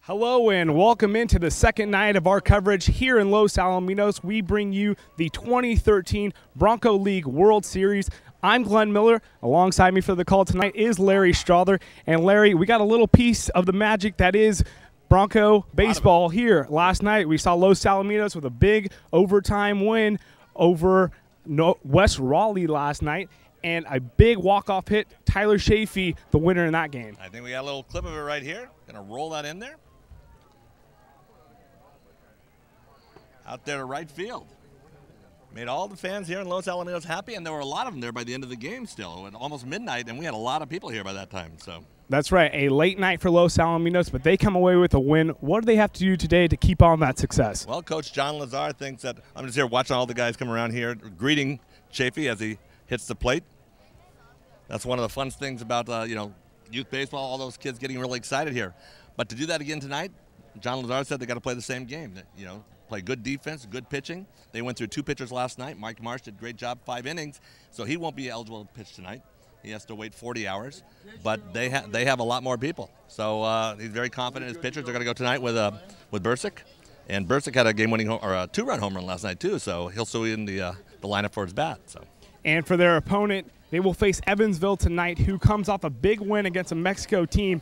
Hello and welcome into the second night of our coverage here in Los Alamitos. We bring you the 2013 Bronco League World Series. I'm Glenn Miller. Alongside me for the call tonight is Larry Strother. And Larry, we got a little piece of the magic that is Bronco baseball here. Last night we saw Los Alamitos with a big overtime win over West Raleigh last night. And a big walk-off hit, Tyler Chaffee, the winner in that game. I think we got a little clip of it right here. Gonna roll that in there. Out there to right field. Made all the fans here in Los Alamitos happy, and there were a lot of them there by the end of the game still. At almost midnight, and we had a lot of people here by that time. So that's right, a late night for Los Alamitos, but they come away with a win. What do they have to do today to keep on that success? Well, Coach John Lazar thinks that I'm just here watching all the guys come around here, greeting Chaffee as he hits the plate. That's one of the fun things about youth baseball, all those kids getting really excited here. But to do that again tonight, John Lazar said they got to play the same game. Play good defense, good pitching. They went through two pitchers last night. Mike Marsh did a great job, 5 innings, so he won't be eligible to pitch tonight. He has to wait 40 hours, but they have a lot more people. So he's very confident in his pitchers. They're going to go tonight with Dursick, and Dursick had a game-winning or a 2-run home run last night too. So he'll still be in the lineup for his bat. So. And for their opponent, they will face Evansville tonight, who comes off a big win against a Mexico team.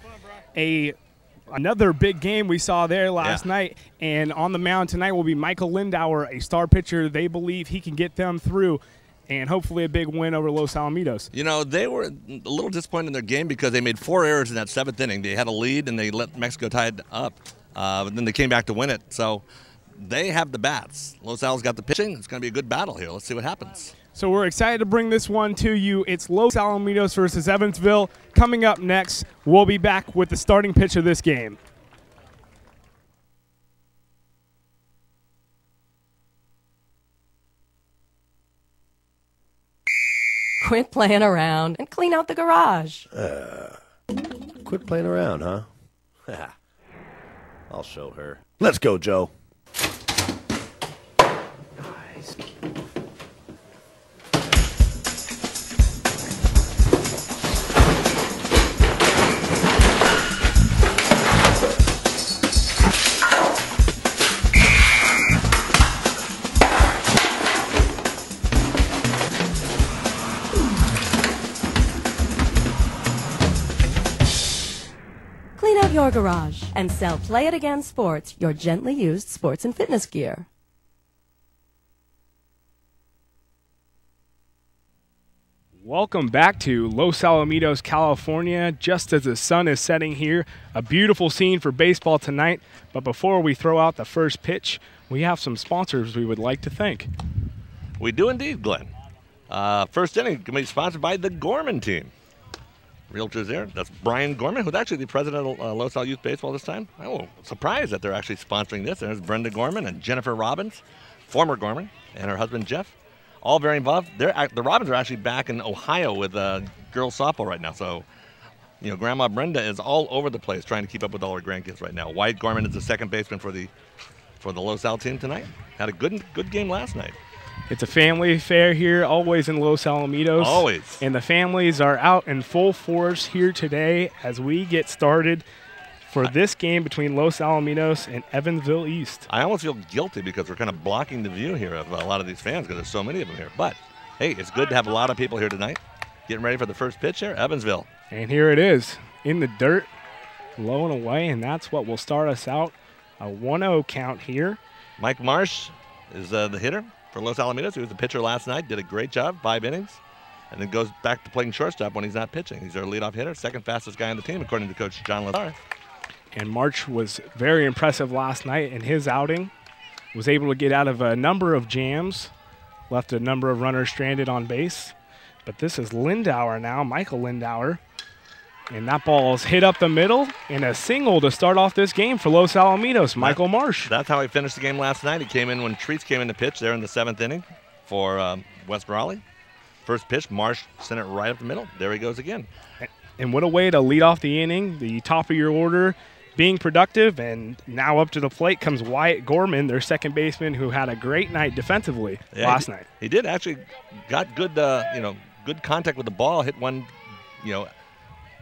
Another big game we saw there last night. And on the mound tonight will be Michael Lindauer, a star pitcher. They believe he can get them through, and hopefully a big win over Los Alamitos. You know, they were a little disappointed in their game because they made 4 errors in that 7th inning. They had a lead, and they let Mexico tie it up. But then they came back to win it. So they have the bats. Los Al's got the pitching. It's going to be a good battle here. Let's see what happens. So we're excited to bring this one to you. It's Los Alamitos versus Evansville. Coming up next, we'll be back with the starting pitch of this game. Quit playing around and clean out the garage. Quit playing around, huh? I'll show her. Let's go, Joe. Nice. Clean out your garage and sell Play It Again Sports, your gently used sports and fitness gear. Welcome back to Los Alamitos, California. Just as the sun is setting here, a beautiful scene for baseball tonight. But before we throw out the first pitch, we have some sponsors we would like to thank. We do indeed, Glenn. First inning can be sponsored by the Gorman team. Realtors there. That's Brian Gorman, who's actually the president of Los Al Youth Baseball this time. I'm surprised that they're actually sponsoring this. There's Brenda Gorman and Jennifer Robbins, former Gorman, and her husband Jeff. All very involved. The Robbins are actually back in Ohio with girls softball right now. So, Grandma Brenda is all over the place trying to keep up with all her grandkids right now. Wyatt Gorman is the second baseman for the Los Al team tonight. Had a good game last night. It's a family affair here, always in Los Alamitos. Always. And the families are out in full force here today as we get started for this game between Los Alamitos and Evansville East. I almost feel guilty because we're kind of blocking the view here of a lot of these fans because there's so many of them here. But, hey, it's good to have a lot of people here tonight. Getting ready for the first pitch here, Evansville. And here it is, in the dirt, low and away, and that's what will start us out. A 1-0 count here. Mike Marsh is the hitter for Los Alamitos. He was the pitcher last night, did a great job, 5 innings, and then goes back to playing shortstop when he's not pitching. He's our leadoff hitter, second fastest guy on the team, according to Coach John Lazar. And March was very impressive last night in his outing. Was able to get out of a number of jams, left a number of runners stranded on base. But this is Lindauer now, Michael Lindauer. And that ball is hit up the middle and a single to start off this game for Los Alamitos, Michael Marsh. That's how he finished the game last night. He came in when Treats came in to pitch there in the 7th inning for West Raleigh. First pitch, Marsh sent it right up the middle. There he goes again. And what a way to lead off the inning, the top of your order, being productive, and now up to the plate comes Wyatt Gorman, their second baseman, who had a great night defensively last night. He did actually got good, good contact with the ball, hit one,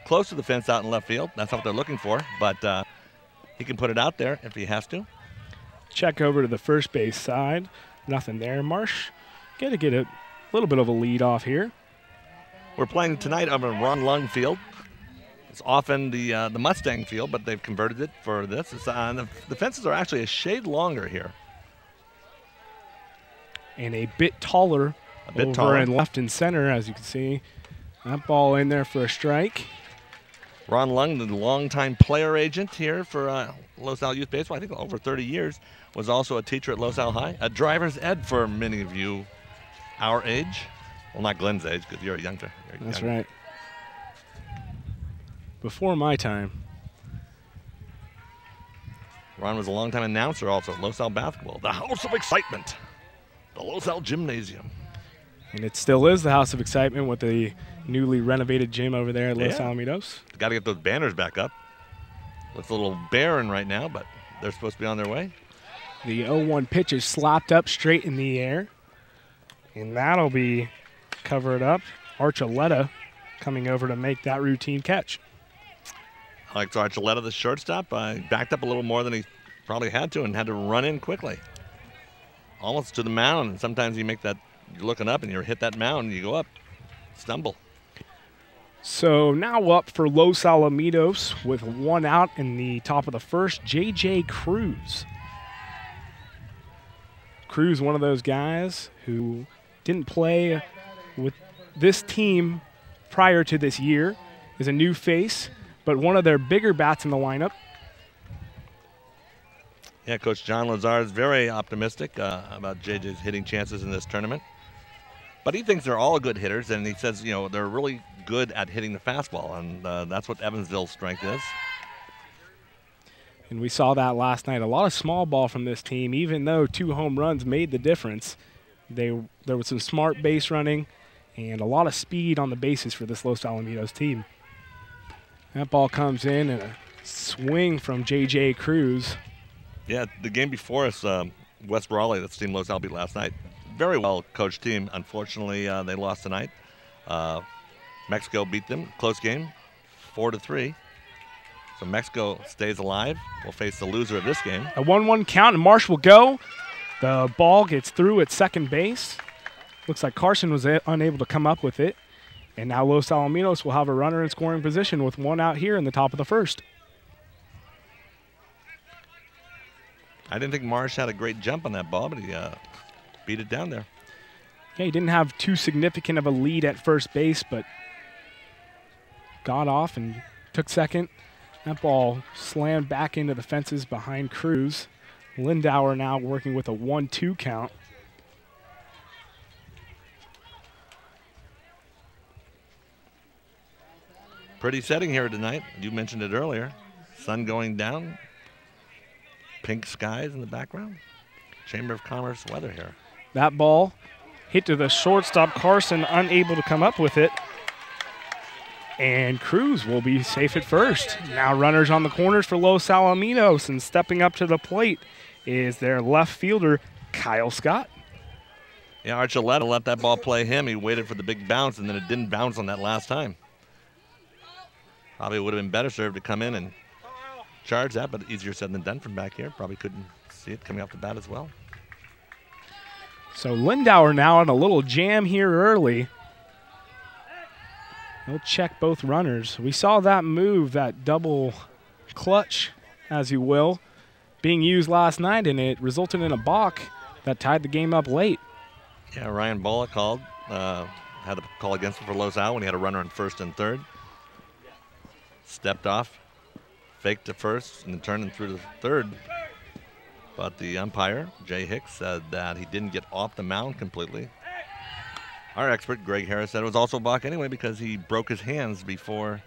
close to the fence out in left field. That's what they're looking for. But he can put it out there if he has to. Check over to the first base side. Nothing there. Marsh got to get a little bit of a lead off here. We're playing tonight on a Ron Lung field. It's often the Mustang field, but they've converted it for this. It's, the fences are actually a shade longer here. And a bit taller over in left and center, as you can see. That ball in there for a strike. Ron Lung, the longtime player agent here for Los Al Youth Baseball, I think over 30 years, was also a teacher at Los Al High, a driver's ed for many of you our age. Well, not Glenn's age, because you're a youngster. That's right. Before my time. Ron was a longtime announcer also at Los Al Basketball, the House of Excitement, the Los Al Gymnasium. And it still is the House of Excitement with the newly renovated gym over there at Los Alamitos. Got to get those banners back up. Looks a little barren right now, but they're supposed to be on their way. The 0-1 pitch is slapped up straight in the air. And that'll be covered up. Archuleta coming over to make that routine catch. Alex Archuleta, the shortstop, backed up a little more than he probably had to and had to run in quickly. Almost to the mound, and sometimes you make that, you're looking up and you hit that mound and you go up, stumble. So now up for Los Alamitos with one out in the top of the first, J.J. Cruz. Cruz, one of those guys who didn't play with this team prior to this year, is a new face, but one of their bigger bats in the lineup. Yeah, Coach John Lazar is very optimistic about JJ's hitting chances in this tournament. But he thinks they're all good hitters, and he says, you know, they're really good at hitting the fastball, and that's what Evansville's strength is. And we saw that last night. A lot of small ball from this team, even though 2 home runs made the difference. There was some smart base running and a lot of speed on the bases for this Los Alamitos team. That ball comes in and a swing from J.J. Cruz. Yeah, the game before us, West Raleigh, that's the team Los Al beat last night. Very well coached team. Unfortunately, they lost tonight. Mexico beat them, close game, 4-3. So Mexico stays alive. We'll face the loser of this game. A 1-1 count, and Marsh will go. The ball gets through at second base. Looks like Carson was unable to come up with it. And now Los Alamitos will have a runner in scoring position with one out here in the top of the first. I didn't think Marsh had a great jump on that ball, but he beat it down there. Yeah, he didn't have too significant of a lead at first base, but got off and took second. That ball slammed back into the fences behind Cruz. Lindauer now working with a 1-2 count. Pretty setting here tonight. You mentioned it earlier. Sun going down. Pink skies in the background. Chamber of Commerce weather here. That ball hit to the shortstop. Carson unable to come up with it. And Cruz will be safe at first. Now runners on the corners for Los Alamitos, and stepping up to the plate is their left fielder, Kyle Scott. Yeah, Archuleta let that ball play him. He waited for the big bounce, and then it didn't bounce on that last time. Probably would have been better served to come in and charge that, but easier said than done from back here. Probably couldn't see it coming off the bat as well. So Lindauer now on a little jam here early. He'll check both runners. We saw that move, that double clutch, as you will, being used last night, and it resulted in a balk that tied the game up late. Yeah, Ryan Bolla called, had a call against him for Los Al when he had a runner on first and third. Stepped off, faked to first, and then turned him through to third. But the umpire, Jay Hicks, said that he didn't get off the mound completely. Our expert, Greg Harris, said it was also a balk anyway because he broke his hands before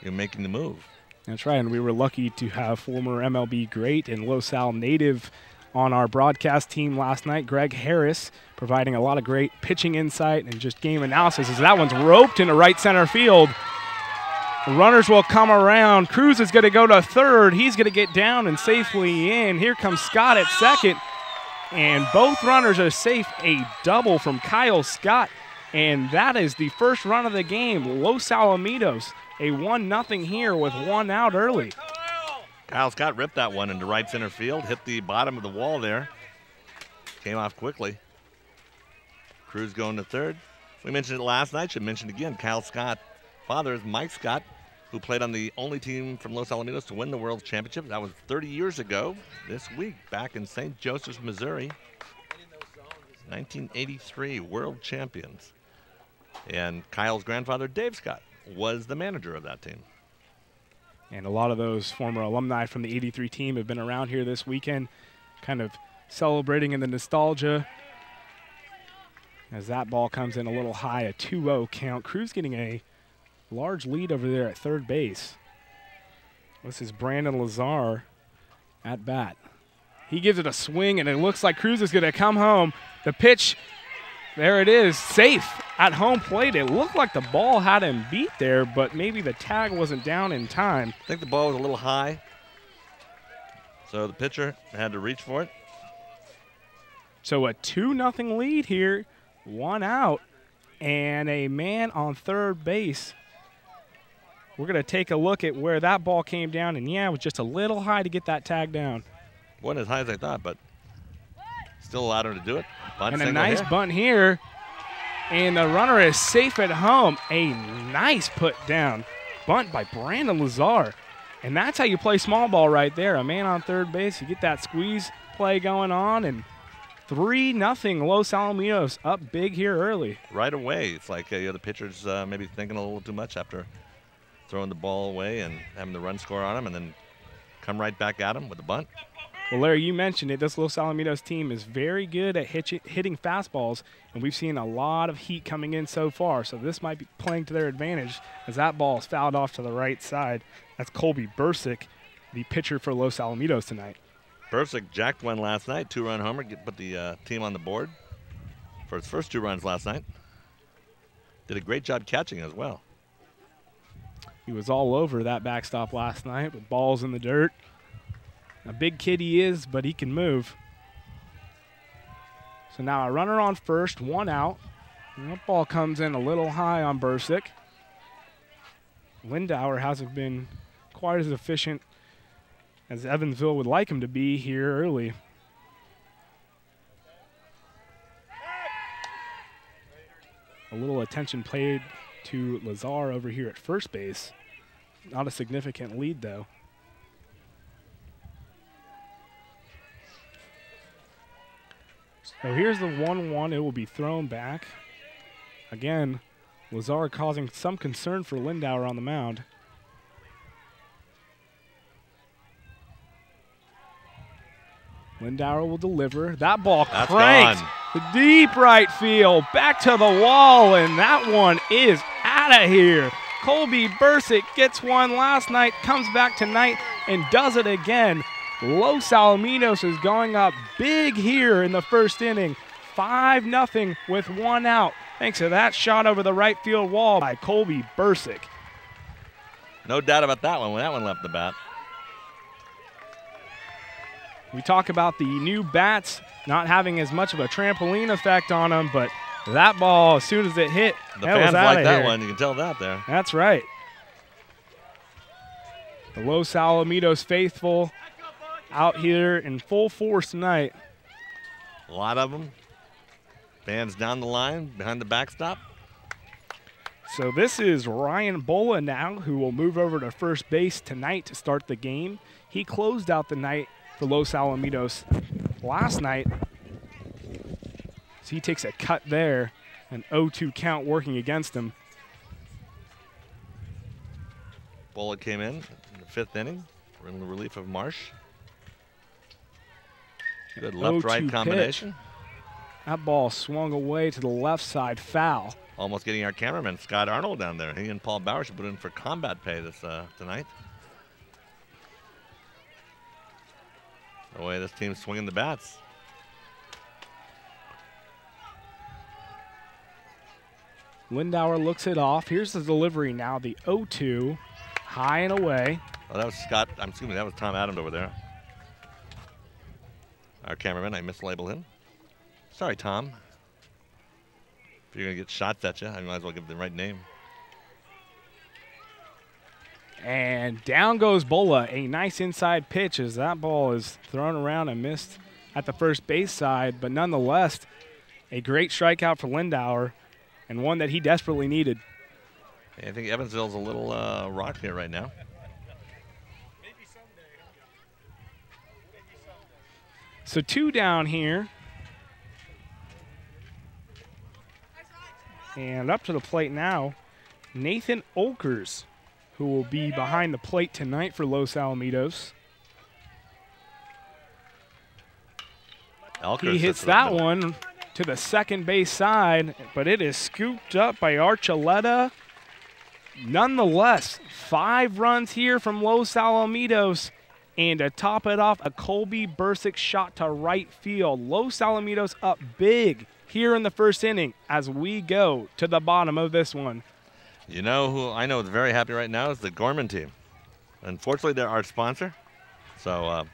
making the move. That's right, and we were lucky to have former MLB great and Los Al native on our broadcast team last night, Greg Harris, providing a lot of great pitching insight and just game analysis as that one's roped into right center field. The runners will come around. Cruz is going to go to third. He's going to get down and safely in. Here comes Scott at second. And both runners are safe. A double from Kyle Scott. And that is the first run of the game. Los Alamitos, a 1-0 here with one out early. Kyle Scott ripped that one into right center field, hit the bottom of the wall there. Came off quickly. Cruz going to third. We mentioned it last night, should mention it again. Kyle Scott, father is Mike Scott, who played on the only team from Los Alamitos to win the World Championship. That was 30 years ago this week, back in St. Joseph's, Missouri. 1983 World Champions. And Kyle's grandfather, Dave Scott, was the manager of that team. And a lot of those former alumni from the 83 team have been around here this weekend, kind of celebrating in the nostalgia. As that ball comes in a little high, a 2-0 count. Cruz getting a large lead over there at third base. This is Brandon Lazar at bat. He gives it a swing, and it looks like Cruz is going to come home. The pitch, there it is, safe at home plate. It looked like the ball had him beat there, but maybe the tag wasn't down in time. I think the ball was a little high, so the pitcher had to reach for it. So a 2-0 lead here, 1 out, and a man on third base. We're going to take a look at where that ball came down, and yeah, it was just a little high to get that tag down. Wasn't as high as I thought, but still allowed him to do it. Bunt And a nice here. bunt here, and the runner is safe at home. A nice put down bunt by Brandon Lazar. And that's how you play small ball right there. A man on third base, you get that squeeze play going on, and 3-0 Los Alamitos up big here early. Right away. It's like the pitcher's maybe thinking a little too much after throwing the ball away and having the run score on him, and then come right back at him with the bunt. Well, Larry, you mentioned it. This Los Alamitos team is very good at hitting fastballs, and we've seen a lot of heat coming in so far. So this might be playing to their advantage as that ball is fouled off to the right side. That's Colby Dursick, the pitcher for Los Alamitos tonight. Dursick jacked one last night, 2-run homer, put the team on the board for his first 2 runs last night. Did a great job catching as well. He was all over that backstop last night with balls in the dirt. A big kid he is, but he can move. So now a runner on first, 1 out. And that ball comes in a little high on Dursick. Lindauer hasn't been quite as efficient as Evansville would like him to be here early. A little attention paid to Lazar over here at first base. Not a significant lead, though. So here's the 1-1. It will be thrown back. Again, Lazar causing some concern for Lindauer on the mound. Lindauer will deliver. That ball cranked the deep right field, back to the wall, and that one is out of here. Colby Dursick gets one last night, comes back tonight, and does it again. Los Alamitos is going up big here in the first inning. 5-0 with 1 out, thanks to that shot over the right field wall by Colby Dursick. No doubt about that one when that one left the bat. We talk about the new bats not having as much of a trampoline effect on them, but that ball, as soon as it hit, The that was fans out like of that here. one. You can tell that there. That's right. The Los Alamitos faithful out here in full force tonight. A lot of them. Fans down the line, behind the backstop. So this is Ryan Bola now, who will move over to first base tonight to start the game. He closed out the night for Los Alamitos last night. So he takes a cut there, an 0-2 count working against him. Bola came in the 5th inning. We're in the relief of Marsh. Good left-right 0-2 combination. pitch. That ball swung away to the left side, foul. Almost getting our cameraman, Scott Arnold, down there. He and Paul Bauer should put in for combat pay this tonight. The way this team's swinging the bats. Lindauer looks it off. Here's the delivery now, the 0-2, high and away. Oh, that was Scott. I'm assuming that was Tom Adams over there. Our cameraman, I mislabeled him. Sorry, Tom. If you're going to get shots at you, I might as well give the right name. And down goes Bola. A nice inside pitch as that ball is thrown around and missed at the first base side. But nonetheless, a great strikeout for Lindauer and one that he desperately needed. I think Evansville's a little rocked here right now. So 2 down here. And up to the plate now, Nathan Olkers, who will be behind the plate tonight for Los Alamitos. He hits that one to the second base side, but it is scooped up by Archuleta. Nonetheless, 5 runs here from Los Alamitos, and to top it off, a Colby Dursick shot to right field. Los Alamitos up big here in the first inning as we go to the bottom of this one. You know who I know is very happy right now is the Gorman team. Unfortunately, they're our sponsor, so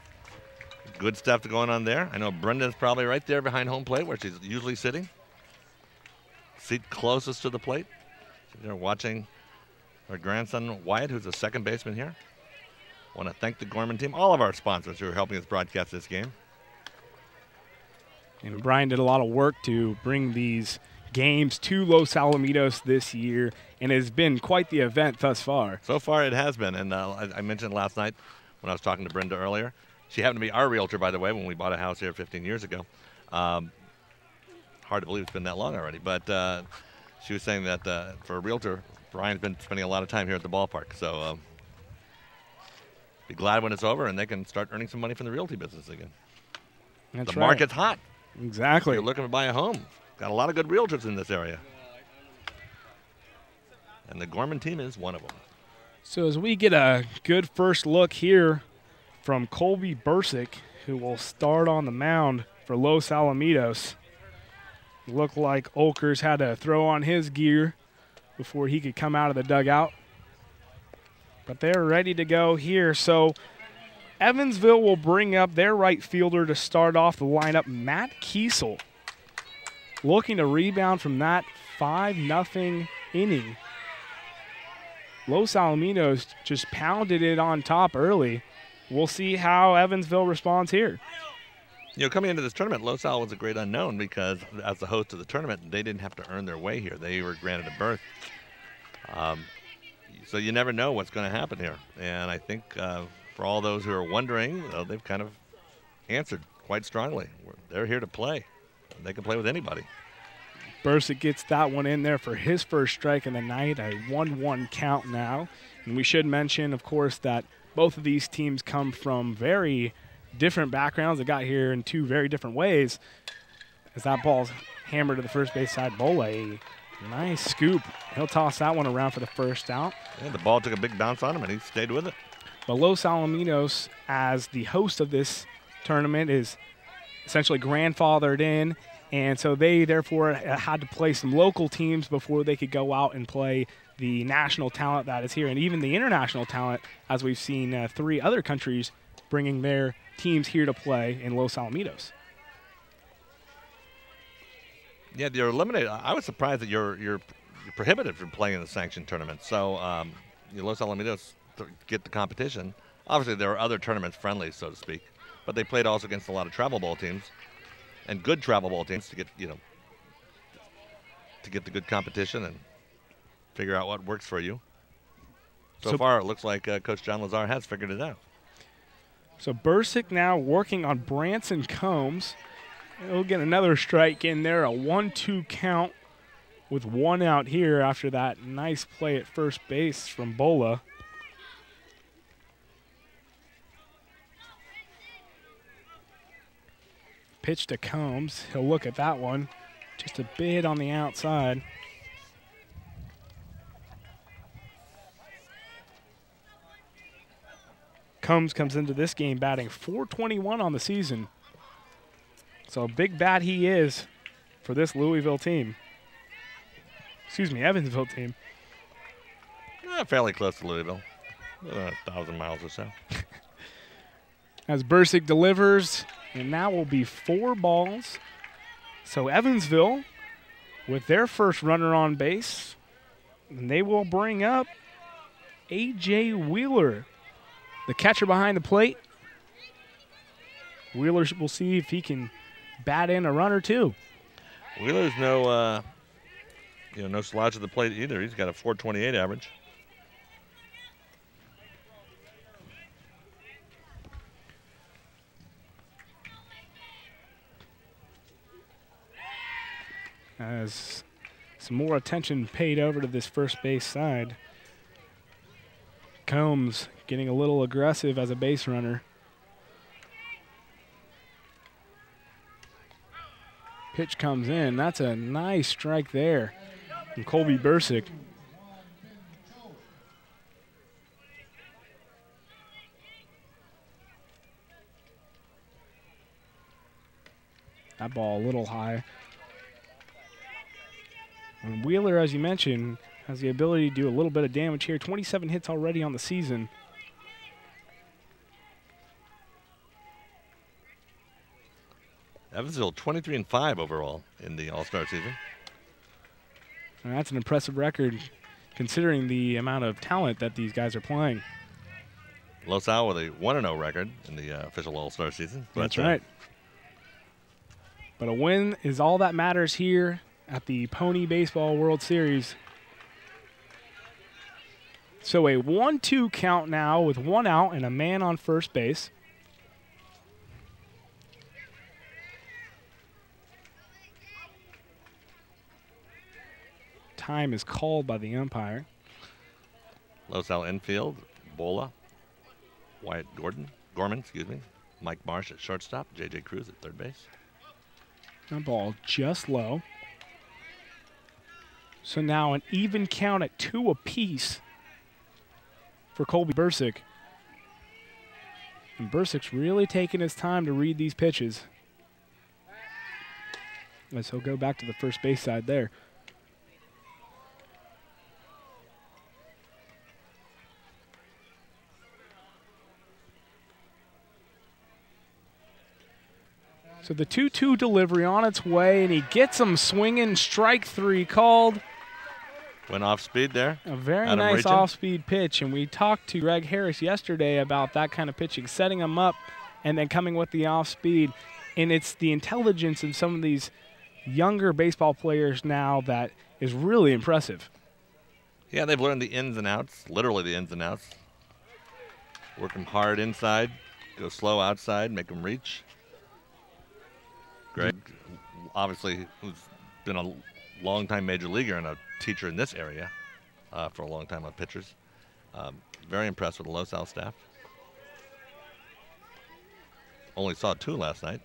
good stuff going on there. I know Brenda's probably right there behind home plate where she's usually sitting. Seat closest to the plate. They're watching her grandson Wyatt, who's a second baseman here. Want to thank the Gorman team, all of our sponsors who are helping us broadcast this game. And Brian did a lot of work to bring these games to Los Alamitos this year, and it has been quite the event thus far. So far it has been, and I mentioned last night when I was talking to Brenda earlier. She happened to be our realtor, by the way, when we bought a house here 15 years ago. Hard to believe it's been that long already, but she was saying that for a realtor, Brian's been spending a lot of time here at the ballpark, so be glad when it's over and they can start earning some money from the realty business again. That's the right. market's hot. Exactly. You're looking to buy a home. Got a lot of good realtors in this area. And the Gorman team is one of them. So as we get a good first look here from Colby Dursick, who will start on the mound for Los Alamitos. Looked like Olkers had to throw on his gear before he could come out of the dugout. But they're ready to go here. So Evansville will bring up their right fielder to start off the lineup, Matt Kiesel. Looking to rebound from that 5-0 inning. Los Alamitos just pounded it on top early. We'll see how Evansville responds here. You know, coming into this tournament, Los Al was a great unknown because as the host of the tournament, they didn't have to earn their way here. They were granted a berth. So you never know what's going to happen here. And I think for all those who are wondering, they've kind of answered quite strongly. They're here to play. They can play with anybody. Dursick gets that one in there for his first strike of the night, a 1-1 count now. And we should mention, of course, that both of these teams come from very different backgrounds. They got here in 2 very different ways. As that ball's hammered to the first base side, Bola, nice scoop. He'll toss that one around for the first out. Yeah, the ball took a big bounce on him, and he stayed with it. But Los Alamitos, as the host of this tournament, is essentially grandfathered in, and so they therefore had to play some local teams before they could go out and play the national talent that is here, and even the international talent, as we've seen 3 other countries bringing their teams here to play in Los Alamitos. Yeah, you're eliminated. I was surprised that you're prohibited from playing in the sanctioned tournament. So Los Alamitos get the competition. Obviously, there are other tournaments friendly, so to speak, but they played also against a lot of travel ball teams and good travel ball teams to get the good competition and figure out what works for you. So far, it looks like Coach John Lazar has figured it out. So Dursick now working on Branson Combs. He'll get another strike in there, a 1-2 count with 1 out here after that nice play at first base from Bola. Pitch to Combs. He'll look at that one. Just a bit on the outside. Combs comes into this game batting .421 on the season. So a big bat he is for this Louisville team. Excuse me, Evansville team. Fairly close to Louisville. 1,000 miles or so. As Dursick delivers, and now will be 4 balls. So Evansville, with their first runner on base, and they will bring up A.J. Wheeler, the catcher behind the plate. Wheeler will see if he can bat in a run or two. Wheeler's no slouch at the plate either. He's got a .428 average. As some more attention paid over to this first base side. Combs getting a little aggressive as a base runner. Pitch comes in. That's a nice strike there from Colby Dursick. That ball a little high. And Wheeler, as you mentioned, has the ability to do a little bit of damage here. 27 hits already on the season. Evansville 23-5 overall in the All-Star season. And that's an impressive record considering the amount of talent that these guys are playing. Los Al with a 1-0 record in the official All-Star season. That's right. But a win is all that matters here at the Pony Baseball World Series. So a 1-2 count now with 1 out and a man on first base. Time is called by the umpire. Los Al infield, Bola, Wyatt Gorman, Mike Marsh at shortstop, J.J. Cruz at third base. That ball just low. So now an even count at 2 apiece for Colby Dursick. And Dursick's really taking his time to read these pitches. As he'll go back to the first base side there. So the 2-2 delivery on its way, and he gets him swinging. Strike 3 called. Went off speed there. A very nice off-speed pitch, and we talked to Greg Harris yesterday about that kind of pitching, setting him up and then coming with the off-speed. And it's the intelligence of some of these younger baseball players now that is really impressive. Yeah, they've learned the ins and outs, literally the ins and outs. Work them hard inside, go slow outside, make them reach. Greg, obviously, who's been a long-time major leaguer and a teacher in this area for a long time on pitchers. Very impressed with the Los Al staff. Only saw 2 last night.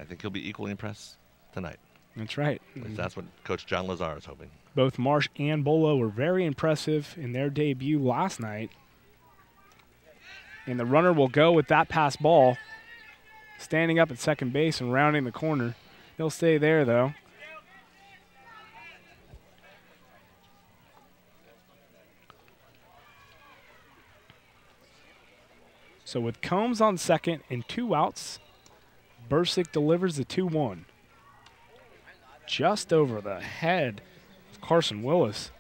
I think he'll be equally impressed tonight. That's right. At least that's what Coach John Lazar is hoping. Both Marsh and Bolo were very impressive in their debut last night. And the runner will go with that pass ball, standing up at second base and rounding the corner. He'll stay there, though. So with Combs on second and 2 outs, Dursick delivers the 2-1. Just over the head of Carson Willis.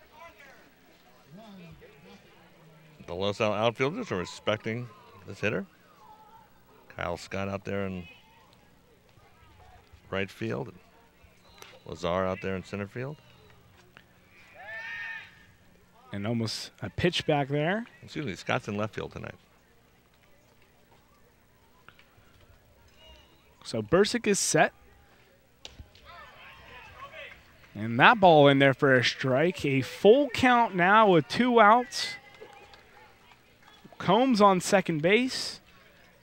The Los Al outfielders are respecting this hitter. Kyle Scott out there in right field. And Lazar out there in center field. And almost a pitch back there. Excuse me, Scott's in left field tonight. So Dursick is set. And that ball in there for a strike. A full count now with 2 outs. Combs on second base.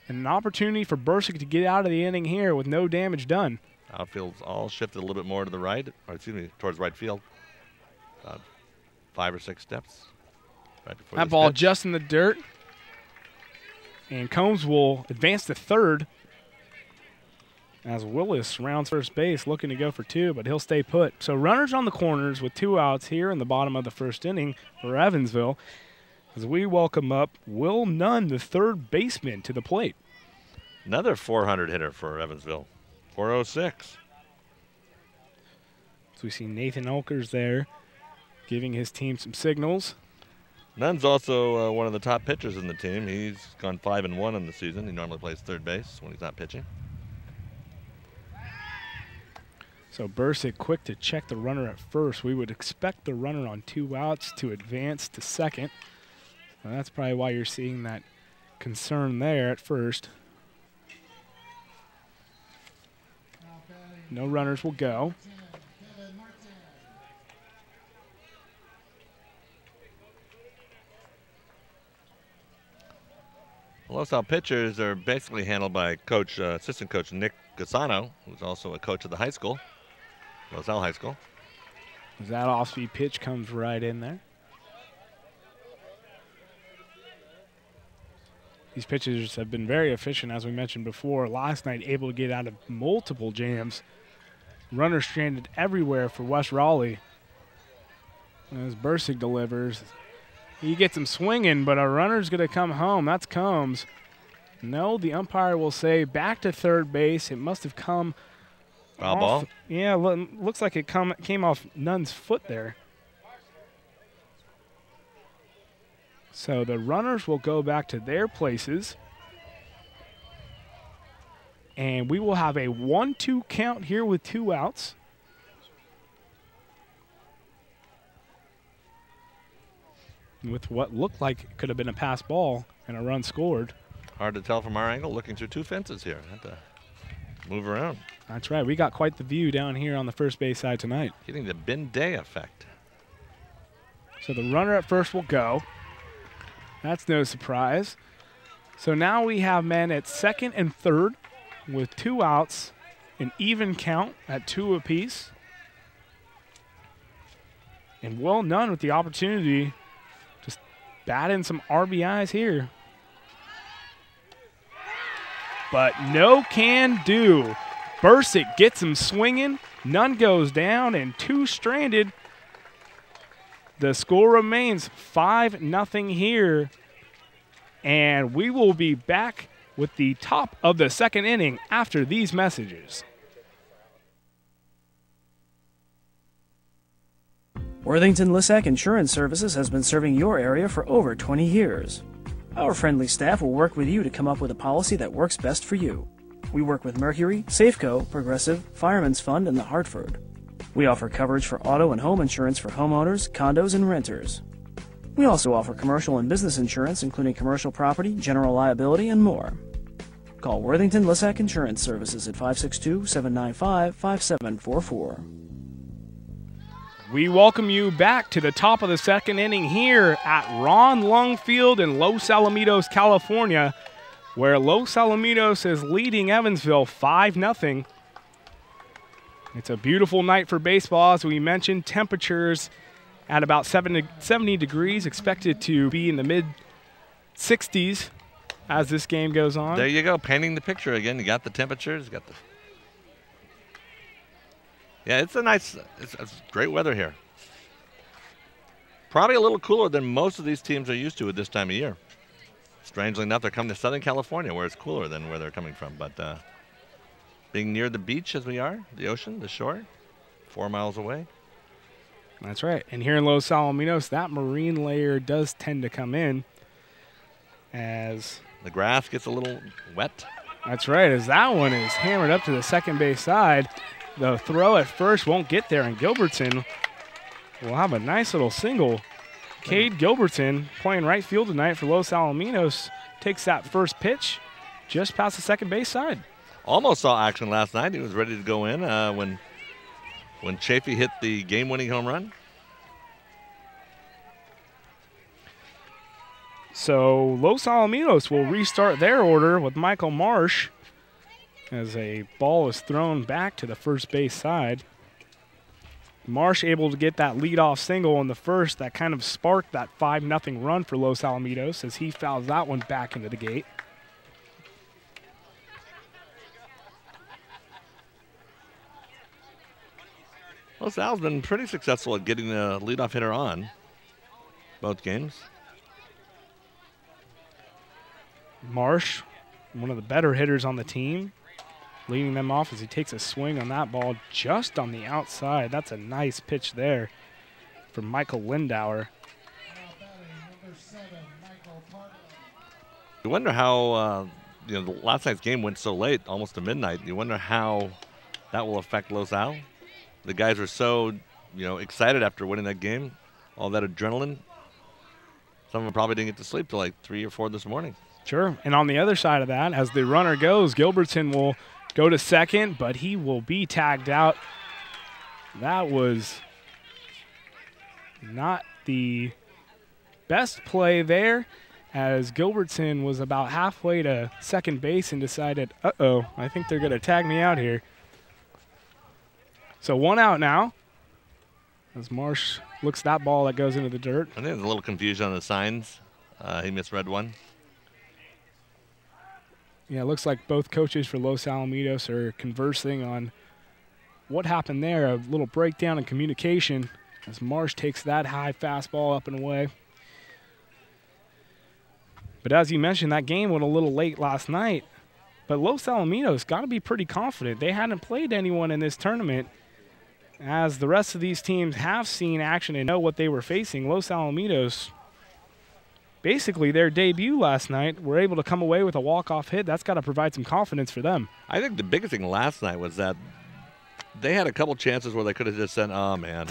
And an opportunity for Dursick to get out of the inning here with no damage done. Outfield's all shifted a little bit more to the right, or excuse me, towards right field. 5 or 6 steps. Right before that ball just in the dirt. And Combs will advance to third as Willis rounds first base looking to go for 2, but he'll stay put. So runners on the corners with 2 outs here in the bottom of the first inning for Evansville as we welcome up Will Nunn, the third baseman, to the plate. Another 400 hitter for Evansville. 406. So we see Nathan Olkers there giving his team some signals. Nunn's also one of the top pitchers in the team. He's gone 5-1 in the season. He normally plays third base when he's not pitching. So Dursick quick to check the runner at first. We would expect the runner on 2 outs to advance to second. Well, that's probably why you're seeing that concern there at first. No runners will go. Los Al pitchers are basically handled by assistant coach Nick Gassano, who's also a coach at the high school, Los Al High School. That off-speed pitch comes right in there. These pitchers have been very efficient, as we mentioned before. Last night, able to get out of multiple jams. Runners stranded everywhere for West Raleigh. As Dursick delivers, he gets him swinging, but a runner's going to come home. That's Combs. No, the umpire will say back to third base. It must have come Foul off. ball? Yeah, looks like it came off Nunn's foot there. So the runners will go back to their places. And we will have a 1-2 count here with 2 outs. With what looked like could have been a pass ball and a run scored. Hard to tell from our angle, looking through 2 fences here. Have to move around. That's right. We got quite the view down here on the first base side tonight. Getting the Ben Day effect. So the runner at first will go. That's no surprise. So now we have men at second and third with 2 outs, an even count at 2 apiece. And Will Nunn with the opportunity to bat in some RBIs here. But no can do. Dursick gets him swinging. Nunn goes down and 2 stranded. The score remains 5-0 here. And we will be back with the top of the second inning after these messages. Worthington Lissack Insurance Services has been serving your area for over 20 years. Our friendly staff will work with you to come up with a policy that works best for you. We work with Mercury, Safeco, Progressive, Fireman's Fund, and the Hartford. We offer coverage for auto and home insurance for homeowners, condos, and renters. We also offer commercial and business insurance, including commercial property, general liability, and more. Call Worthington Lissack Insurance Services at 562-795-5744. We welcome you back to the top of the second inning here at Ron Lung Field in Los Alamitos, California, where Los Alamitos is leading Evansville 5-0. It's a beautiful night for baseball, as we mentioned. Temperatures at about 70 degrees, expected to be in the mid-60s as this game goes on. There you go, painting the picture again. You got the temperatures, you got the... Yeah, it's great weather here. Probably a little cooler than most of these teams are used to at this time of year. Strangely enough, they're coming to Southern California, where it's cooler than where they're coming from. But being near the beach as we are, the ocean, the shore, 4 miles away. That's right. And here in Los Alamitos, that marine layer does tend to come in as the grass gets a little wet. That's right, as that one is hammered up to the second base side. The throw at first won't get there, and Gilbertson will have a nice little single. Cade Gilbertson, playing right field tonight for Los Alamitos, takes that first pitch just past the second base side. Almost saw action last night. He was ready to go in when Chaffee hit the game-winning home run. So Los Alamitos will restart their order with Michael Marsh as a ball is thrown back to the first base side. Marsh able to get that leadoff single in the first that kind of sparked that 5-0 run for Los Alamitos as he fouls that one back into the gate. Well, Sal's been pretty successful at getting the leadoff hitter on both games. Marsh, one of the better hitters on the team, leading them off as he takes a swing on that ball just on the outside. That's a nice pitch there from Michael Lindauer. You wonder how, the last night's game went so late, almost to midnight. You wonder how that will affect Los Al. The guys were so, excited after winning that game, all that adrenaline. Some of them probably didn't get to sleep till like 3 or 4 this morning. Sure. And on the other side of that, as the runner goes, Gilbertson will go to second, but he will be tagged out. That was not the best play there, as Gilbertson was about halfway to second base and decided, uh-oh, I think they're going to tag me out here. So 1 out now, as Marsh looks at that ball that goes into the dirt. I think there's a little confusion on the signs. He misread one. Yeah, it looks like both coaches for Los Alamitos are conversing on what happened there, a little breakdown in communication as Marsh takes that high fastball up and away. But as you mentioned, that game went a little late last night. But Los Alamitos got to be pretty confident. They hadn't played anyone in this tournament. As the rest of these teams have seen action and know what they were facing, Los Alamitos, basically their debut last night, were able to come away with a walk-off hit. That's got to provide some confidence for them. I think the biggest thing last night was that they had a couple chances where they could have just said, oh, man.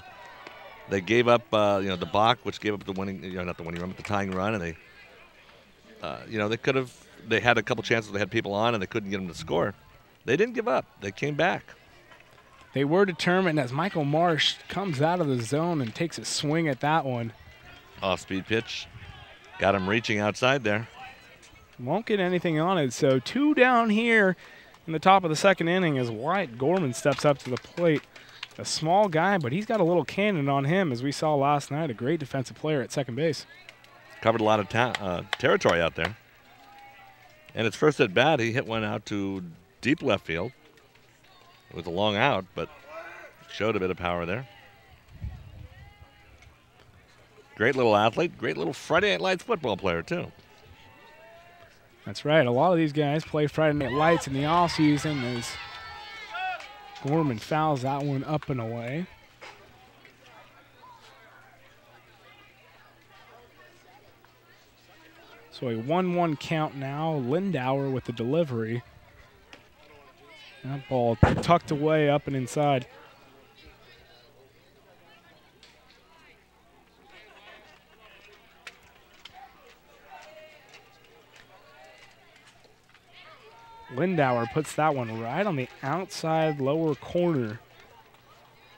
They gave up, the balk, which gave up the winning, not the winning run, but the tying run, and they they had a couple chances. They had people on, and they couldn't get them to score. They didn't give up. They came back. They were determined as Michael Marsh comes out of the zone and takes a swing at that one. Off-speed pitch. Got him reaching outside there. Won't get anything on it. So 2 down here in the top of the second inning as Wyatt Gorman steps up to the plate. A small guy, but he's got a little cannon on him, as we saw last night. A great defensive player at second base. Covered a lot of territory out there. And his first at bat, he hit one out to deep left field. It was a long out, but showed a bit of power there. Great little athlete, great little Friday Night Lights football player, too. That's right. A lot of these guys play Friday Night Lights in the offseason as Gorman fouls that one up and away. So a 1-1 count now. Lindauer with the delivery. That ball tucked away up and inside. Lindauer puts that one right on the outside lower corner.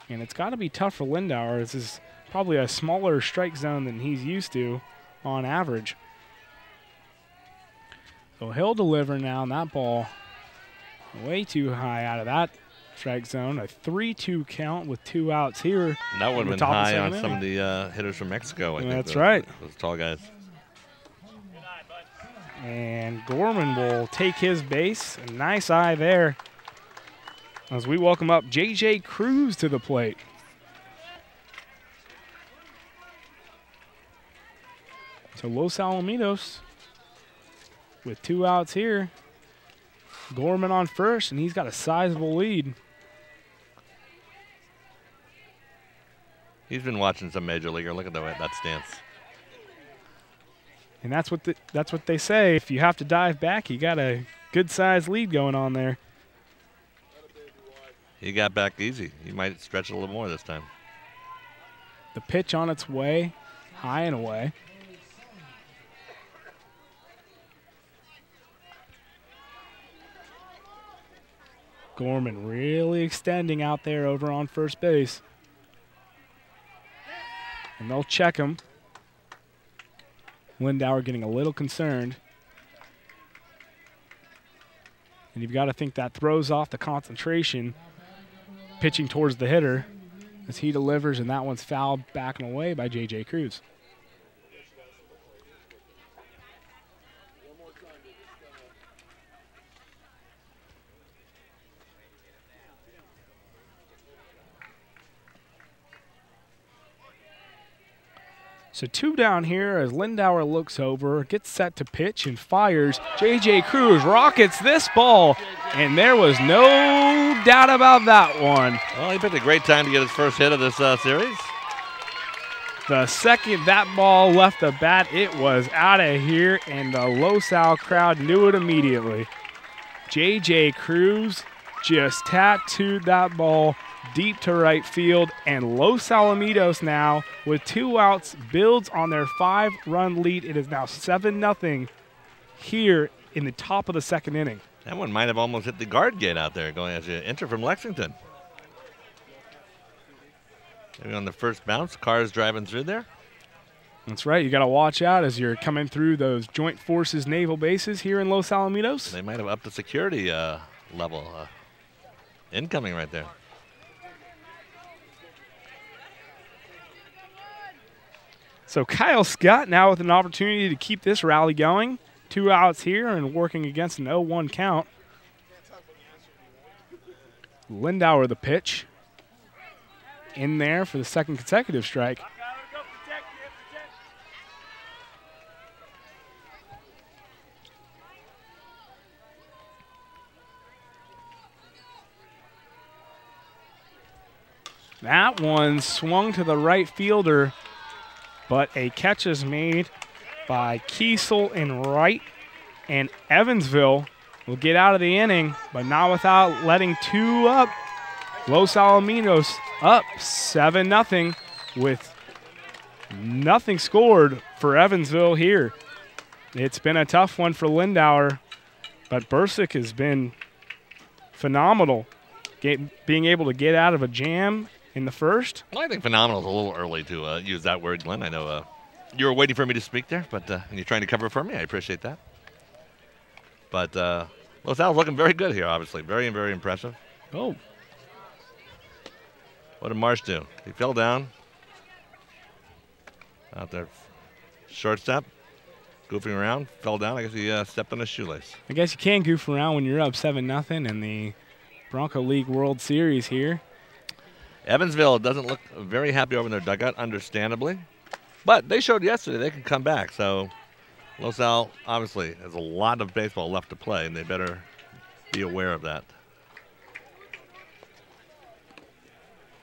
And it's got to be tough for Lindauer. This is probably a smaller strike zone than he's used to on average. So he'll deliver now, and that ball way too high out of that strike zone. A 3-2 count with 2 outs here. And that would have been high on some of the hitters from Mexico, I think. That's right. Those tall guys. And Gorman will take his base. A nice eye there as we welcome up J.J. Cruz to the plate. So Los Alamitos with 2 outs here. Gorman on first, and he's got a sizable lead. He's been watching some major leaguer. Look at that stance. And that's what they say. If you have to dive back, you got a good-sized lead going on there. He got back easy. He might stretch it a little more this time. The pitch on its way, high and away. Gorman really extending out there over on first base. And they'll check him. Lindauer getting a little concerned. And you've got to think that throws off the concentration, pitching towards the hitter as he delivers, and that one's fouled back and away by J.J. Cruz. So 2 down here as Lindauer looks over, gets set to pitch and fires. J.J. Cruz rockets this ball, and there was no doubt about that one. Well, he picked a great time to get his first hit of this series. The second that ball left the bat, it was out of here, and the Los Al crowd knew it immediately. J.J. Cruz just tattooed that ball deep to right field, and Los Alamitos now, with 2 outs, builds on their 5-run lead. It is now 7-0 here in the top of the second inning. That one might have almost hit the guard gate out there going as you enter from Lexington. Maybe on the first bounce, cars driving through there. That's right. You got to watch out as you're coming through those Joint Forces naval bases here in Los Alamitos. They might have upped the security level. Incoming right there. So Kyle Scott now with an opportunity to keep this rally going. 2 outs here and working against an 0-1 count. Lindauer the pitch. In there for the second consecutive strike. That one swung to the right fielder, but a catch is made by Kiesel in right, and Evansville will get out of the inning, but not without letting 2 up. Los Alamitos up 7-0 with nothing scored for Evansville here. It's been a tough one for Lindauer, but Dursick has been phenomenal, being able to get out of a jam in the first. Well, I think phenomenal is a little early to use that word, Glenn. I know you were waiting for me to speak there, but and you're trying to cover for me. I appreciate that. But Los Al's looking very good here, obviously. Very, very impressive. Oh. What did Marsh do? He fell down. Out there. Shortstop. Goofing around. Fell down. I guess he stepped on his shoelace. I guess you can goof around when you're up 7-0 in the Bronco League World Series here. Evansville doesn't look very happy over in their dugout, understandably. But they showed yesterday they can come back. So Los Al obviously has a lot of baseball left to play, and they better be aware of that.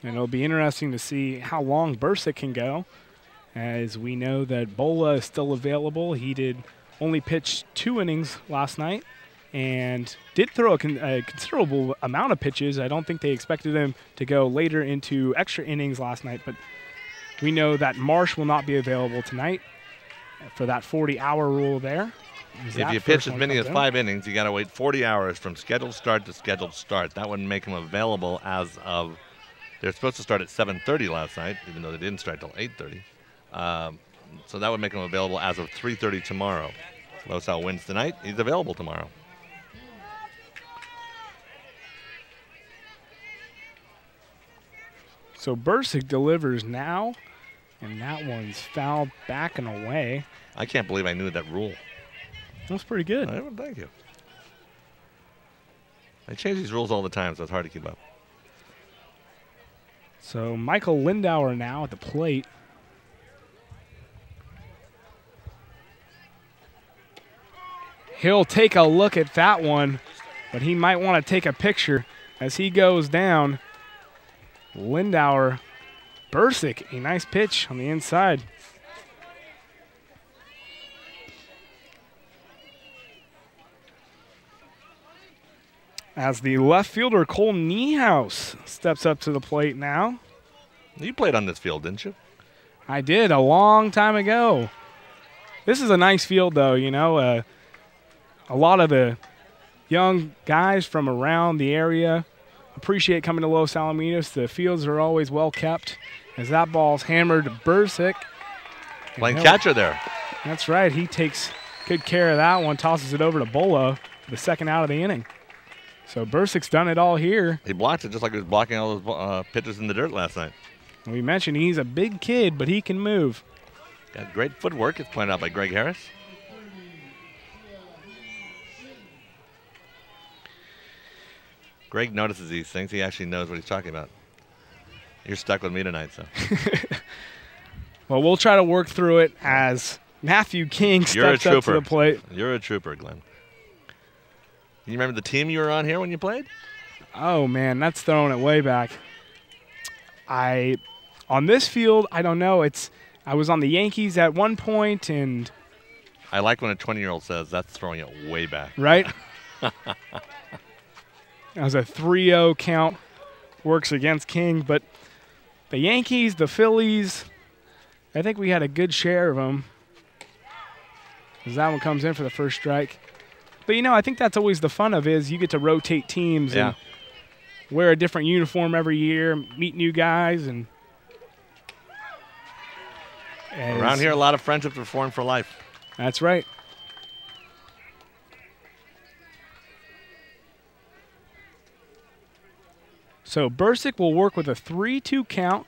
And it'll be interesting to see how long Dursick can go, as we know that Bola is still available. He did only pitch 2 innings last night and did throw a considerable amount of pitches. I don't think they expected him to go later into extra innings last night, but we know that Marsh will not be available tonight for that 40-hour rule there. If you pitch as many as 5 innings, you got to wait 40 hours from scheduled start to scheduled start. That would make him available as of. They're supposed to start at 7:30 last night, even though they didn't start till 8:30. So that would make him available as of 3:30 tomorrow. Los Al wins tonight. He's available tomorrow. So Dursick delivers now, and that one's fouled back and away. I can't believe I knew that rule. That's pretty good. Thank you. They change these rules all the time, so it's hard to keep up. So Michael Lindauer now at the plate. He'll take a look at that one, but he might want to take a picture as he goes down. Lindauer, Dursick, a nice pitch on the inside. As the left fielder, Cole Niehaus, steps up to the plate now. You played on this field, didn't you? I did a long time ago. This is a nice field, though, you know. A lot of the young guys from around the area appreciate coming to Los Alamitos. The fields are always well kept. As that ball's hammered to Dursick. Playing catcher there. That's right. He takes good care of that one, tosses it over to Bola for the second out of the inning. So Dursick's done it all here. He blocked it just like he was blocking all those pitchers in the dirt last night. We mentioned he's a big kid, but he can move. Got great footwork. It's pointed out by Greg Harris. Greg notices these things. He actually knows what he's talking about. You're stuck with me tonight, so. Well, we'll try to work through it as Matthew King steps up to the plate. You're a trooper, Glenn. You remember the team you were on here when you played? Oh, man, that's throwing it way back. On this field, I don't know. I was on the Yankees at one point, and I like when a 20-year-old says that's throwing it way back. Right? That was a 3-0 count. Works against King, but the Yankees, the Phillies, I think we had a good share of them. As that one comes in for the first strike. But, you know, I think that's always the fun of it, is you get to rotate teams and wear a different uniform every year, meet new guys. And around here, a lot of friendships are formed for life. That's right. So Bursick will work with a 3-2 count.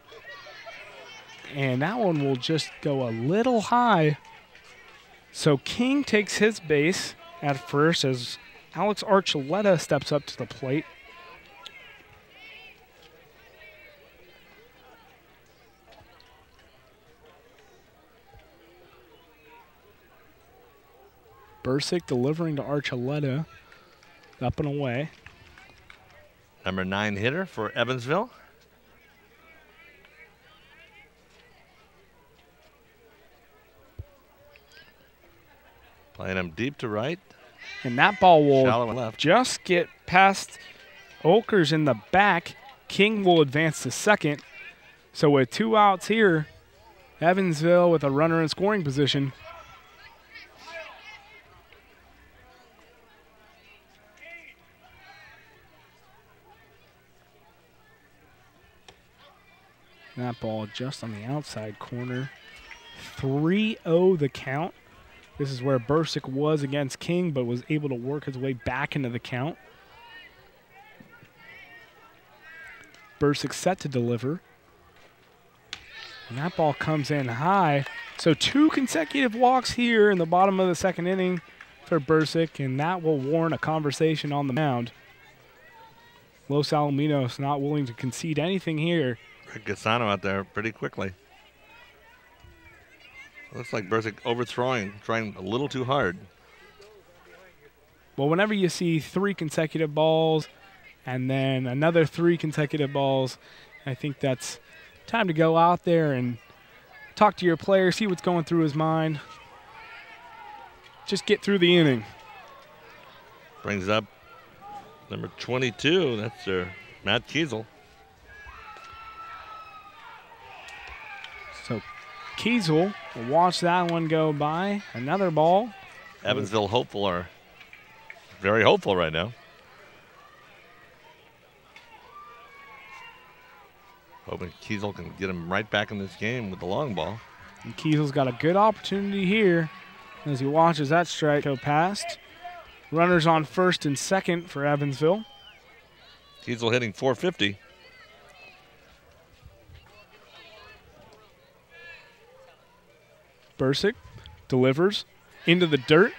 And that one will just go a little high. So King takes his base at first as Alex Archuleta steps up to the plate. Bursick delivering to Archuleta. Up and away. Number 9 hitter for Evansville. Playing him deep to right. And that ball will left. just get past Olkers in the back. King will advance to second. So with 2 outs here, Evansville with a runner in scoring position. That ball just on the outside corner. 3-0 the count. This is where Bursick was against King, but was able to work his way back into the count. Bursick set to deliver. And that ball comes in high. So 2 consecutive walks here in the bottom of the second inning for Bursick, and that will warrant a conversation on the mound. Los Alaminos not willing to concede anything here. Rick Gassano out there pretty quickly. Looks like Bursick overthrowing, trying a little too hard. Well, whenever you see 3 consecutive balls and then another 3 consecutive balls, I think that's time to go out there and talk to your player, see what's going through his mind. Just get through the inning. Brings up number 22. That's Matt Kiesel. So Kiesel will watch that one go by. Another ball. Evansville hopeful are very hopeful right now. Hoping Kiesel can get him right back in this game with the long ball. And Kiesel's got a good opportunity here as he watches that strike go past. Runners on first and second for Evansville. Kiesel hitting .450. Bursick delivers into the dirt.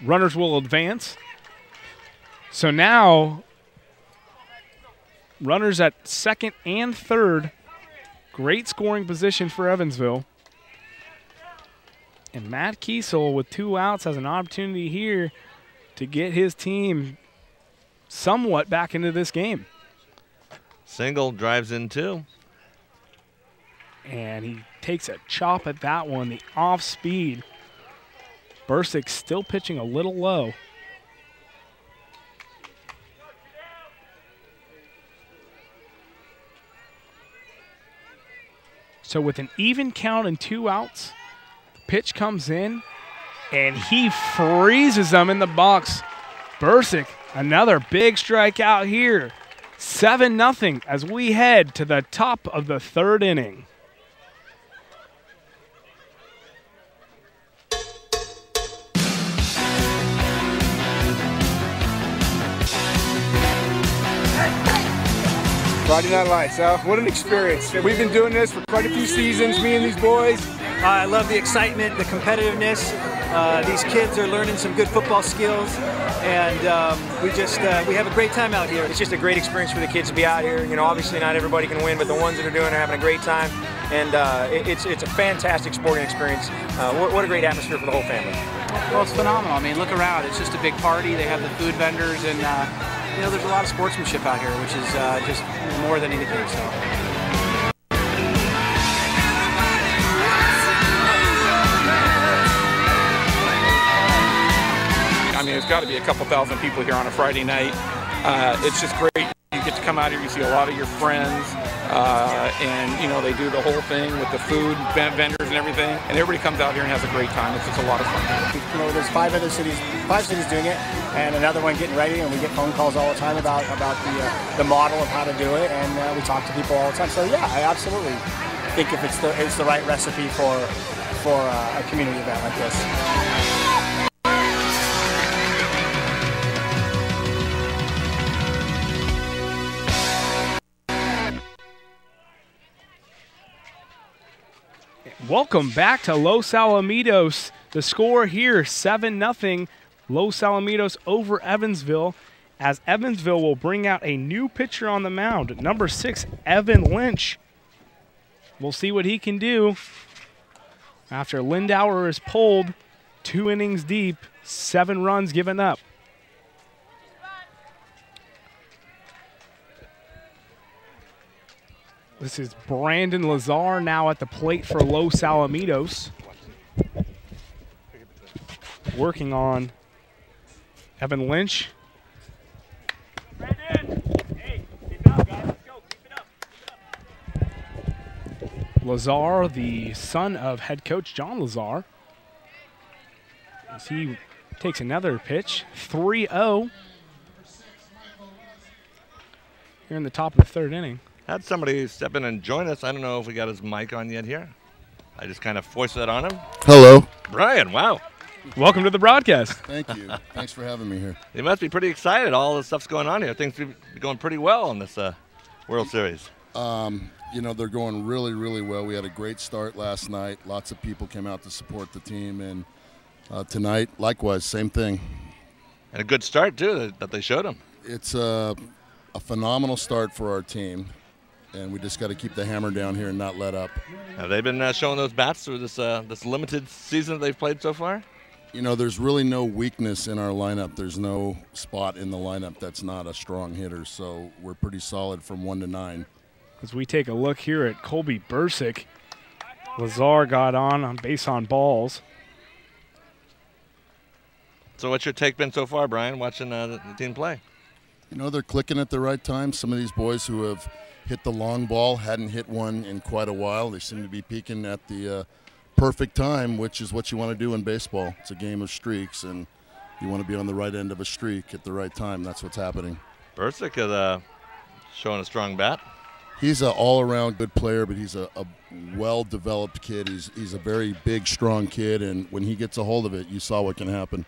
Runners will advance. So now, runners at second and third. Great scoring position for Evansville. And Matt Kiesel with 2 outs has an opportunity here to get his team somewhat back into this game. Single drives in 2. And he takes a chop at that one, the off speed. Bursick still pitching a little low. So with an even count and 2 outs, the pitch comes in, and he freezes them in the box. Bursick, another big strikeout here. 7-0 as we head to the top of the 3rd inning. Friday Night Lights, what an experience. We've been doing this for quite a few seasons, me and these boys. I love the excitement, the competitiveness. These kids are learning some good football skills, and we have a great time out here. It's just a great experience for the kids to be out here. You know, obviously not everybody can win, but the ones that are doing it are having a great time, and it's a fantastic sporting experience. What a great atmosphere for the whole family. Well, it's phenomenal. I mean, look around. It's just a big party. They have the food vendors, and you know, there's a lot of sportsmanship out here, which is just more than anything. So. there's got to be a couple thousand people here on a Friday night. It's just great. You get to come out here, you see a lot of your friends, and you know, they do the whole thing with the food, vendors and everything, and everybody comes out here and has a great time. It's just a lot of fun. You know, there's five cities doing it, and another one getting ready, and we get phone calls all the time about the model of how to do it, and we talk to people all the time. So yeah, I absolutely think if it's the right recipe for a community event like this. Welcome back to Los Alamitos. The score here, 7-0. Los Alamitos over Evansville, as Evansville will bring out a new pitcher on the mound. Number 6, Evan Lynch. We'll see what he can do after Lindauer is pulled 2 innings deep, 7 runs given up. This is Brandon Lazar now at the plate for Los Alamitos. Working on Evan Lynch. Lazar, the son of head coach John Lazar, as he takes another pitch. 3-0 here in the top of the 3rd inning. Had somebody step in and join us. I don't know if we got his mic on yet here. I just kind of foisted it on him. Hello. Brian, wow. Welcome to the broadcast. Thank you. Thanks for having me here. You must be pretty excited. All the stuff's going on here. Things are going pretty well in this World Series. You know, they're going really, really well. We had a great start last night. Lots of people came out to support the team. And tonight, likewise, same thing. And a good start, too, that they showed them. It's a phenomenal start for our team. And we just got to keep the hammer down here and not let up. Have they been showing those bats through this limited season that they've played so far? You know, there's really no weakness in our lineup. There's no spot in the lineup that's not a strong hitter. So we're pretty solid from 1 to 9. As we take a look here at Colby Dursick, Lazar got on base on balls. So what's your take been so far, Brian, watching the team play? You know, they're clicking at the right time. Some of these boys who have hit the long ball hadn't hit one in quite a while. They seem to be peaking at the perfect time, which is what you want to do in baseball. It's a game of streaks, and you want to be on the right end of a streak at the right time. That's what's happening. Dursick is showing a strong bat. He's an all-around good player, but he's a well-developed kid. He's a very big, strong kid, and when he gets a hold of it, you saw what can happen.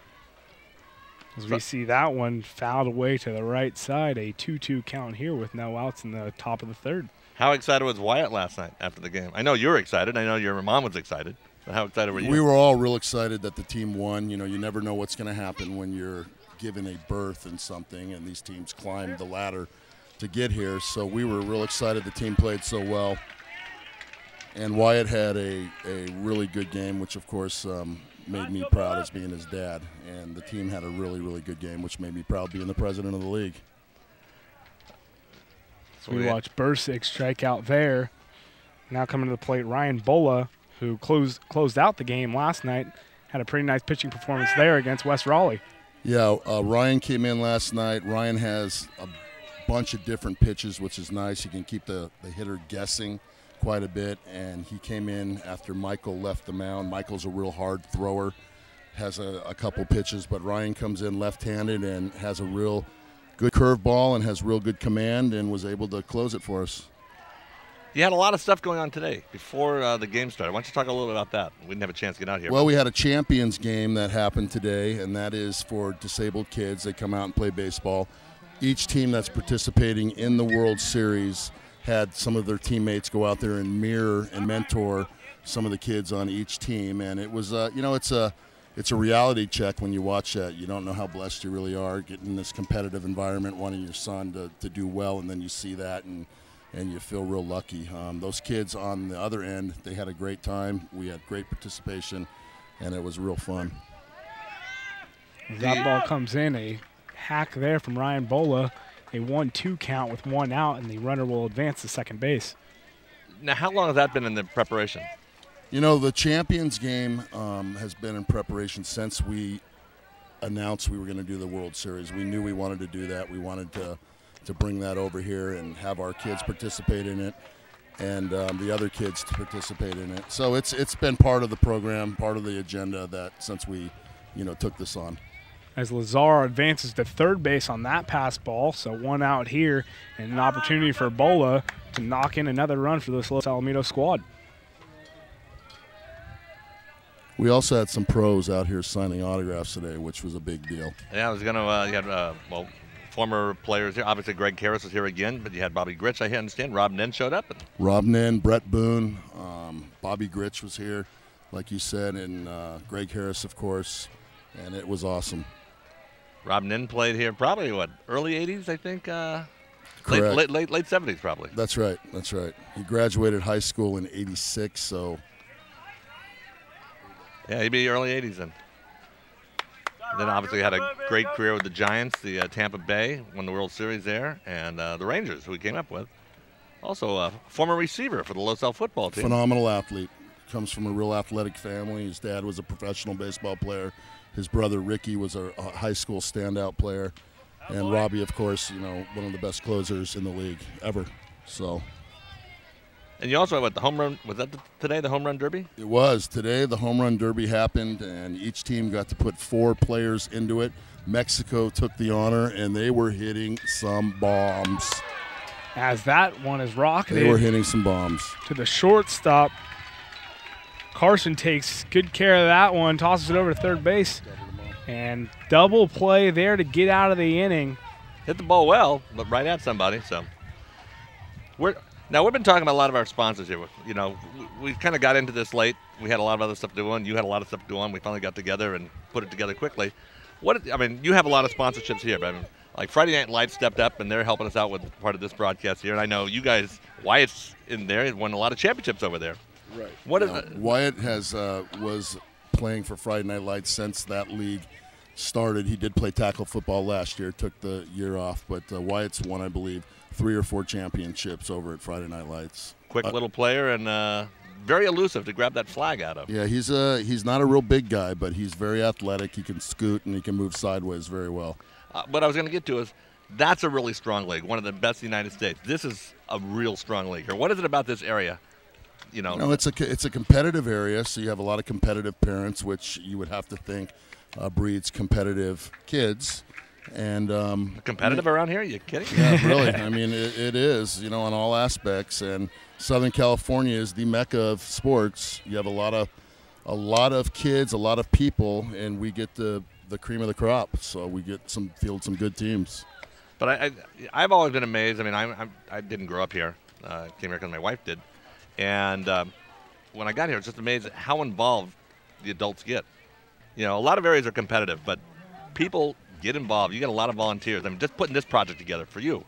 As we see that one fouled away to the right side, a 2-2 count here with no outs in the top of the 3rd. How excited was Wyatt last night after the game? I know you were excited. I know your mom was excited. But how excited were you? We were all real excited that the team won. You know, you never know what's going to happen when you're given a berth in something, and these teams climbed the ladder to get here. So we were real excited the team played so well. And Wyatt had a really good game, which, of course, made me proud as being his dad. And the team had a really, really good game, which made me proud being the president of the league. So we watch Dursick strike out there. Now coming to the plate, Ryan Bola, who closed out the game last night, had a pretty nice pitching performance there against West Raleigh. Yeah, Ryan came in last night. Ryan has a bunch of different pitches, which is nice. He can keep the hitter guessing quite a bit, and he came in after Michael left the mound. Michael's a real hard thrower, has a couple pitches, but Ryan comes in left-handed and has a real good curveball and has real good command and was able to close it for us. You had a lot of stuff going on today before the game started. Why don't you talk a little bit about that? We didn't have a chance to get out here. Well, we had a champions game that happened today, and that is for disabled kids. They come out and play baseball. Each team that's participating in the World Series had some of their teammates go out there and mirror and mentor some of the kids on each team. And it was, you know, it's a reality check when you watch that. You don't know how blessed you really are getting in this competitive environment, wanting your son to do well, and then you see that and you feel real lucky. Those kids on the other end, they had a great time. We had great participation, and it was real fun. That ball comes in, a hack there from Ryan Bola, a 1-2 count with 1 out, and the runner will advance to second base. Now, how long has that been in the preparation? You know, the champions game has been in preparation since we announced we were going to do the World Series. We knew we wanted to do that. We wanted to bring that over here and have our kids participate in it, and the other kids to participate in it. So it's been part of the program, part of the agenda that since we, took this on. As Lazar advances to third base on that pass ball, so one out here and an opportunity for Bola to knock in another run for this Los Alamitos squad. We also had some pros out here signing autographs today, which was a big deal. Yeah, I was going to, you had, former players here. Obviously, Greg Harris was here again, but you had Bobby Gritch, I understand. Rob Nen showed up. Rob Nen, Brett Boone, Bobby Gritch was here, like you said, and Greg Harris, of course, and it was awesome. Rob Nen played here probably, early 80s, I think? Correct. Late 70s, probably. That's right. He graduated high school in '86, so. Yeah, he'd be early 80s then. Then obviously had a great career with the Giants, the Tampa Bay, won the World Series there, and the Rangers, who he came up with. Also a former receiver for the Los Al football team. Phenomenal athlete. Comes from a real athletic family. His dad was a professional baseball player. His brother Ricky was a high school standout player. And Robbie, of course, one of the best closers in the league ever. So. And you also had the home run, was that today, the home run derby? It was. Today the home run derby happened, and each team got to put 4 players into it. Mexico took the honor, and they were hitting some bombs. As that one is rocketed. They were hitting some bombs. To the shortstop. Carson takes good care of that one, tosses it over to third base. And double play there to get out of the inning. Hit the ball well, but right at somebody, so. Now, we've been talking about a lot of our sponsors here. We kind of got into this late. We had a lot of other stuff to do on. You had a lot of stuff to do on. We finally got together and put it together quickly. You have a lot of sponsorships here, but like Friday Night Lights stepped up, and they're helping us out with part of this broadcast here. And I know you guys, Wyatt's in there, won a lot of championships over there. Right. Wyatt was playing for Friday Night Lights since that league started. He did play tackle football last year, took the year off, but Wyatt's won, I believe, 3 or 4 championships over at Friday Night Lights. Quick little player and very elusive to grab that flag out of. Yeah, he's not a real big guy, but he's very athletic. He can scoot and he can move sideways very well. What I was going to get to is that's a really strong league, one of the best in the United States. This is a real strong league. What is it about this area? No, it's a competitive area, so you have a lot of competitive parents, which you would have to think breeds competitive kids. And competitive around here? Are you kidding? Yeah, really. I mean, it is, on all aspects. And Southern California is the mecca of sports. You have a lot of kids, a lot of people, and we get the cream of the crop. So we get field some good teams. But I've always been amazed. I mean, I didn't grow up here. Came here because my wife did. And when I got here, I was just amazed at how involved the adults get. A lot of areas are competitive, but people get involved. You get a lot of volunteers. I mean, just putting this project together for you,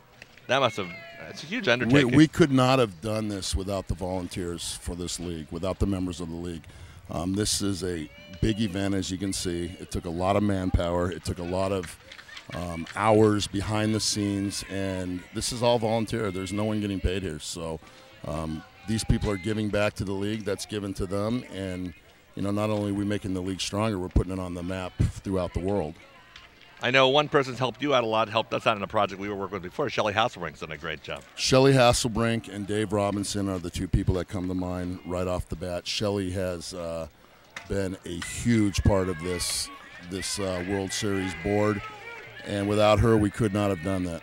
it's a huge undertaking. We could not have done this without the volunteers for this league, without the members of the league. This is a big event, as you can see. It took a lot of manpower. It took a lot of hours behind the scenes, and this is all volunteer. There's no one getting paid here. So these people are giving back to the league. That's given to them, and not only are we making the league stronger, we're putting it on the map throughout the world. I know one person's helped you out a lot, helped us out in a project we were working with before. Shelly Hasselbrink's done a great job. Shelly Hasselbrink and Dave Robinson are the 2 people that come to mind right off the bat. Shelly has been a huge part of this World Series board, and without her, we could not have done that.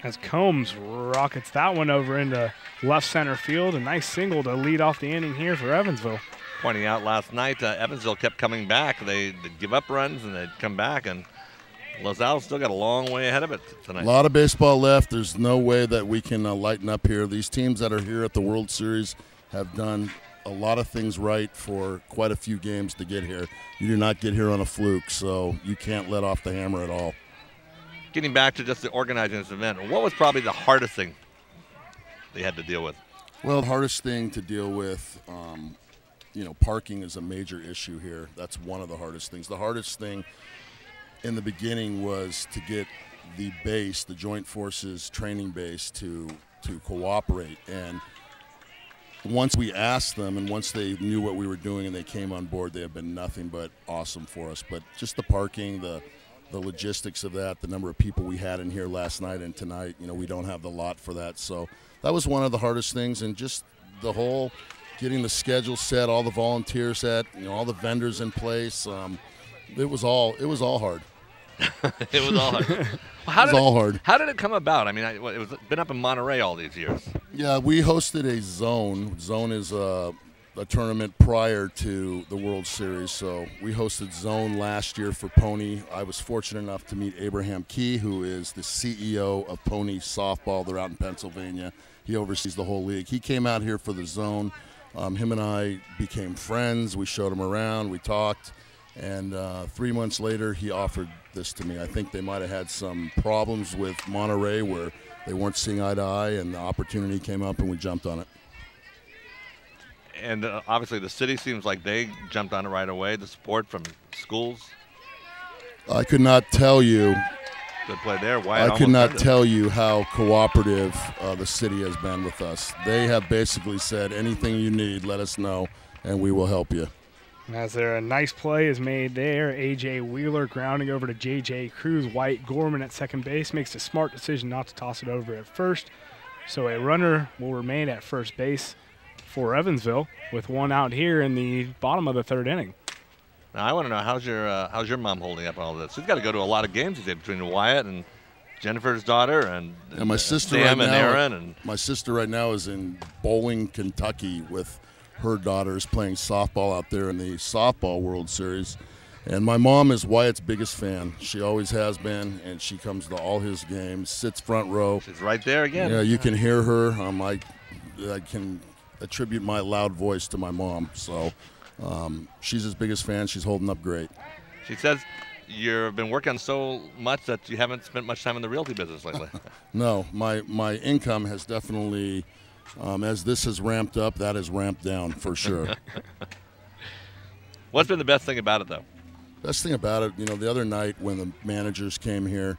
As Combs rockets that one over into left center field, a nice single to lead off the inning here for Evansville. Pointing out last night, Evansville kept coming back. They'd give up runs, and they'd come back, and Los Al's still got a long way ahead of it tonight. A lot of baseball left. There's no way that we can lighten up here. These teams that are here at the World Series have done a lot of things right for quite a few games to get here. You do not get here on a fluke, so you can't let off the hammer at all. Getting back to just the organizing this event, what was probably the hardest thing they had to deal with? Well, the hardest thing to deal with, parking is a major issue here. That's one of the hardest things. The hardest thing in the beginning was to get the base, the Joint Forces training base, to cooperate. once we asked them and once they knew what we were doing and they came on board, they have been nothing but awesome for us. But just the parking, the logistics of that, the number of people we had in here last night and tonight, we don't have the lot for that. So that was one of the hardest things, and just the whole getting the schedule set, all the volunteers set, all the vendors in place. It was all hard. It was all hard. How did it come about? I mean, it was been up in Monterey all these years. Yeah, we hosted a zone. Zone is a tournament prior to the World Series, so we hosted Zone last year for Pony. I was fortunate enough to meet Abraham Key, who is the CEO of Pony Softball. They're out in Pennsylvania. He oversees the whole league. He came out here for the Zone. Him and I became friends. We showed him around. We talked. And 3 months later, he offered this to me. I think they might have had some problems with Monterey where they weren't seeing eye to eye, and the opportunity came up, and we jumped on it. And obviously the city seems like they jumped on it right away, the support from schools. I could not tell you. Good play there. I could not tell you how cooperative the city has been with us. They have basically said, anything you need, let us know, and we will help you. As there, a nice play is made there. A.J. Wheeler grounding over to J.J. Cruz. White Gorman at second base makes a smart decision not to toss it over at first. So a runner will remain at first base for Evansville with one out here in the bottom of the third inning. Now I want to know, how's your mom holding up all this? She's got to go to a lot of games these days between Wyatt and Jennifer's daughter and my sister Sam right and now, Aaron. And my sister right now is in Bowling, Kentucky with her daughters playing softball out there in the Softball World Series. And my mom is Wyatt's biggest fan. She always has been, and she comes to all his games, sits front row. She's right there again. Yeah, you can hear her. I can attribute my loud voice to my mom. So she's his biggest fan. She's holding up great. She says you've been working so much that you haven't spent much time in the realty business lately. No, my income has definitely, as this has ramped up, that has ramped down for sure. What's been the best thing about it, though? Best thing about it, the other night when the managers came here,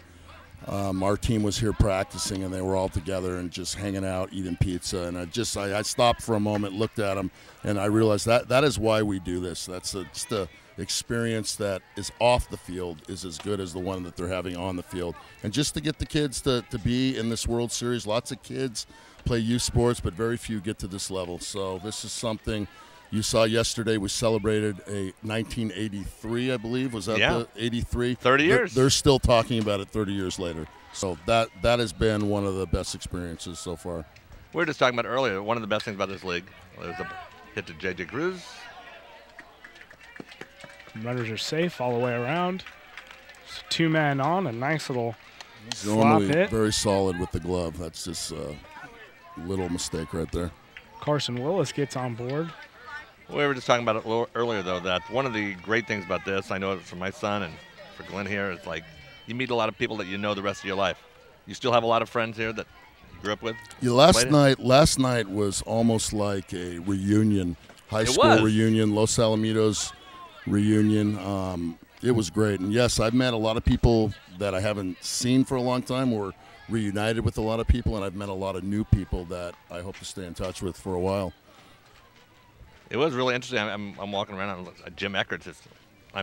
our team was here practicing, and they were all together and just hanging out, eating pizza. And I stopped for a moment, looked at them, and I realized that is why we do this. That's just the experience that is off the field is as good as the one that they're having on the field. And just to get the kids to be in this World Series, lots of kids play youth sports, but very few get to this level. So this is something you saw yesterday. We celebrated a 1983, I believe. Was that the 83? 30 years. They're still talking about it 30 years later. So that has been one of the best experiences so far. We were just talking about earlier, one of the best things about this league. There's a hit to J.J. Cruz. Runners are safe all the way around. So 2 men on, a nice little slop hit. Very solid with the glove. That's just a little mistake right there. Carson Willis gets on board. We were just talking about it earlier, though, that one of the great things about this, I know it for my son and for Glenn here, is like you meet a lot of people that you know the rest of your life. You still have a lot of friends here that you grew up with? Yeah, last night was almost like a reunion, high school reunion, Los Alamitos reunion. It was great. And, yes, I've met a lot of people that I haven't seen for a long time or reunited with a lot of people, and I've met a lot of new people that I hope to stay in touch with for a while. It was really interesting. I'm walking around. Jim Eckert. How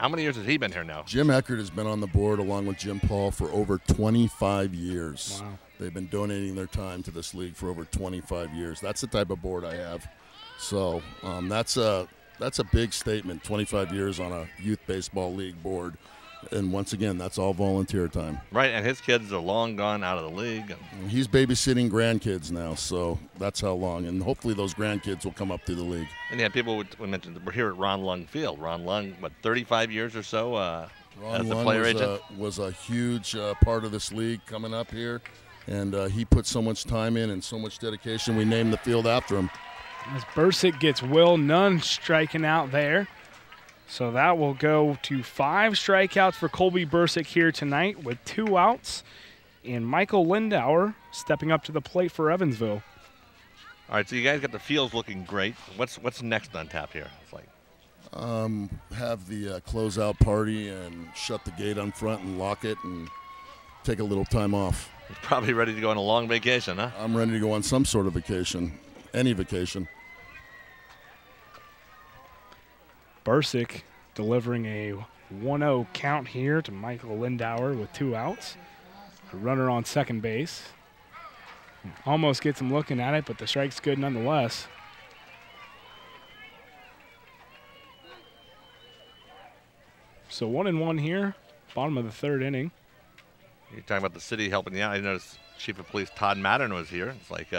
many years has he been here now? Jim Eckert has been on the board along with Jim Paul for over 25 years. Wow. They've been donating their time to this league for over 25 years. That's the type of board I have. So that's a big statement, 25 years on a youth baseball league board. And once again, that's all volunteer time. Right, and his kids are long gone out of the league. He's babysitting grandkids now, so that's how long. And hopefully those grandkids will come up through the league. And yeah, people we mentioned we're here at Ron Lung Field. Ron Lung, 35 years or so as a player agent? Was a huge part of this league coming up here. And he put so much time in and so much dedication, we named the field after him. As Bursick gets Will Nunn striking out there. So that will go to 5 strikeouts for Colby Dursick here tonight with 2 outs. And Michael Lindauer stepping up to the plate for Evansville. All right, so you guys got the fields looking great. What's next on tap here? It's like have the closeout party and shut the gate on front and lock it and take a little time off. You're probably ready to go on a long vacation, huh? I'm ready to go on some sort of vacation. any vacation. Dursick delivering a 1-0 count here to Michael Lindauer with 2 outs. A runner on second base. Almost gets him looking at it, but the strike's good nonetheless. So 1-1 here, bottom of the 3rd inning. You're talking about the city helping you out. I noticed Chief of Police Todd Mattern was here. It's like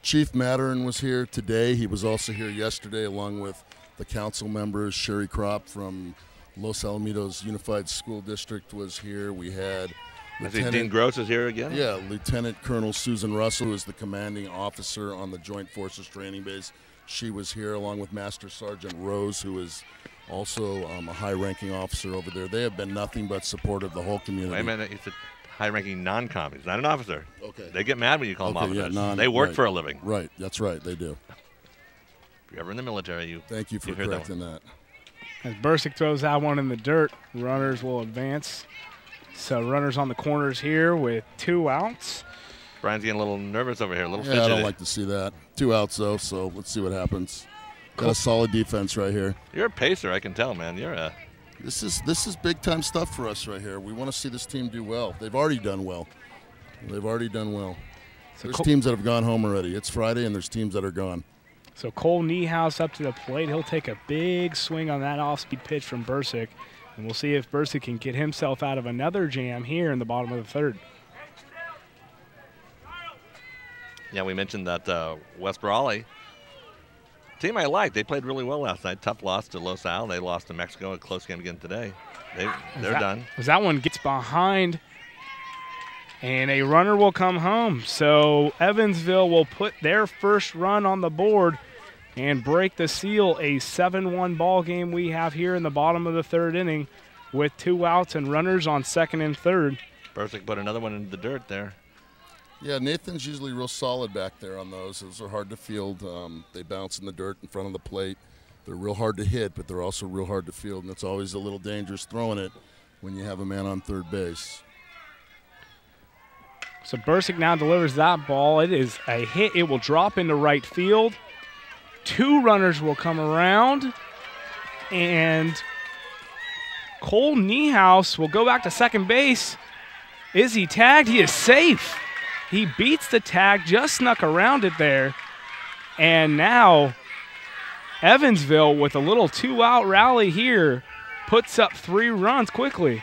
Chief Mattern was here today. He was also here yesterday along with the council members. Sherry Kropp from Los Alamitos Unified School District was here. We had Dean Gross is here again? Yeah, Lieutenant Colonel Susan Russell, who is the commanding officer on the Joint Forces Training Base. She was here along with Master Sergeant Rose, who is also a high-ranking officer over there. They have been nothing but supportive of the whole community. Wait a minute, he's a high-ranking non-com. He's not an officer. Okay. They get mad when you call them officers. Yeah, they work for a living. Right, that's right, they do. If you're ever in the military, you Thank you for correcting that. As Dursick throws that one in the dirt, runners will advance. So runners on the corners here with 2 outs. Brian's getting a little nervous over here, a little Yeah, fidgety. I don't like to see that. 2 outs, though, so let's see what happens. Got a solid defense right here. You're a pacer, I can tell, man. You're a. This is big-time stuff for us right here. We want to see this team do well. They've already done well. So There's teams that have gone home already. It's Friday, and there's teams that are gone. So Cole Niehaus up to the plate. He'll take a big swing on that off-speed pitch from Dursick. And we'll see if Dursick can get himself out of another jam here in the bottom of the 3rd. Yeah, we mentioned that West Brawley team I like. They played really well last night. Tough loss to Los Al. They lost to Mexico. A close game again today. They're done. As that one gets behind, and a runner will come home. So Evansville will put their first run on the board and break the seal. A 7-1 ball game we have here in the bottom of the 3rd inning with 2 outs and runners on 2nd and 3rd. Dursick put another one in the dirt there. Yeah, Nathan's usually real solid back there on those. Those are hard to field. They bounce in the dirt in front of the plate. They're real hard to hit, but they're also real hard to field, and it's always a little dangerous throwing it when you have a man on 3rd base. So Dursick now delivers that ball. It is a hit. It will drop into right field. 2 runners will come around, and Cole Niehaus will go back to second base. Is he tagged? He is safe. He beats the tag, just snuck around it there. And now Evansville, with a little 2-out rally here, puts up 3 runs quickly.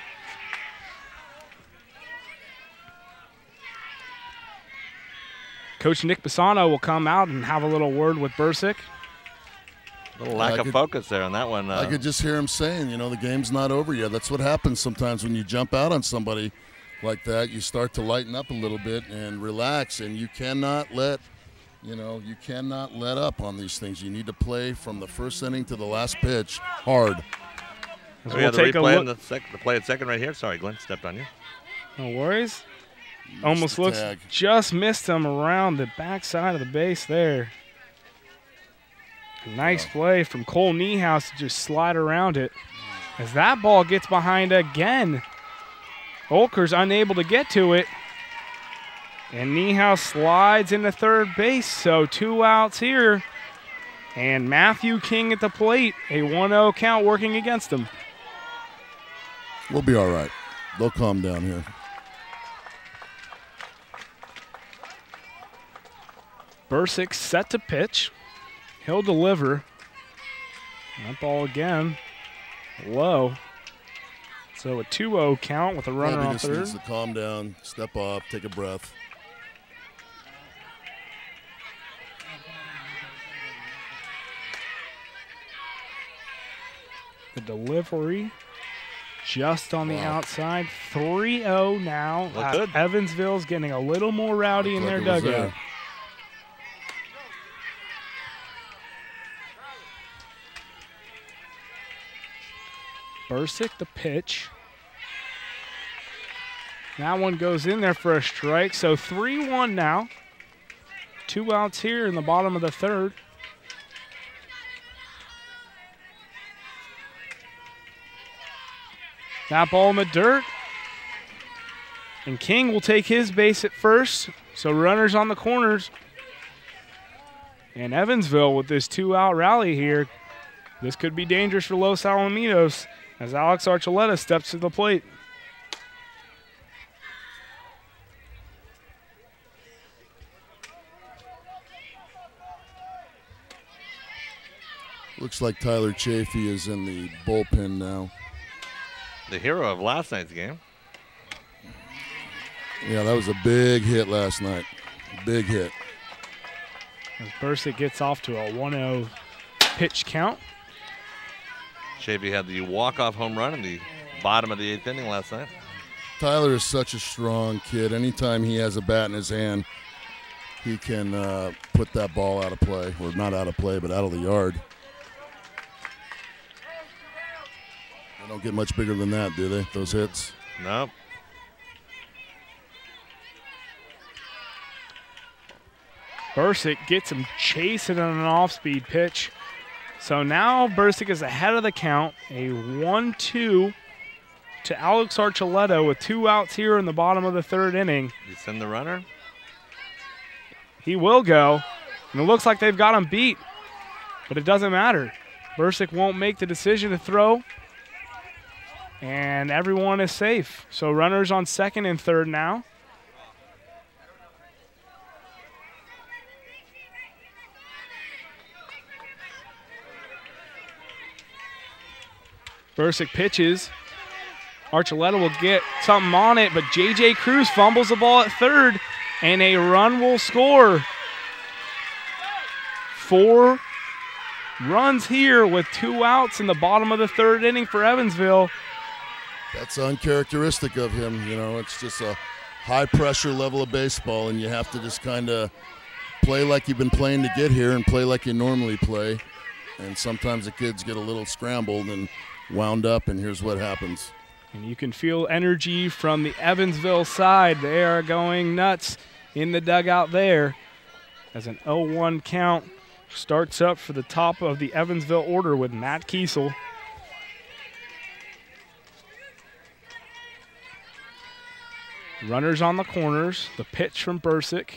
Coach Nick Pisano will come out and have a little word with Dursick. A little lack of focus there on that one. I could just hear him saying, you know, the game's not over yet. That's what happens sometimes when you jump out on somebody like that. You start to lighten up a little bit and relax, and you cannot let up on these things. You need to play from the first inning to the last pitch hard. So we have the replay on the play at second right here. Sorry, Glenn stepped on you. No worries. Almost looks, just missed him around the backside of the base there. Nice play from Cole Niehaus to just slide around it. As that ball gets behind again, Olker's unable to get to it. And Niehaus slides into 3rd base, so 2 outs here. And Matthew King at the plate, a 1-0 count working against him. We'll be all right. They'll calm down here. Dursick set to pitch. He'll deliver. That ball again, low. So a 2-0 count with a runner on 3rd. Needs to calm down, step off, take a breath. The delivery just on the outside. 3-0 now. Evansville's getting a little more rowdy in their dugout. Dursick the pitch. That one goes in there for a strike. So 3-1 now. 2 outs here in the bottom of the 3rd. That ball in the dirt. And King will take his base at first. So runners on the corners. And Evansville with this 2-out rally here. This could be dangerous for Los Alamitos as Alex Archuleta steps to the plate. Looks like Tyler Chaffee is in the bullpen now. The hero of last night's game. Yeah, that was a big hit last night. Big hit. As Bursick gets off to a 1-0 pitch count. Chaffee had the walk-off home run in the bottom of the 8th inning last night. Tyler is such a strong kid. Anytime he has a bat in his hand, he can put that ball out of play. Or not out of play, but out of the yard. They don't get much bigger than that, do they, those hits? Nope. Bursick gets him chasing on an off-speed pitch. So now Bursick is ahead of the count. A 1-2 to Alex Archuleta with 2 outs here in the bottom of the 3rd inning. You send the runner? He will go. And it looks like they've got him beat. But it doesn't matter. Bursick won't make the decision to throw. And everyone is safe. So runners on 2nd and 3rd now. Bursick pitches. Archuleta will get something on it, but J.J. Cruz fumbles the ball at 3rd, and a run will score. 4 runs here with 2 outs in the bottom of the 3rd inning for Evansville. That's uncharacteristic of him. You know, it's just a high-pressure level of baseball, and you have to just kind of play like you've been playing to get here and play like you normally play. And sometimes the kids get a little scrambled and wound up, and here's what happens. And you can feel energy from the Evansville side. They are going nuts in the dugout there as an 0-1 count starts up for the top of the Evansville order with Matt Kiesel. Runners on the corners. The pitch from Bursick.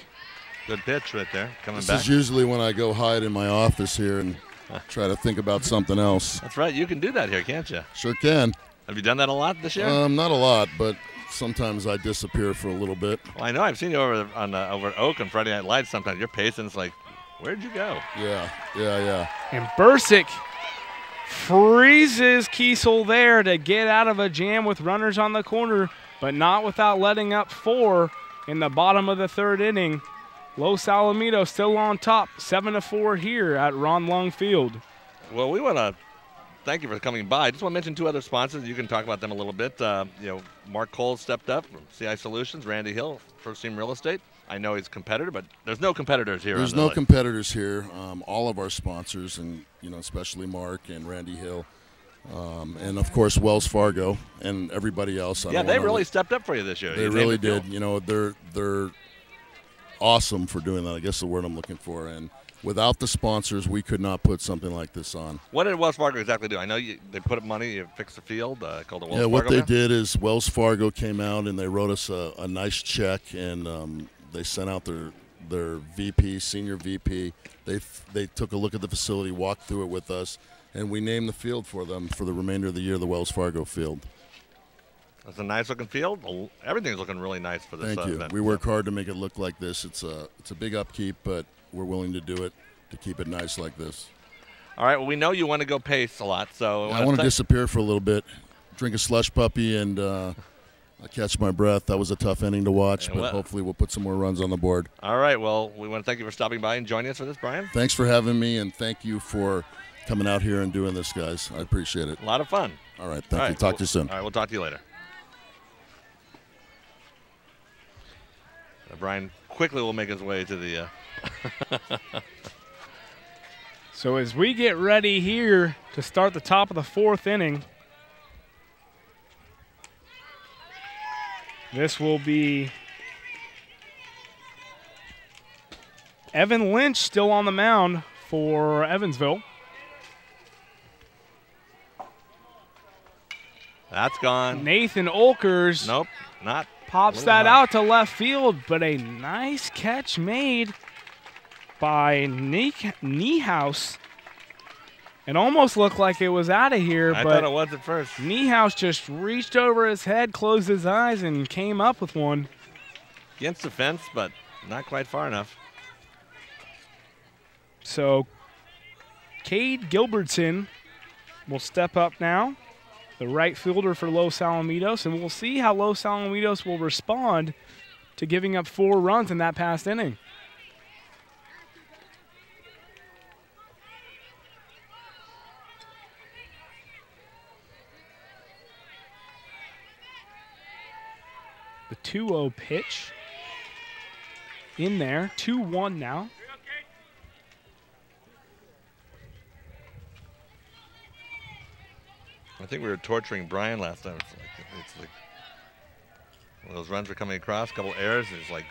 Good pitch right there. Coming This back. is usually when I go hide in my office here and try to think about something else. That's right. You can do that here, can't you? Sure can. Have you done that a lot this year? Not a lot, but sometimes I disappear for a little bit. Well, I know. I've seen you over at Oak on Friday Night Lights sometimes. You're pacing. It's like, where'd you go? Yeah. And Bursick freezes Kiesel there to get out of a jam with runners on the corner, but not without letting up 4 in the bottom of the 3rd inning. Los Alamitos still on top, 7-4 here at Ron Lung Field. Well, we want to thank you for coming by. I just want to mention 2 other sponsors. You can talk about them a little bit. Mark Cole stepped up from CI Solutions, Randy Hill, First Team Real Estate. I know he's a competitor, but there's no competitors here. There's no competitors here. All of our sponsors, and especially Mark and Randy Hill, and of course Wells Fargo and everybody else. Yeah, they really stepped up for you this year. They really did. They're awesome for doing that. I guess the word I'm looking for. And without the sponsors, we could not put something like this on. What did Wells Fargo exactly do? I know they put up money, you fixed the field, called the Wells Fargo. Yeah, what they did is Wells Fargo came out and they wrote us a nice check, and they sent out their VP, senior VP. They took a look at the facility, walked through it with us, and we named the field for them for the remainder of the year, the Wells Fargo Field. It's a nice-looking field. Everything's looking really nice for this Thank you. event. We work hard to make it look like this. It's a big upkeep, but we're willing to do it to keep it nice like this. All right. Well, we know you want to go pace a lot, so I want to disappear for a little bit, drink a slush puppy, and catch my breath. That was a tough inning to watch, but hopefully we'll put some more runs on the board. All right. Well, we want to thank you for stopping by and joining us for this, Brian. Thanks for having me, and thank you for coming out here and doing this, guys. I appreciate it. A lot of fun. All right. Thank you. Talk to you soon. All right. We'll talk to you later. Brian quickly will make his way to the So as we get ready here to start the top of the 4th inning, this will be Evan Lynch still on the mound for Evansville. That's gone. Nathan Olkers. Nope, not. Pops that out to left field, but a nice catch made by Niehaus. It almost looked like it was out of here, I but thought it was at first. Niehaus just reached over his head, closed his eyes, and came up with one. Against the fence, but not quite far enough. So Cade Gilbertson will step up now, the right fielder for Los Alamitos, and we'll see how Los Alamitos will respond to giving up 4 runs in that past inning. The 2-0 pitch in there, 2-1 now. I think we were torturing Brian last time. It's like when those runs were coming across, a couple errors. It's like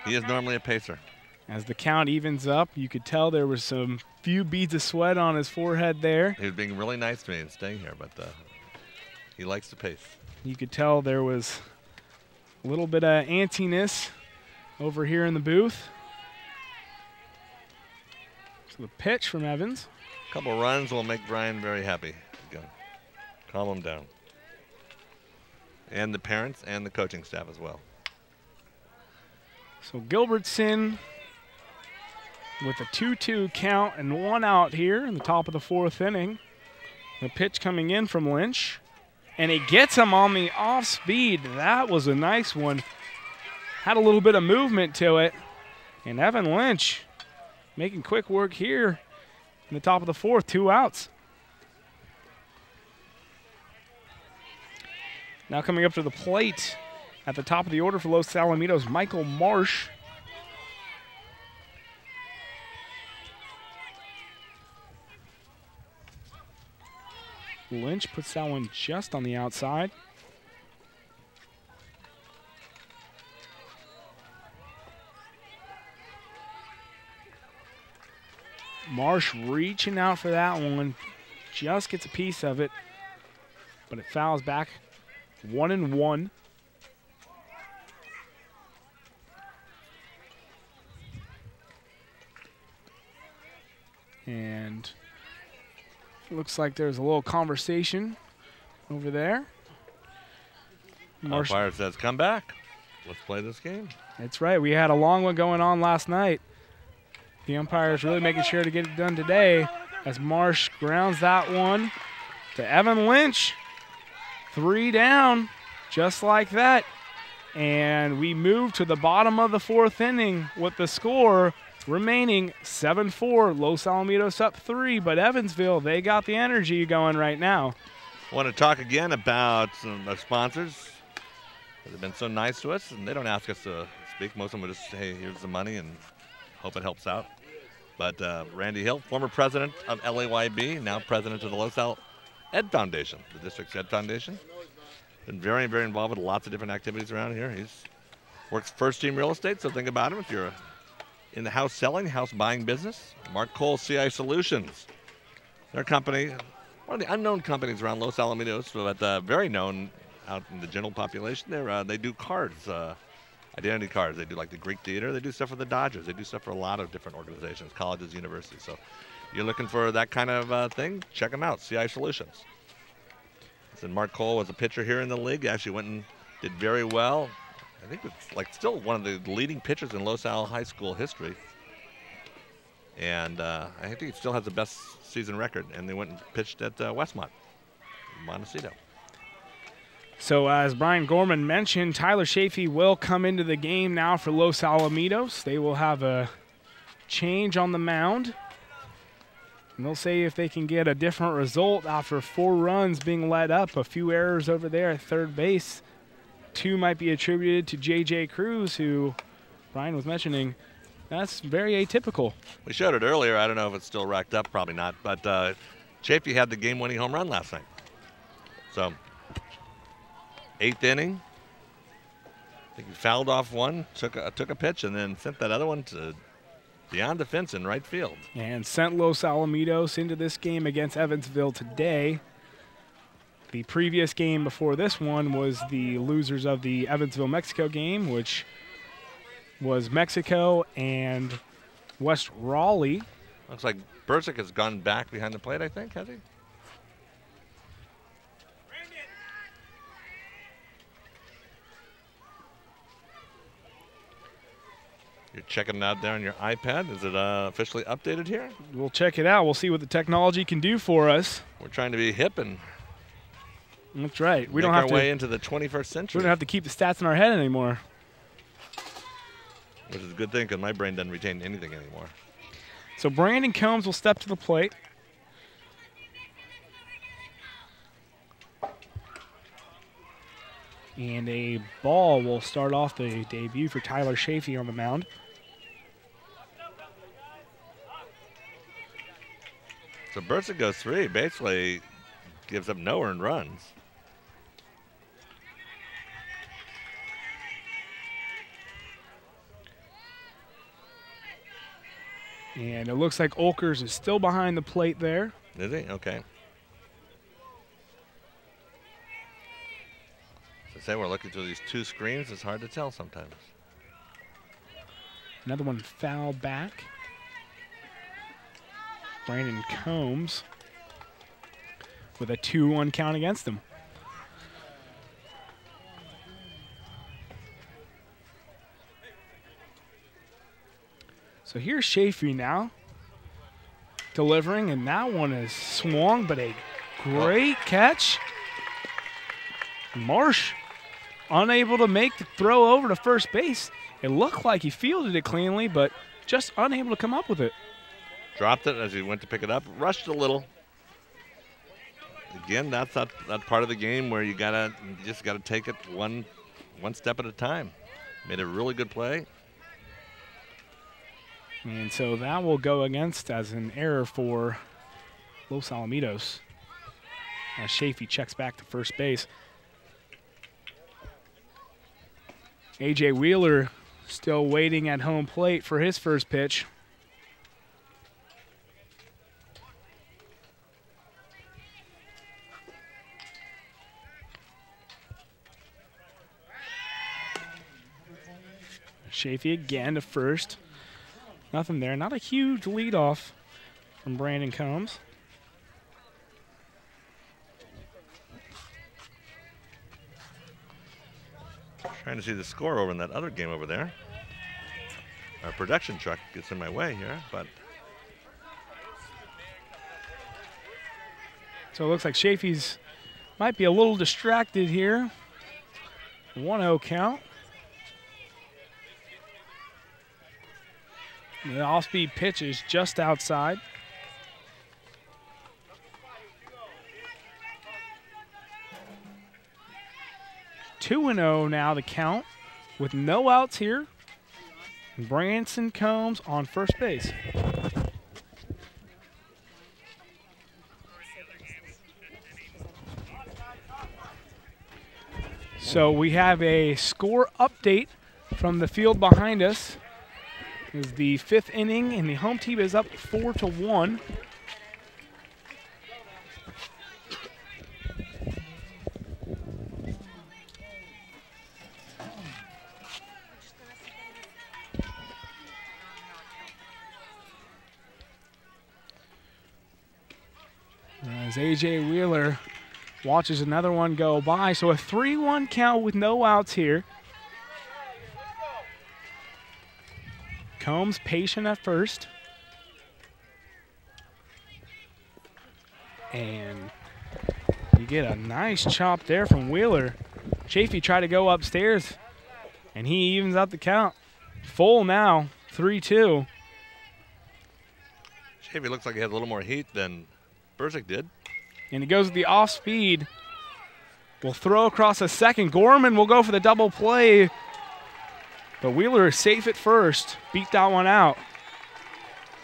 he is normally a pacer. As the count evens up, you could tell there was some few beads of sweat on his forehead there. He was being really nice to me and staying here, but he likes to pace. You could tell there was a little bit of antsiness over here in the booth. So the pitch from Evans. A couple runs will make Brian very happy. Calm him down. And the parents and the coaching staff as well. So Gilbertson with a 2-2 count and 1 out here in the top of the 4th inning. The pitch coming in from Lynch. And he gets him on the off speed. That was a nice one. Had a little bit of movement to it. And Evan Lynch making quick work here in the top of the 4th, 2 outs. Now coming up to the plate at the top of the order for Los Alamitos, Michael Marsh. Lynch puts that one just on the outside. Marsh reaching out for that one, just gets a piece of it, but it fouls back. 1-1. And looks like there's a little conversation over there. Umpire says, come back. Let's play this game. That's right. We had a long one going on last night. The umpire is really making sure to get it done today as Marsh grounds that one to Evan Lynch. 3 down, just like that. And we move to the bottom of the 4th inning with the score remaining 7-4. Los Alamitos up 3, but Evansville, they got the energy going right now. I want to talk again about our sponsors that have been so nice to us, and they don't ask us to speak. Most of them will just say, hey, here's the money, and hope it helps out. But Randy Hill, former president of LAYB, now president of the Los Al Ed Foundation, the district's Ed Foundation. Been very, very involved with lots of different activities around here. He's works first-team real estate, so think about him if you're in the house selling, house buying business. Mark Cole, CI Solutions. Their company, one of the unknown companies around Los Alamitos, but very known out in the general population. They do cards, identity cards. They do like the Greek Theater. They do stuff for the Dodgers. They do stuff for a lot of different organizations, colleges, universities. So you're looking for that kind of thing, check them out, CI Solutions. And Mark Cole was a pitcher here in the league. Actually went and did very well. I think it's like still one of the leading pitchers in Los Al high school history. And I think he still has the best season record. And they went and pitched at Westmont, Montecito. So as Brian Gorman mentioned, Tyler Chaffee will come into the game now for Los Alamitos. They will have a change on the mound. And they'll see if they can get a different result after 4 runs being led up. A few errors over there at third base. 2 might be attributed to J.J. Cruz, who Brian was mentioning. That's very atypical. We showed it earlier. I don't know if it's still racked up. Probably not. But Chaffee had the game-winning home run last night. So 8th inning. I think he fouled off one, took a pitch, and then sent that other one to beyond the fence in right field. And sent Los Alamitos into this game against Evansville today. The previous game before this one was the losers of the Evansville-Mexico game, which was Mexico and West Raleigh. Looks like Dursick has gone back behind the plate, I think, has he? You're checking it out there on your iPad. Is it officially updated here? We'll check it out. We'll see what the technology can do for us. We're trying to be hip and that's right. We make don't have our to way into the 21st century. We don't have to keep the stats in our head anymore. Which is a good thing because my brain doesn't retain anything anymore. So Brandon Combs will step to the plate. And a ball will start off the debut for Tyler Chaffee on the mound. So Dursick goes 3, basically gives up no earned runs. And it looks like Olkers is still behind the plate there. Is he? Okay. So say we're looking through these 2 screens. It's hard to tell sometimes. Another one foul back. Brandon Combs with a 2-1 count against him. So here's Chaffee now, delivering, and that one is swung, but a great catch. Marsh unable to make the throw over to first base. It looked like he fielded it cleanly, but just unable to come up with it. Dropped it as he went to pick it up, rushed a little. Again, that's that part of the game where you just gotta take it one step at a time. Made a really good play. And so that will go against as an error for Los Alamitos as Chaffee checks back to first base. A.J. Wheeler still waiting at home plate for his first pitch. Chaffee again to first. Nothing there. Not a huge leadoff from Brandon Combs. Trying to see the score over in that other game over there. Our production truck gets in my way here, but. So it looks like Chaffee's might be a little distracted here. 1-0 count. The off-speed pitch is just outside. Two 2-0 now the count with no outs here. Branson Combs on first base. So we have a score update from the field behind us. Is the 5th inning, and the home team is up 4-1. As A.J. Wheeler watches another one go by, so a 3-1 count with no outs here. Combs patient at first. And you get a nice chop there from Wheeler. Chaffee tried to go upstairs, and he evens out the count. Full now, 3-2. Chaffee looks like he has a little more heat than Dursick did. And he goes with the off speed. Will throw across a second. Gorman will go for the double play. But Wheeler is safe at first. Beat that one out.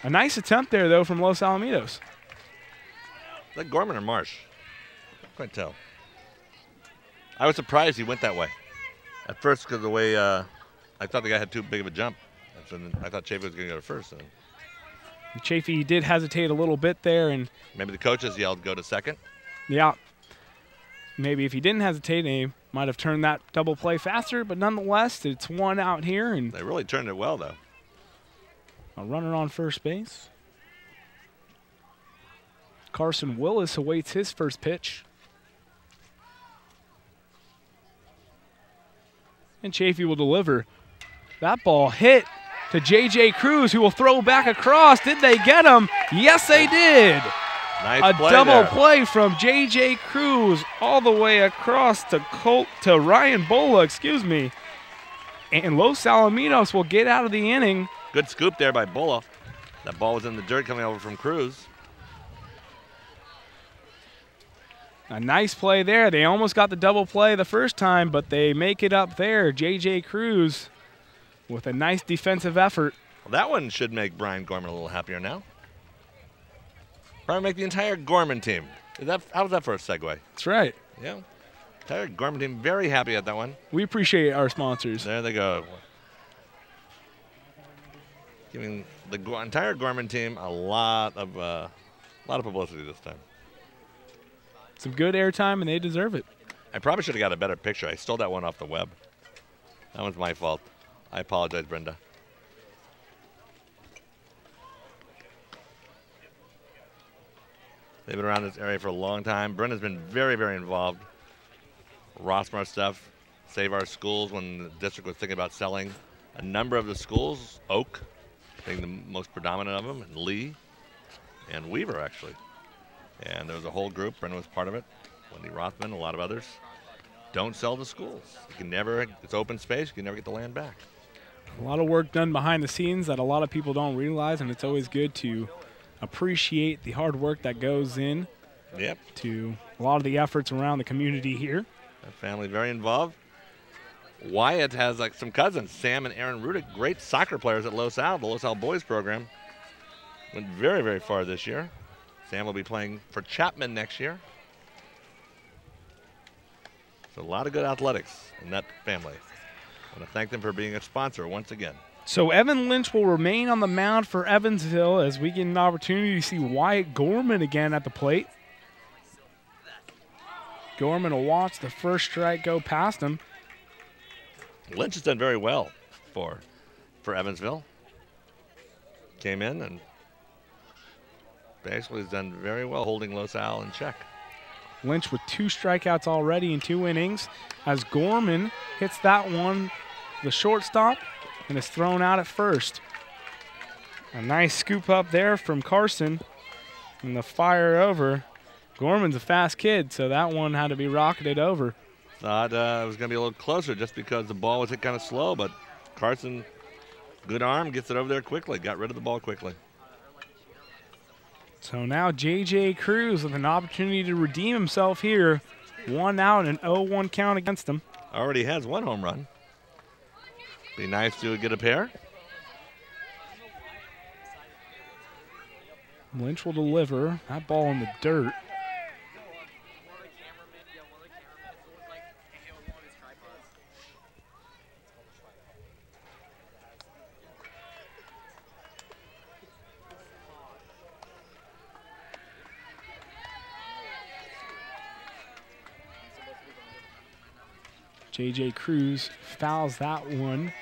A nice attempt there, though, from Los Alamitos. Is that Gorman or Marsh? Can't tell. I was surprised he went that way. At first, because the way I thought the guy had too big of a jump. So I thought Chaffee was going to go to first. So. Chaffee did hesitate a little bit there. And maybe the coaches yelled, go to second. Yeah. maybe if he didn't hesitate, he might have turned that double play faster, but nonetheless, it's one out here. And they really turned it well, though. A runner on first base. Carson Willis awaits his first pitch. And Chaffee will deliver. That ball hit to J.J. Cruz, who will throw back across. Did they get him? Yes, they did. Nice play double there. play from J.J. Cruz all the way across to Ryan Bola, excuse me. And Los Alamitos will get out of the inning. Good scoop there by Bola. That ball was in the dirt coming over from Cruz. A nice play there. They almost got the double play the first time, but they make it up there. J.J. Cruz with a nice defensive effort. Well, that one should make Brian Gorman a little happier now. Probably make the entire Gorman team. How was that for a segue? That's right. Yeah. Entire Gorman team very happy at that one. We appreciate our sponsors. There they go. Giving the entire Gorman team a lot of publicity this time. Some good airtime, and they deserve it. I probably should have got a better picture. I stole that one off the web. That was my fault. I apologize, Brenda. They've been around this area for a long time. Brenda's been very, very involved. Rossmar stuff, Save Our Schools when the district was thinking about selling a number of the schools, Oak being the most predominant of them, and Lee and Weaver, actually. And there was a whole group, Brenda was part of it, Wendy Rothman, a lot of others. Don't sell the schools. You can never, it's open space, you can never get the land back. A lot of work done behind the scenes that a lot of people don't realize, and it's always good to appreciate the hard work that goes in to a lot of the efforts around the community here. That family very involved. Wyatt has like some cousins, Sam and Aaron Rudick, great soccer players at Los Al, the Los Al boys program. Went very, very far this year. Sam will be playing for Chapman next year. So a lot of good athletics in that family. I want to thank them for being a sponsor once again. So Evan Lynch will remain on the mound for Evansville as we get an opportunity to see Wyatt Gorman again at the plate. Gorman will watch the first strike go past him. Lynch has done very well for Evansville. Came in and basically has done very well holding Los Al in check. Lynch with 2 strikeouts already in 2 innings as Gorman hits that one, the shortstop, and is thrown out at first. A nice scoop up there from Carson and the fire over. Gorman's a fast kid, so that one had to be rocketed over. Thought it was going to be a little closer just because the ball was hit kind of slow, but Carson, good arm, gets it over there quickly, got rid of the ball quickly. So now J.J. Cruz with an opportunity to redeem himself here. 1 out and 0-1 count against him. Already has 1 home run. Be nice to get a pair. Lynch will deliver. That ball in the dirt. J.J. Cruz fouls that one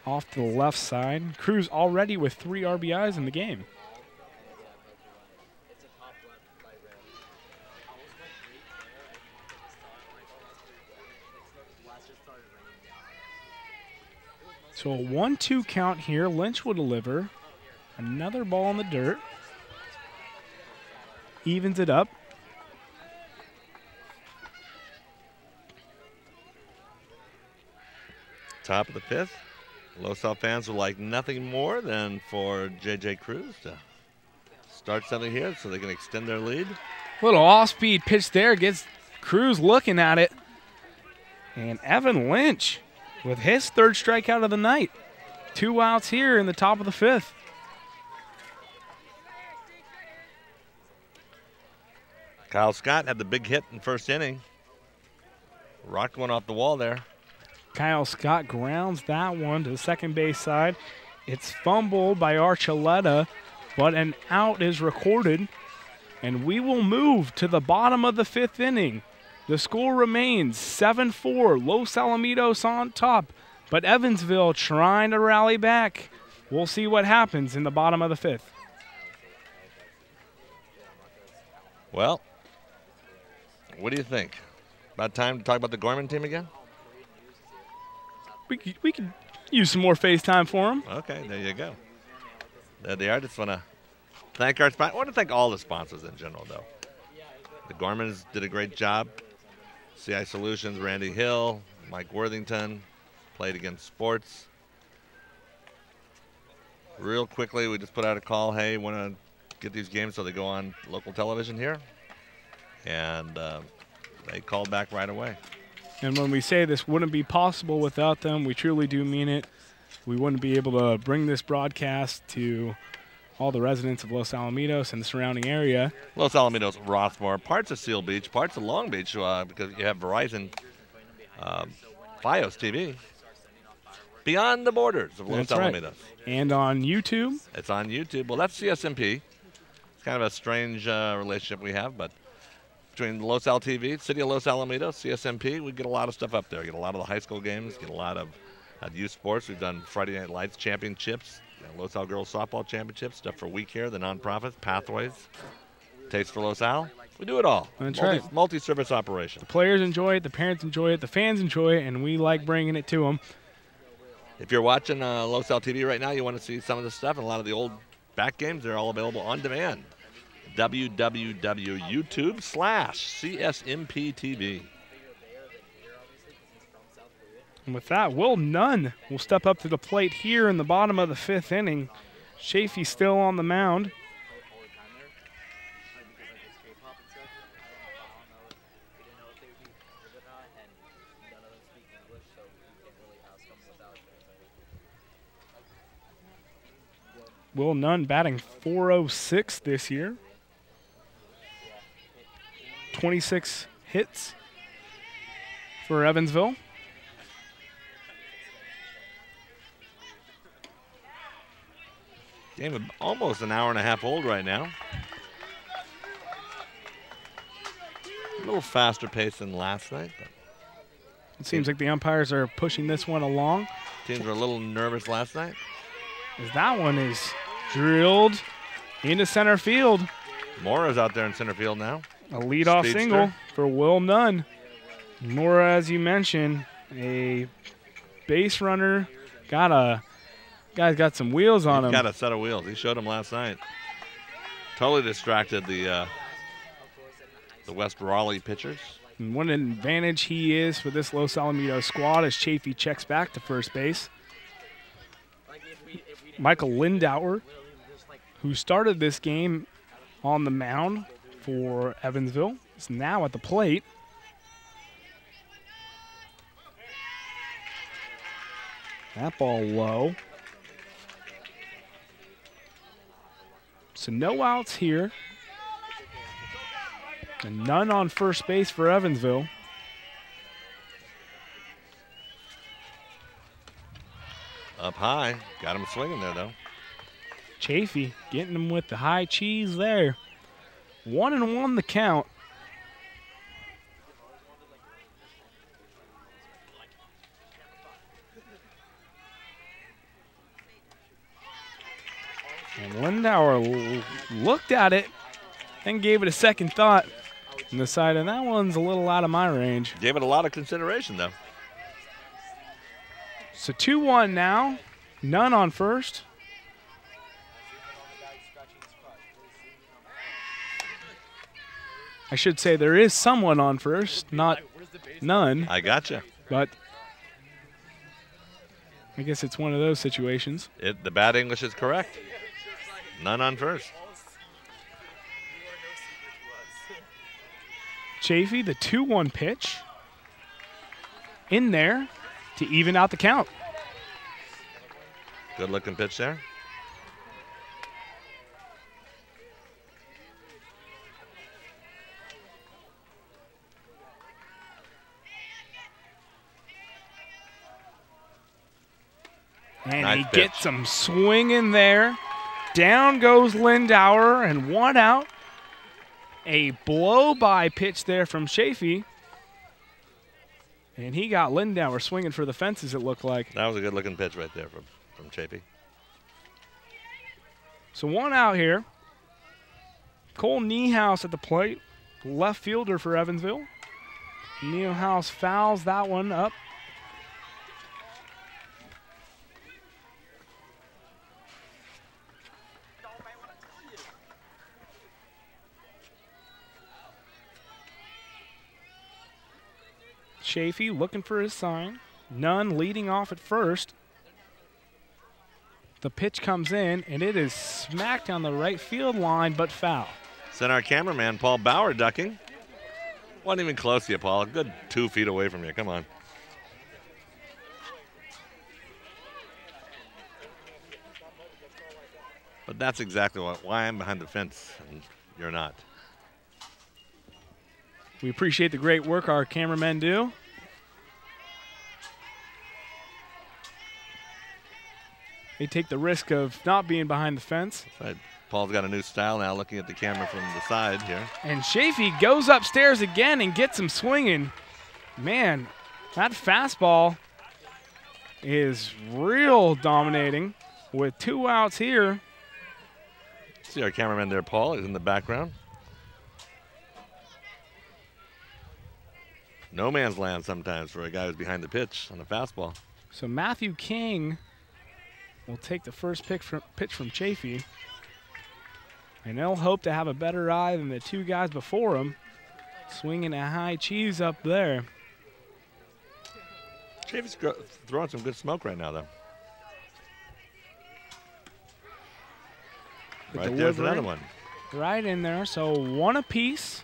off to the left side. Cruz already with 3 RBIs in the game. So a 1-2 count here. Lynch will deliver. Another ball in the dirt. Evens it up. Top of the 5th. Los Al fans would like nothing more than for J.J. Cruz to start something here so they can extend their lead. Little off-speed pitch there. Gets Cruz looking at it. And Evan Lynch with his 3rd strikeout of the night. 2 outs here in the top of the 5th. Kyle Scott had the big hit in first inning. Rocked one off the wall there. Kyle Scott grounds that one to the second base side. It's fumbled by Archuleta, but an out is recorded. And we will move to the bottom of the 5th inning. The score remains 7-4. Los Alamitos on top, but Evansville trying to rally back. We'll see what happens in the bottom of the 5th. Well, what do you think? About time to talk about the Gorman team again? We could use some more FaceTime for them. Okay, there you go. There they are. Just want to thank our sponsors. I want to thank all the sponsors in general, though. The Gormans did a great job. CI Solutions, Randy Hill, Mike Worthington, Played Against Sports. Real quickly, we just put out a call. Hey, want to get these games so they go on local television here? And they called back right away. And when we say this wouldn't be possible without them, we truly do mean it. We wouldn't be able to bring this broadcast to all the residents of Los Alamitos and the surrounding area. Los Alamitos, Rothmore, parts of Seal Beach, parts of Long Beach, because you have Verizon, Fios TV. Beyond the borders of Los Alamitos. Right. And on YouTube? It's on YouTube. Well, that's CSMP. It's kind of a strange relationship we have, but between Los Al TV, City of Los Alamitos, CSMP, we get a lot of stuff up there. We get a lot of the high school games, get a lot of youth sports. We've done Friday Night Lights championships, Los Al Girls Softball Championships, stuff for We Care, the nonprofits, Pathways, Taste for Los Al. We do it all. That's right. Multi-service operation. The players enjoy it, the parents enjoy it, the fans enjoy it, and we like bringing it to them. If you're watching Los Al TV right now, you want to see some of the stuff, and a lot of the old back games, they're all available on demand. www.youtube.com/CSMPTV. And with that, Will Nunn will step up to the plate here in the bottom of the 5th inning. Chaffee still on the mound. Will Nunn batting .406 this year. 26 hits for Evansville. Game of almost an hour and a half old right now. A little faster pace than last night. But it seems like the umpires are pushing this one along. Teams were a little nervous last night. As that one is drilled into center field. Mora's out there in center field now. A leadoff single for Will Nunn. Mora, as you mentioned, a base runner. Guy's got some wheels on him. He's got a set of wheels. He showed them last night. Totally distracted the West Raleigh pitchers. And what an advantage he is for this Los Alamitos squad as Chaffee checks back to first base. Michael Lindauer, who started this game on the mound for Evansville, is now at the plate. That ball low. So no outs here. And none on first base for Evansville. Up high. Got him swinging there, though. Chaffee getting him with the high cheese there. 1-1 the count. And Lindauer looked at it and gave it a second thought and decided that one's a little out of my range. Gave it a lot of consideration, though. So 2-1 now. None on first. I should say there is someone on first, not none. I gotcha. But I guess it's one of those situations. The bad English is correct. None on first. Chaffee, the 2-1 pitch. In there to even out the count. Good looking pitch there. And nice he pitch. gets him swinging there. Down goes Lindauer, and one out. A blow-by pitch there from Chaffee. And he got Lindauer swinging for the fences, it looked like. That was a good-looking pitch right there from Chaffee. So one out here. Cole Niehaus at the plate, left fielder for Evansville. Niehaus fouls that one up. Chaffee looking for his sign. Nunn leading off at first. The pitch comes in, and it is smacked down the right field line, but foul. Sent our cameraman, Paul Bauer, ducking. Wasn't even close to you, Paul. A good 2 feet away from you. Come on. But that's exactly why I'm behind the fence and you're not. We appreciate the great work our cameramen do. They take the risk of not being behind the fence. Right. Paul's got a new style now, looking at the camera from the side here. And Chaffee goes upstairs again and gets him swinging. Man, that fastball is real dominating with 2 outs here. See our cameraman there, Paul, is in the background. No man's land sometimes for a guy who's behind the pitch on a fastball. So Matthew King will take the first pitch from Chaffee. And they'll hope to have a better eye than the 2 guys before him. Swinging a high cheese up there. Chaffee's throwing some good smoke right now, though. Right there's another one. Right in there, so 1 apiece,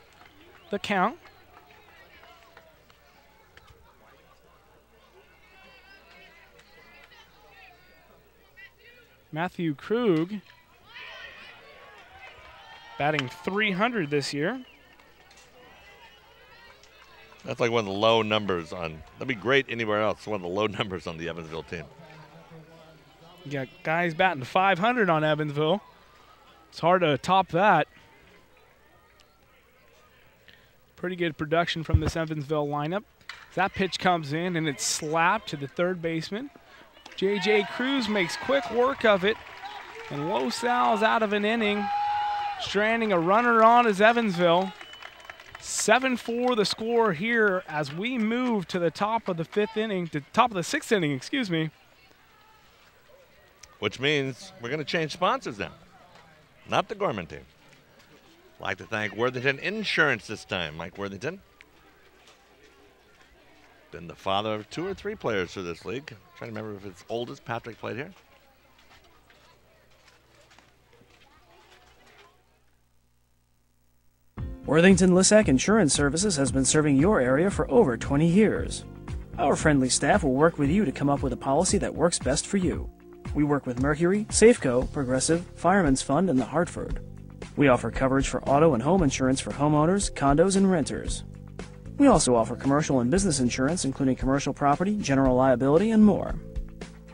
the count. Matthew Krug batting .300 this year. That's like one of the low numbers on, that'd be great anywhere else, one of the low numbers on the Evansville team. You got guys batting .500 on Evansville. It's hard to top that. Pretty good production from this Evansville lineup. That pitch comes in and it's slapped to the third baseman. J.J. Cruz makes quick work of it. And Losal's out of an inning. Stranding a runner on is Evansville. 7-4 the score here as we move to the top of the 6th inning, excuse me. Which means we're going to change sponsors now. Not the Gorman team. I'd like to thank Worthington Insurance this time. Mike Worthington. Been the father of 2 or 3 players for this league. I'm trying to remember if his oldest, Patrick, played here. Worthington Lissack Insurance Services has been serving your area for over 20 years. Our friendly staff will work with you to come up with a policy that works best for you. We work with Mercury, Safeco, Progressive, Fireman's Fund, and the Hartford. We offer coverage for auto and home insurance for homeowners, condos, and renters. We also offer commercial and business insurance, including commercial property, general liability, and more.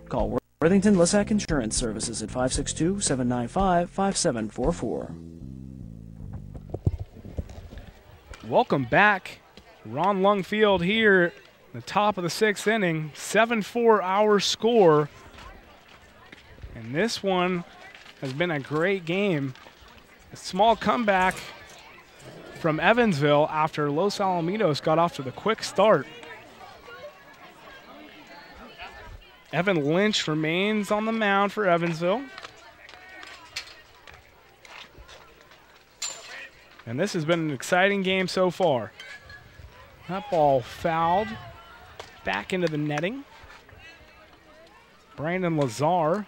Call Worthington Lissack Insurance Services at 562-795-5744. Welcome back. Ron Lungfield here, the top of the 6th inning. 7-4 our score. And this one has been a great game. A small comeback from Evansville after Los Alamitos got off to the quick start. Evan Lynch remains on the mound for Evansville. And this has been an exciting game so far. That ball fouled back into the netting. Brandon Lazar.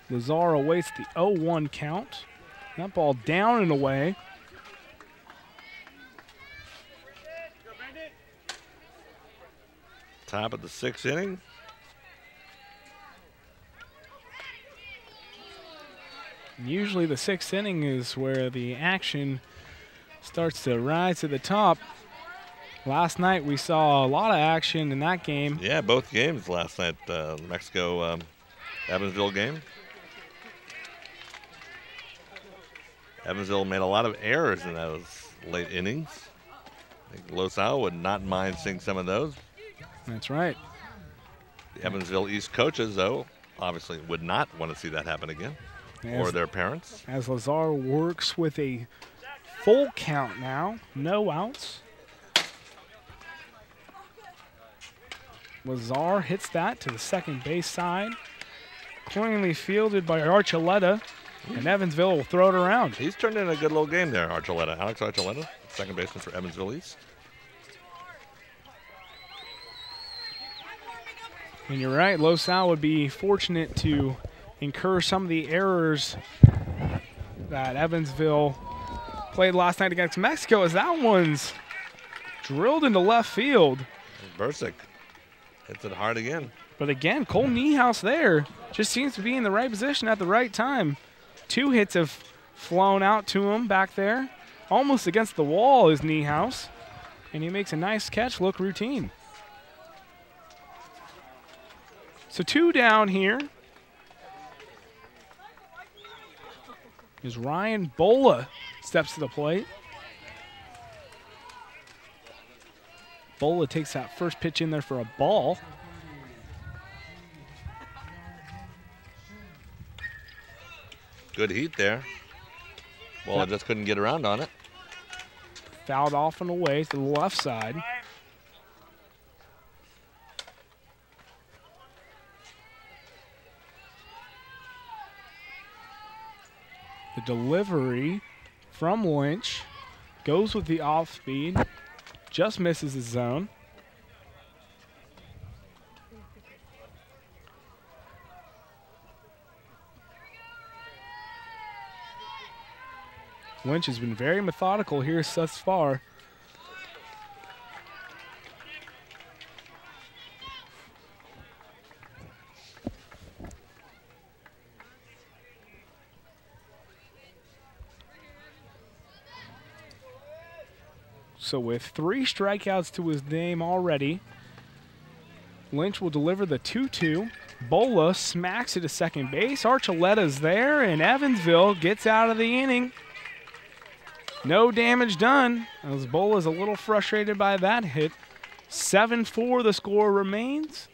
Lazar awaits the 0-1 count. That ball down and away. Top of the 6th inning. Usually the 6th inning is where the action starts to rise to the top. Last night we saw a lot of action in that game. Yeah, both games last night, Mexico Evansville game. Evansville made a lot of errors in those late innings. I think Los Al would not mind seeing some of those. That's right. The Evansville East coaches, though, obviously would not want to see that happen again, or their parents. As Lazar works with a full count now, no outs. Lazar hits that to the second base side. Cleanly fielded by Archuleta, and Evansville will throw it around. He's turned in a good little game there, Archuleta. Alex Archuleta, second baseman for Evansville East. And you're right, Los Al would be fortunate to incur some of the errors that Evansville played last night against Mexico, as that one's drilled into left field. Dursick hits it hard again. But again, Cole Niehaus there just seems to be in the right position at the right time. 2 hits have flown out to him back there. Almost against the wall is Niehaus. And he makes a nice catch, look routine. So 2 down here. Is Ryan Bola steps to the plate. Bola takes that first pitch in there for a ball. Good heat there. Well, I just couldn't get around on it. Fouled off and away to the left side. The delivery from Lynch goes with the off speed, just misses his zone. Lynch has been very methodical here thus far. So with 3 strikeouts to his name already, Lynch will deliver the 2-2. Bola smacks it to second base. Archuleta's there, and Evansville gets out of the inning. No damage done, as Bola's a little frustrated by that hit. 7-4 the score remains,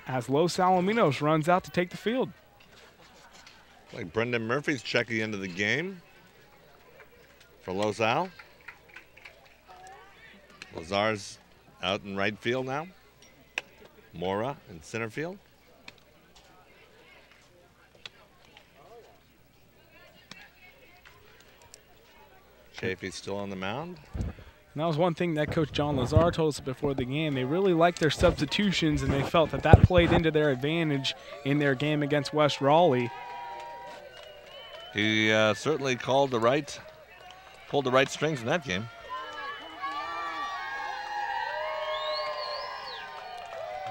as Los Alamitos runs out to take the field. Like Brendan Murphy's checking into the game for Los Al. Lazar's out in right field now. Mora in center field. Chaffee's still on the mound. And that was one thing that Coach John Lazar told us before the game. They really liked their substitutions, and they felt that that played into their advantage in their game against West Raleigh. He certainly pulled the right strings in that game.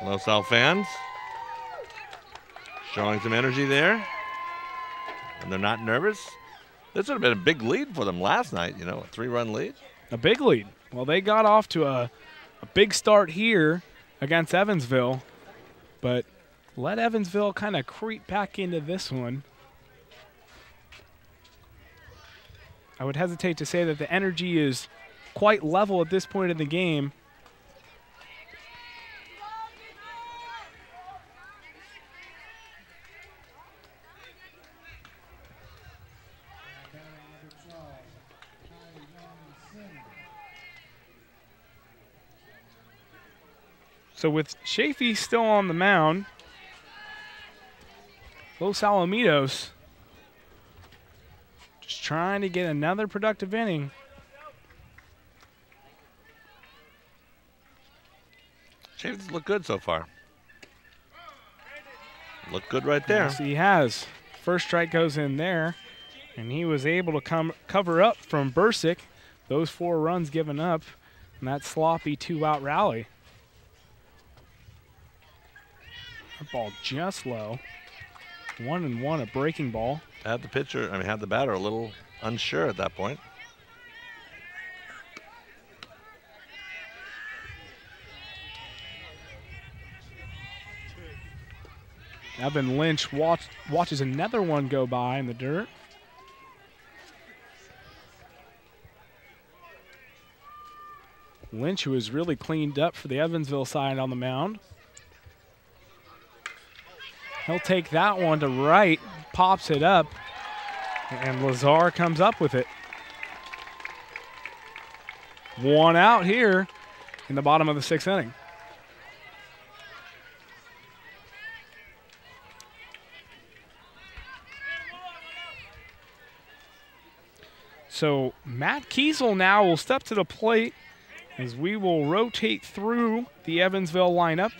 Los Al fans showing some energy there, and they're not nervous. This would have been a big lead for them last night, you know, a 3-run lead. A big lead. Well, they got off to a big start here against Evansville, but let Evansville kind of creep back into this one. I would hesitate to say that the energy is quite level at this point in the game. So with Chaffee still on the mound, Los Alamitos just trying to get another productive inning. Chaffee's looked good so far. Looked good right there. Yes, he has. First strike goes in there, and he was able to cover up from Dursick those 4 runs given up in that sloppy 2-out rally. That ball just low. 1-1, a breaking ball. Had the batter a little unsure at that point. Evan Lynch watches another one go by in the dirt. Lynch, who has really cleaned up for the Evansville side on the mound. He'll take that one to right, pops it up, and Lazar comes up with it. 1 out here in the bottom of the 6th inning. So Matt Kiesel now will step to the plate as we will rotate through the Evansville lineup.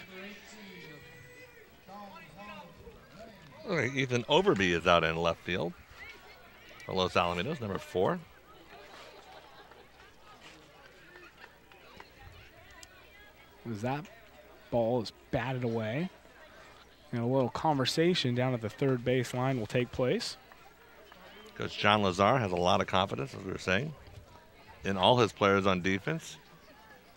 Okay, Ethan Overby is out in left field for Los Alamitos, number 4. As that ball is batted away, and a little conversation down at the third base line will take place. Coach John Lazar has a lot of confidence, as we were saying, in all his players on defense.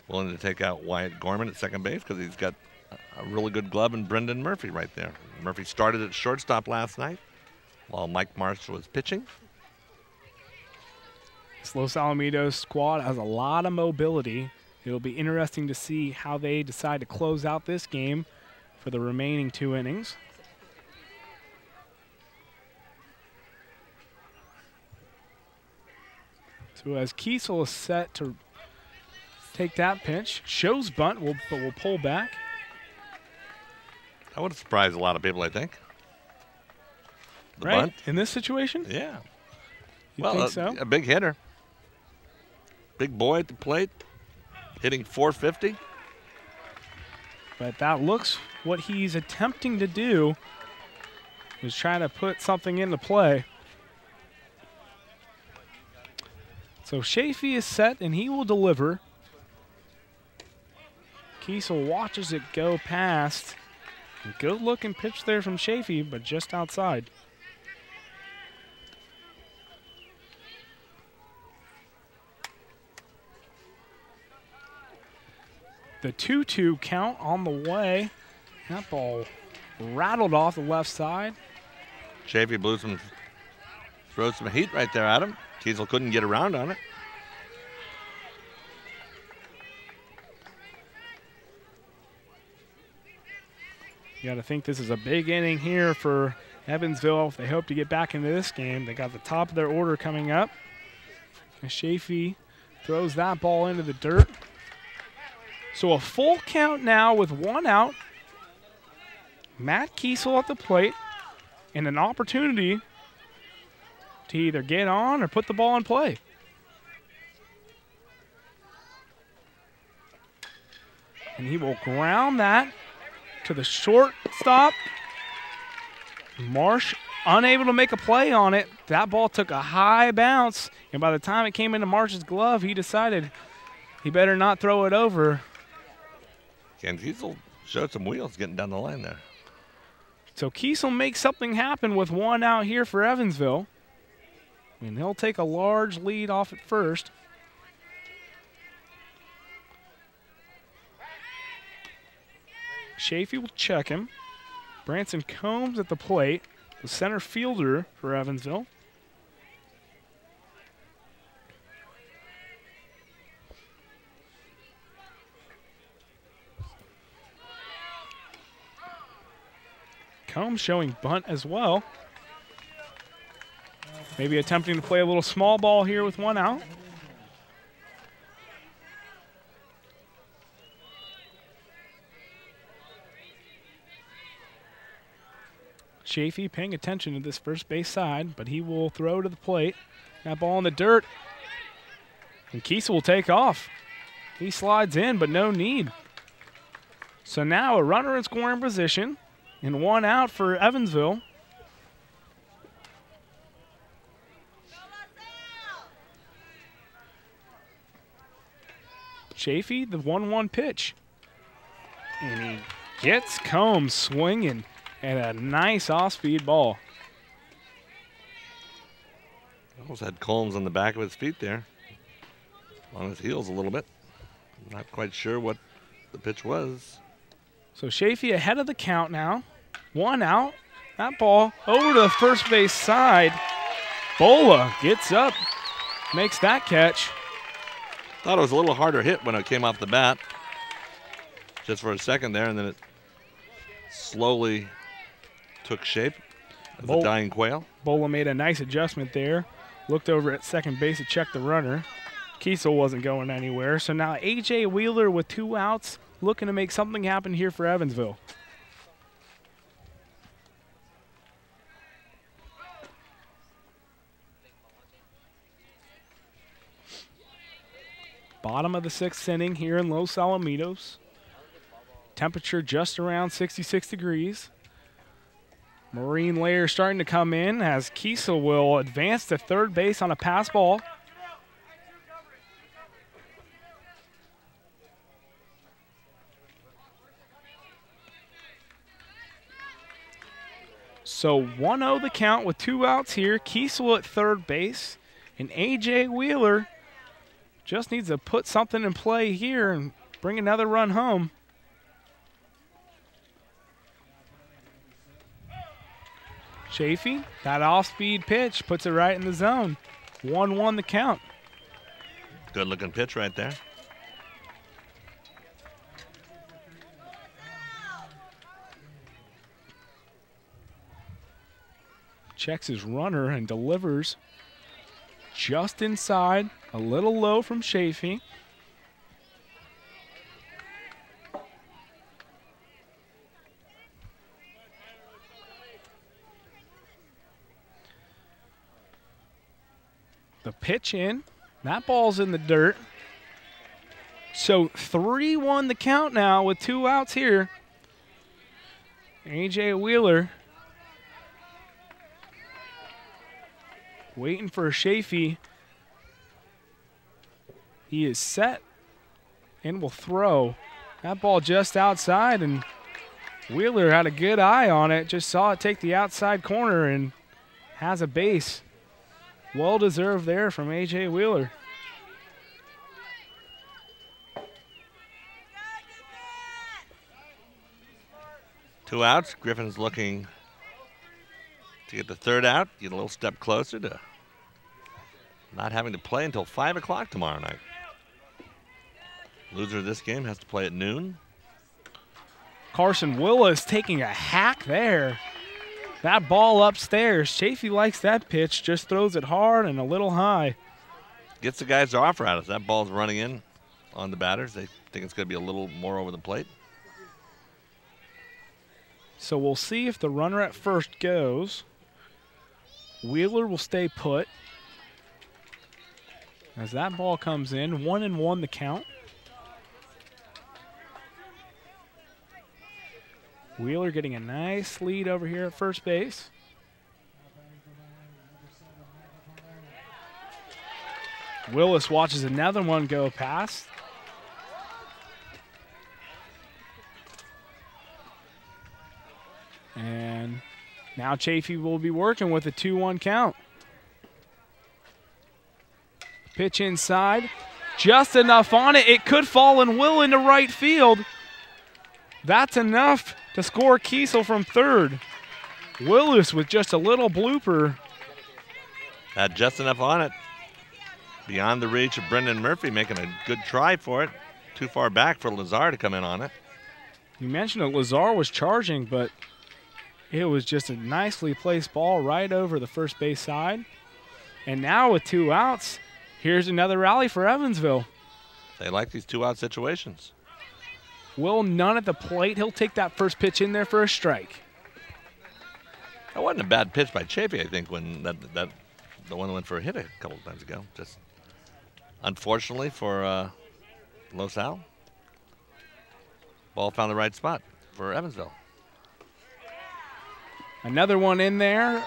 Willing to take out Wyatt Gorman at second base because he's got a really good glove in Brendan Murphy right there. Murphy started at shortstop last night while Mike Marsh was pitching. This Los Alamitos squad has a lot of mobility. It'll be interesting to see how they decide to close out this game for the remaining 2 innings. So as Kiesel is set to take that pitch, shows bunt, but will pull back. That would surprise a lot of people, I think. The right? bunt. In this situation? Yeah. You think so? A big hitter. Big boy at the plate, hitting .450. But that looks what he's attempting to do, is trying to put something into play. So Chaffee is set, and he will deliver. Kiesel watches it go past. Good looking pitch there from Chaffee, but just outside. The 2-2 count on the way. That ball rattled off the left side. Chaffee throws some heat right there at him. Kiesel couldn't get around on it. You got to think this is a big inning here for Evansville if they hope to get back into this game. They got the top of their order coming up. And Chaffee throws that ball into the dirt. So a full count now with 1 out. Matt Kiesel at the plate and an opportunity to either get on or put the ball in play. And he will ground that to the shortstop. Marsh unable to make a play on it. That ball took a high bounce, and by the time it came into Marsh's glove, he decided he better not throw it over. Ken Kiesel showed some wheels getting down the line there. So Kiesel makes something happen with 1 out here for Evansville. And he'll take a large lead off at first. Chaffee will check him. Branson Combs at the plate, the center fielder for Evansville. Combs showing bunt as well. Maybe attempting to play a little small ball here with 1 out. Chaffee paying attention to this first base side, but he will throw to the plate. That ball in the dirt. And Kiesel will take off. He slides in, but no need. So now a runner in scoring position and 1 out for Evansville. Chaffee, the 1-1 pitch. And he gets Combs swinging at a nice off-speed ball. Almost had Combs on the back of his feet there. On his heels a little bit. Not quite sure what the pitch was. So Chaffee ahead of the count now. 1 out. That ball over to the first base side. Bola gets up, makes that catch. Thought it was a little harder hit when it came off the bat. Just for a second there, and then it slowly took shape as a dying quail. Bola made a nice adjustment there. Looked over at second base to check the runner. Kiesel wasn't going anywhere. So now A.J. Wheeler with 2 outs, looking to make something happen here for Evansville. Bottom of the 6th inning here in Los Alamitos. Temperature just around 66 degrees. Marine layer starting to come in as Kiesel will advance to third base on a pass ball. So 1-0 the count with 2 outs here. Kiesel at third base, and A.J. Wheeler just needs to put something in play here and bring another run home. Chaffee, that off-speed pitch, puts it right in the zone. 1-1 the count. Good-looking pitch right there. Checks his runner and delivers just inside, a little low from Chaffee. The pitch in. That ball's in the dirt. So 3-1 the count now with 2 outs here. A.J. Wheeler waiting for Chaffee. He is set and will throw. That ball just outside, and Wheeler had a good eye on it. Just saw it take the outside corner and has a base. Well deserved there from A.J. Wheeler. Two outs. Griffin's looking to get the third out, get a little step closer to not having to play until 5 o'clock tomorrow night. Loser of this game has to play at noon. Carson Willis taking a hack there. That ball upstairs. Chaffee likes that pitch, just throws it hard and a little high. Gets the guys off right as that ball's running in on the batters. They think it's going to be a little more over the plate. So we'll see if the runner at first goes. Wheeler will stay put. As that ball comes in, 1-1 the count. Wheeler getting a nice lead over here at first base. Willis watches another one go past. And now Chaffee will be working with a 2-1 count. Pitch inside. Just enough on it. It could fall and will into right field. That's enough to score Kiesel from third. Willis with just a little blooper. Had just enough on it. Beyond the reach of Brendan Murphy, making a good try for it. Too far back for Lazar to come in on it. You mentioned that Lazar was charging, but it was just a nicely placed ball right over the first base side. And now with 2 outs, here's another rally for Evansville. They like these 2-out situations. Will Nunn at the plate. He'll take that first pitch in there for a strike. That wasn't a bad pitch by Chaffee, I think, when the one that went for a hit a couple of times ago. Just unfortunately for Los Al, ball found the right spot for Evansville. Another one in there.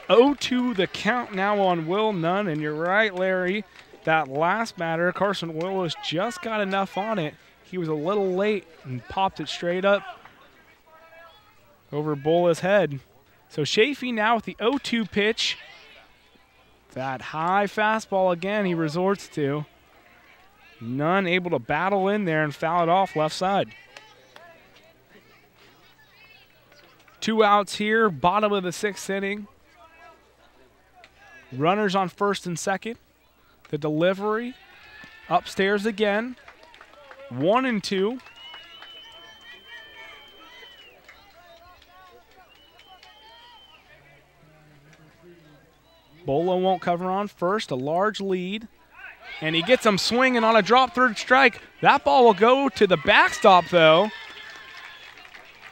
0-2 the count now on Will Nunn. And you're right, Larry. That last batter, Carson Willis, just got enough on it. He was a little late and popped it straight up over Bola's head. So Chaffee now with the 0-2 pitch. That high fastball again he resorts to. Nunn able to battle in there and foul it off left side. 2 outs here, bottom of the 6th inning. Runners on first and second. The delivery Upstairs again. 1-2. Bolo won't cover on first, a large lead. And he gets him swinging on a drop third strike. That ball will go to the backstop, though.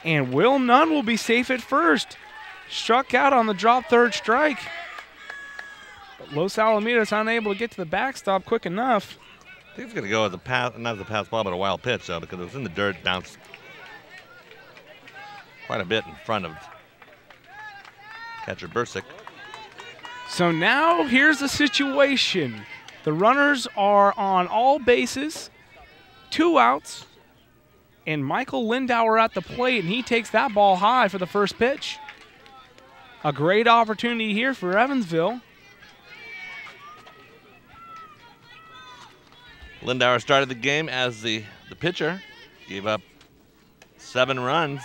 And Will Nunn will be safe at first. Struck out on the drop third strike. But Los Alamitos unable to get to the backstop quick enough. I think it's going to go as a pass, not as a pass ball, but a wild pitch, though, because it was in the dirt, bounced quite a bit in front of catcher Dursick. So now here's the situation. The runners are on all bases, 2 outs, and Michael Lindauer at the plate, and he takes that ball high for the first pitch. A great opportunity here for Evansville. Lindauer started the game as the pitcher, gave up 7 runs.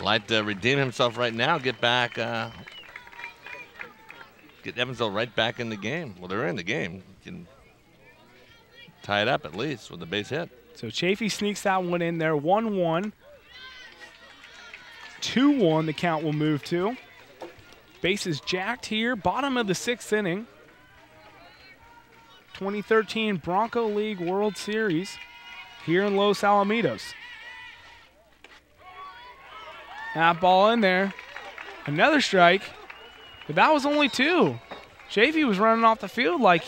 Like to redeem himself right now, get back, get Evansville right back in the game. Well, they're in the game. Can tie it up at least with a base hit. So Chaffee sneaks that one in there, 1-1. 2-1 the count will move to. Bases jacked here, bottom of the 6th inning. 2013 Bronco League World Series here in Los Alamitos. That ball in there. Another strike, but that was only 2. Chaffee was running off the field like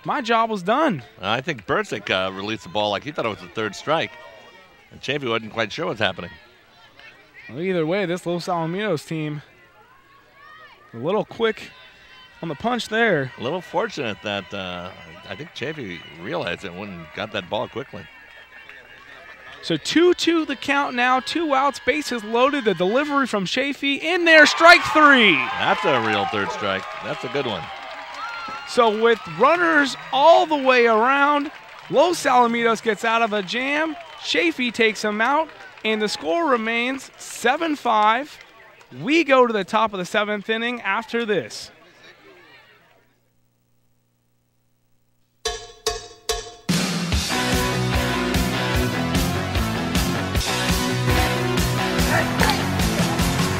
my job was done. I think Dursick released the ball like he thought it was the 3rd strike. And Chaffee wasn't quite sure what's happening. Well, either way, this Los Alamitos team a little quick on the punch there. A little fortunate that I think Chaffee realized it and got that ball quickly. So 2-2 the count now, 2 outs, bases loaded. The delivery from Chaffee in there, strike 3. That's a real 3rd strike. That's a good one. So with runners all the way around, Los Alamitos gets out of a jam. Chaffee takes him out, and the score remains 7-5. We go to the top of the 7th inning after this.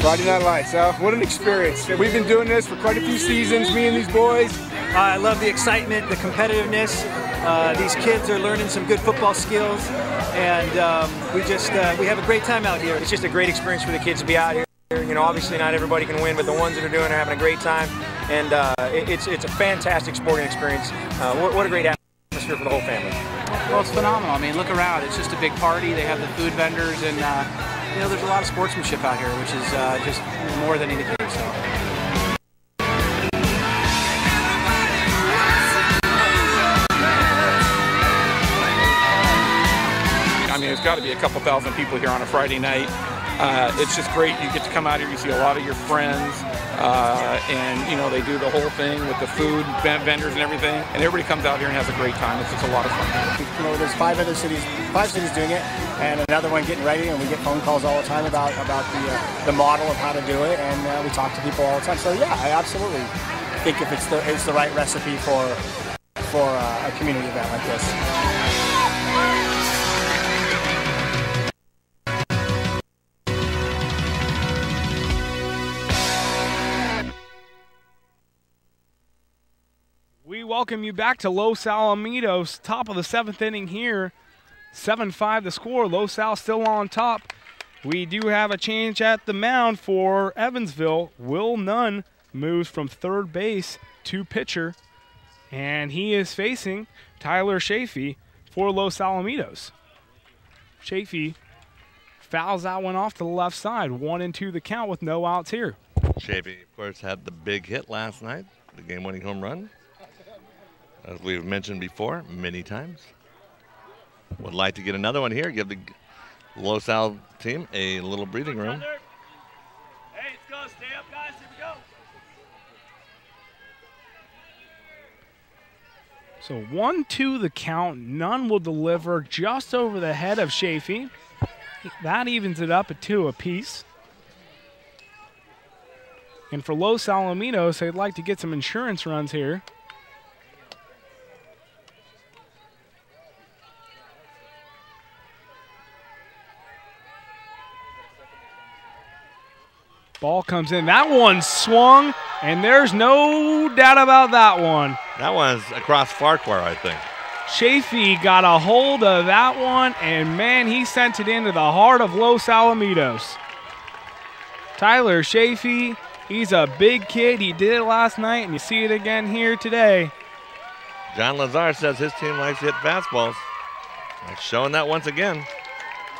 Friday Night Lights, what an experience. We've been doing this for quite a few seasons, me and these boys. I love the excitement, the competitiveness. These kids are learning some good football skills, and we have a great time out here. It's just a great experience for the kids to be out here. You know, obviously not everybody can win, but the ones that are doing it are having a great time, and it's a fantastic sporting experience. What a great atmosphere for the whole family. Well, it's phenomenal. I mean, look around. It's just a big party. They have the food vendors, and you know, there's a lot of sportsmanship out here, which is just more than anything. So. I mean, there's got to be a couple thousand people here on a Friday night. It's just great. You get to come out here, you see a lot of your friends, and you know, they do the whole thing with the food vendors and everything, and everybody comes out here and has a great time. It's just a lot of fun. You know, there's 5 cities doing it, and another one getting ready, and we get phone calls all the time about the model of how to do it, and we talk to people all the time. So yeah, I absolutely think if it's the right recipe for a community event like this. We welcome you back to Los Alamitos, top of the 7th inning here. 7-5 the score. Los Al still on top. We do have a change at the mound for Evansville. Will Nunn moves from 3rd base to pitcher, and he is facing Tyler Chaffee for Los Alamitos. Chaffee fouls that one off to the left side. 1-2 the count with no outs here. Chaffee, of course, had the big hit last night, the game-winning home run. As we've mentioned before, many times. Would like to get another one here, give the Los Al team a little breathing room. Hey, let's go. Stay up, guys. Here we go. So 1-2 the count. Nunn will deliver just over the head of Chaffee. That evens it up at 2 apiece. And for Los Alamitos, they'd like to get some insurance runs here. Ball comes in. That one swung, and there's no doubt about that one. That one's across Farquhar, I think. Chaffee got a hold of that one, and, man, he sent it into the heart of Los Alamitos. Tyler Chaffee, he's a big kid. He did it last night, and you see it again here today. John Lazar says his team likes to hit fastballs. He's showing that once again.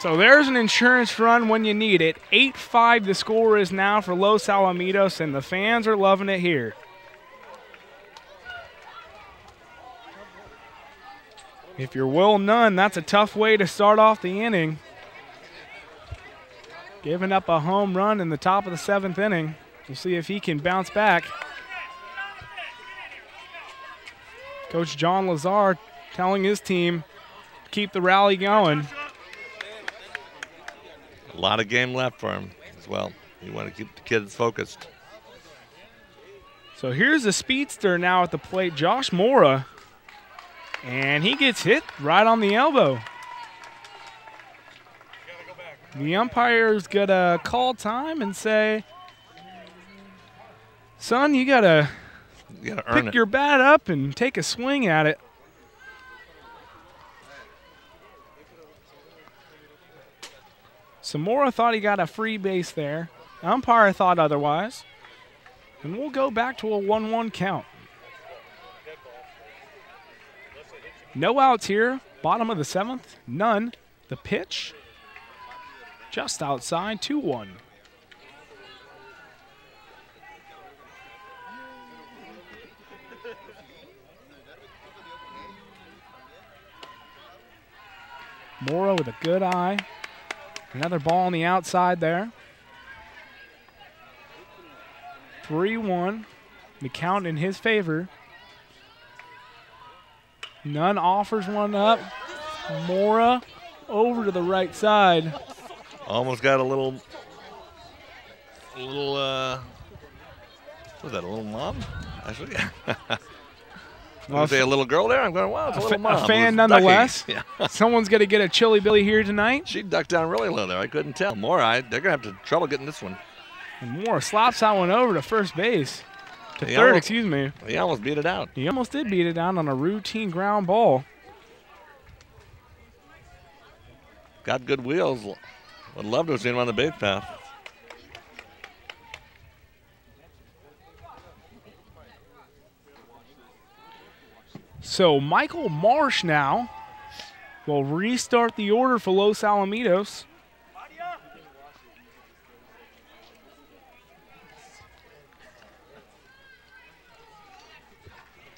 So there's an insurance run when you need it. 8-5 the score is now for Los Alamitos, and the fans are loving it here. If you're Will Nunn, that's a tough way to start off the inning. Giving up a home run in the top of the 7th inning. We'll see if he can bounce back. Coach John Lazar telling his team to keep the rally going. A lot of game left for him as well. You want to keep the kids focused. So here's a speedster now at the plate, Josh Mora. And he gets hit right on the elbow. The umpire's going to call time and say, son, you got to pick your bat up and take a swing at it. Mora thought he got a free base there. Umpire thought otherwise. And we'll go back to a 1-1 count. No outs here. Bottom of the 7th. None. The pitch. Just outside. 2-1. Mora with a good eye. Another ball on the outside there. 3-1. The count in his favor. Nunn offers one up. Mora over to the right side. Almost got a little, what was that, a little mom? Actually, well, say a little girl there. I'm going, wow, it's a little mom. A fan nonetheless. Yeah. Someone's going to get a chili billy here tonight. She ducked down really low there. I couldn't tell. Mora, they're going to have trouble getting this one. And Mora slaps that one over to first base. To third, excuse me. He almost beat it out. He almost did beat it out on a routine ground ball. Got good wheels. Would love to have seen him on the base path. So Michael Marsh now will restart the order for Los Alamitos.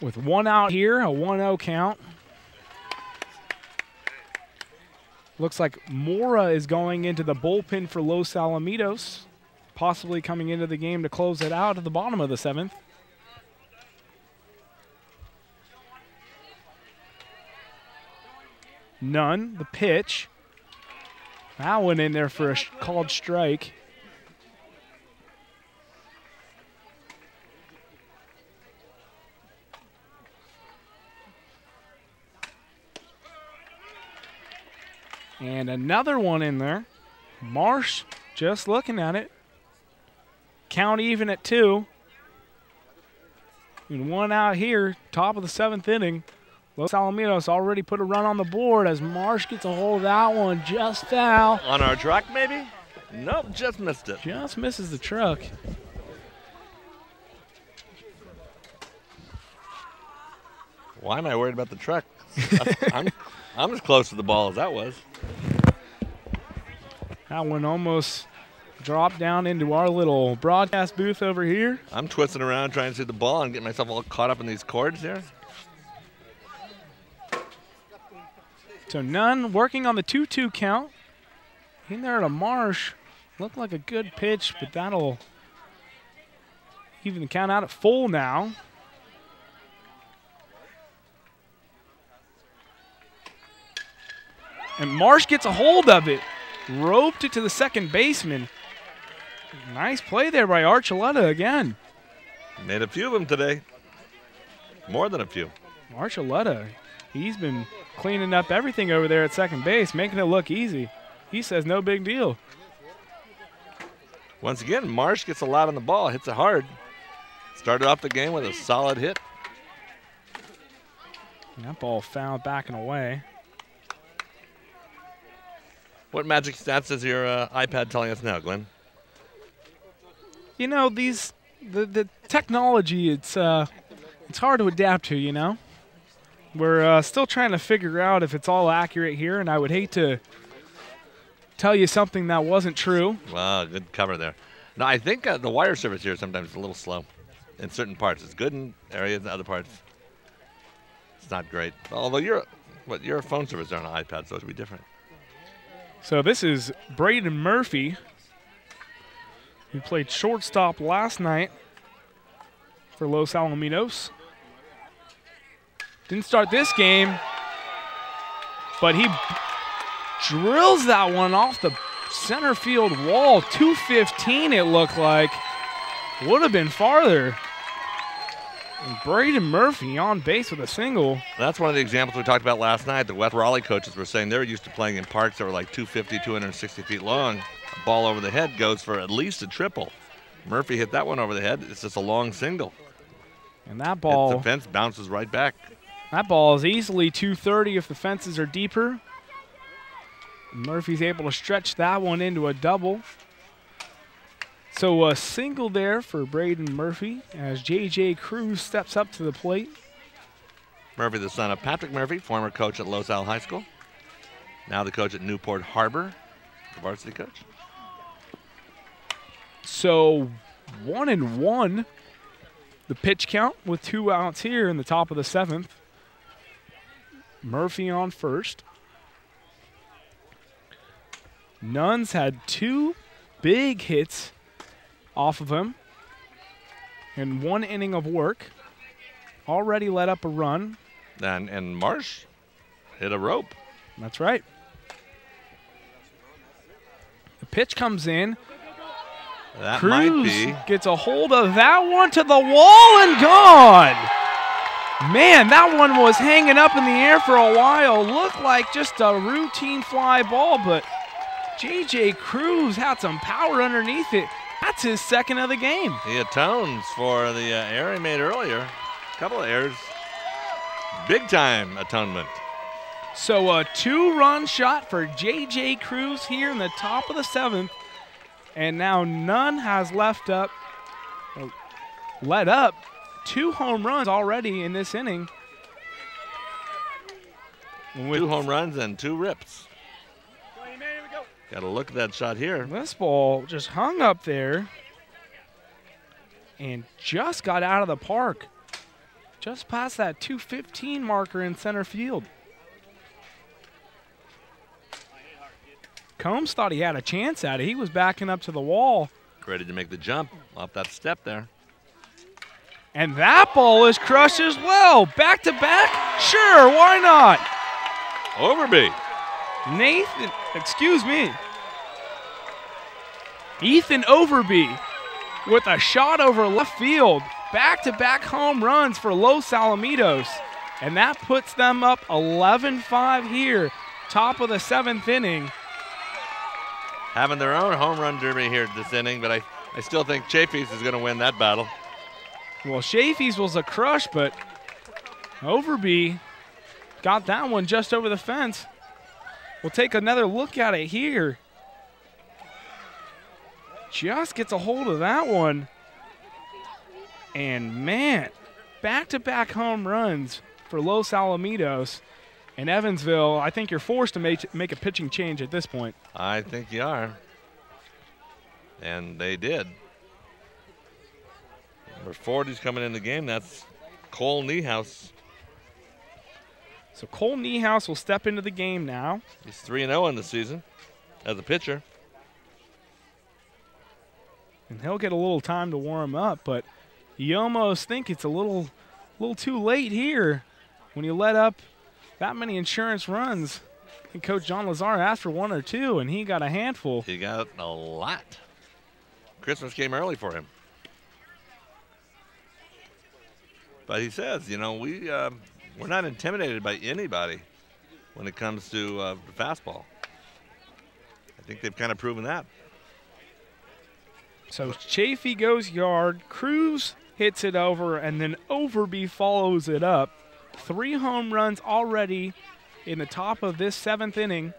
With one out here, a 1-0 count. Looks like Mora is going into the bullpen for Los Alamitos, possibly coming into the game to close it out at the bottom of the 7th. Nunn, the pitch. That one in there for a called strike. And another one in there. Marsh just looking at it. Count even at 2. And one out here, top of the 7th inning. Los Alamitos already put a run on the board as Marsh gets a hold of that one. Just foul. On our truck, maybe? Nope, just missed it. Just misses the truck. Why am I worried about the truck? I'm as close to the ball as that was. That one almost dropped down into our little broadcast booth over here. I'm twisting around trying to see the ball and get myself all caught up in these cords here. So Nunn working on the 2-2 count. In there to Marsh. Looked like a good pitch, but that'll even the count out at full now. And Marsh gets a hold of it. Roped it to the second baseman. Nice play there by Archuleta again. Made a few of them today. More than a few. Archuleta, he's been cleaning up everything over there at second base, making it look easy. He says no big deal. Once again, Marsh gets a lot on the ball, hits it hard. Started off the game with a solid hit. And that ball fouled back and away. What magic stats is your iPad telling us now, Glenn? You know, the technology, it's hard to adapt to, you know. We're still trying to figure out if it's all accurate here, and I would hate to tell you something that wasn't true. Wow, good cover there. No, I think the wire service here sometimes is a little slow in certain parts. It's good in areas, in other parts it's not great. Although your phone service are on an iPad, so it should be different. So this is Braden Murphy, who played shortstop last night for Los Alamitos. Didn't start this game, but he drills that one off the center field wall. 215 it looked like. Would have been farther. And Braden Murphy on base with a single. That's one of the examples we talked about last night. The West Raleigh coaches were saying they're used to playing in parks that were like 250, 260 feet long. A ball over the head goes for at least a triple. Murphy hit that one over the head. It's just a long single. And that ball, the fence bounces right back. That ball is easily 230 if the fences are deeper. Murphy's able to stretch that one into a double. So a single there for Braden Murphy as J.J. Cruz steps up to the plate. Murphy, the son of Patrick Murphy, former coach at Los Al High School. Now the coach at Newport Harbor, the varsity coach. So 1-1, the pitch count with 2 outs here in the top of the 7th. Murphy on first. Nuns had 2 big hits off of him in 1 inning of work. Already let up a run. And Marsh hit a rope. That's right. The pitch comes in. That Cruz might be. Gets a hold of that one to the wall and gone. Man, that one was hanging up in the air for a while. Looked like just a routine fly ball, but J.J. Cruz had some power underneath it. That's his second of the game. He atones for the error he made earlier. A couple of errors. Big time atonement. So a 2-run shot for J.J. Cruz here in the top of the 7th. And now Nunn has let up 2 home runs already in this inning. 2 home runs and 2 rips. Got to look at that shot here. This ball just hung up there and just got out of the park. Just past that 215 marker in center field. Combs thought he had a chance at it. He was backing up to the wall. Ready to make the jump off that step there. And that ball is crushed as well. Back to back? Sure, why not? Overby. Ethan Overby with a shot over left field. Back-to-back home runs for Los Alamitos. And that puts them up 11-5 here, top of the 7th inning. Having their own home run derby here this inning, but I still think Chaffee's is going to win that battle. Well, Chaffee's was a crush, but Overby got that one just over the fence. We'll take another look at it here. Just gets a hold of that one. And man, back-to-back home runs for Los Alamitos. And Evansville, I think you're forced to make a pitching change at this point. I think you are. And they did. Number 40's coming in the game. That's Cole Niehaus. So Cole Niehaus will step into the game now. He's 3-0 in the season as a pitcher. And he'll get a little time to warm up, but you almost think it's a little too late here when you let up that many insurance runs. And Coach John Lazar asked for 1 or 2, and he got a handful. He got a lot. Christmas came early for him. But he says, you know, we're not intimidated by anybody when it comes to the fastball. I think they've kind of proven that. So Chaffee goes yard, Cruz hits it over, and then Overby follows it up. 3 home runs already in the top of this 7th inning.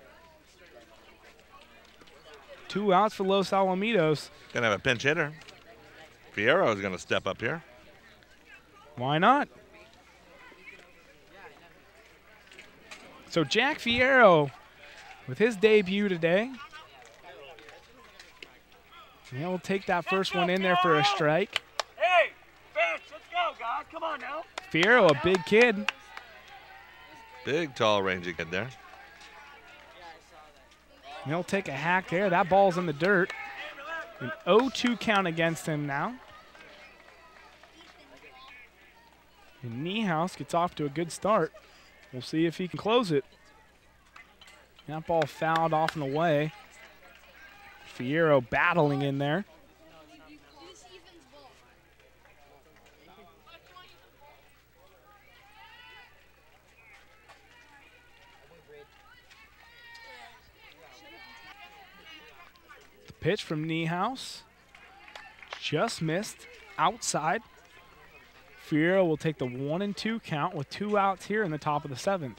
2 outs for Los Alamitos. Gonna have a pinch hitter. Fierro is gonna step up here. Why not? So Jack Fierro with his debut today. He'll take that first one in there for a strike. Hey, bench, let's go, guys. Come on now. Fierro, a big kid. Big, tall, rangy kid there. And he'll take a hack there. That ball's in the dirt. An 0-2 count against him now. And Niehaus gets off to a good start. We'll see if he can close it. That ball fouled off and away. Fierro battling in there. The pitch from Niehaus. Just missed. Outside. Fierro will take the 1-2 count with 2 outs here in the top of the 7th.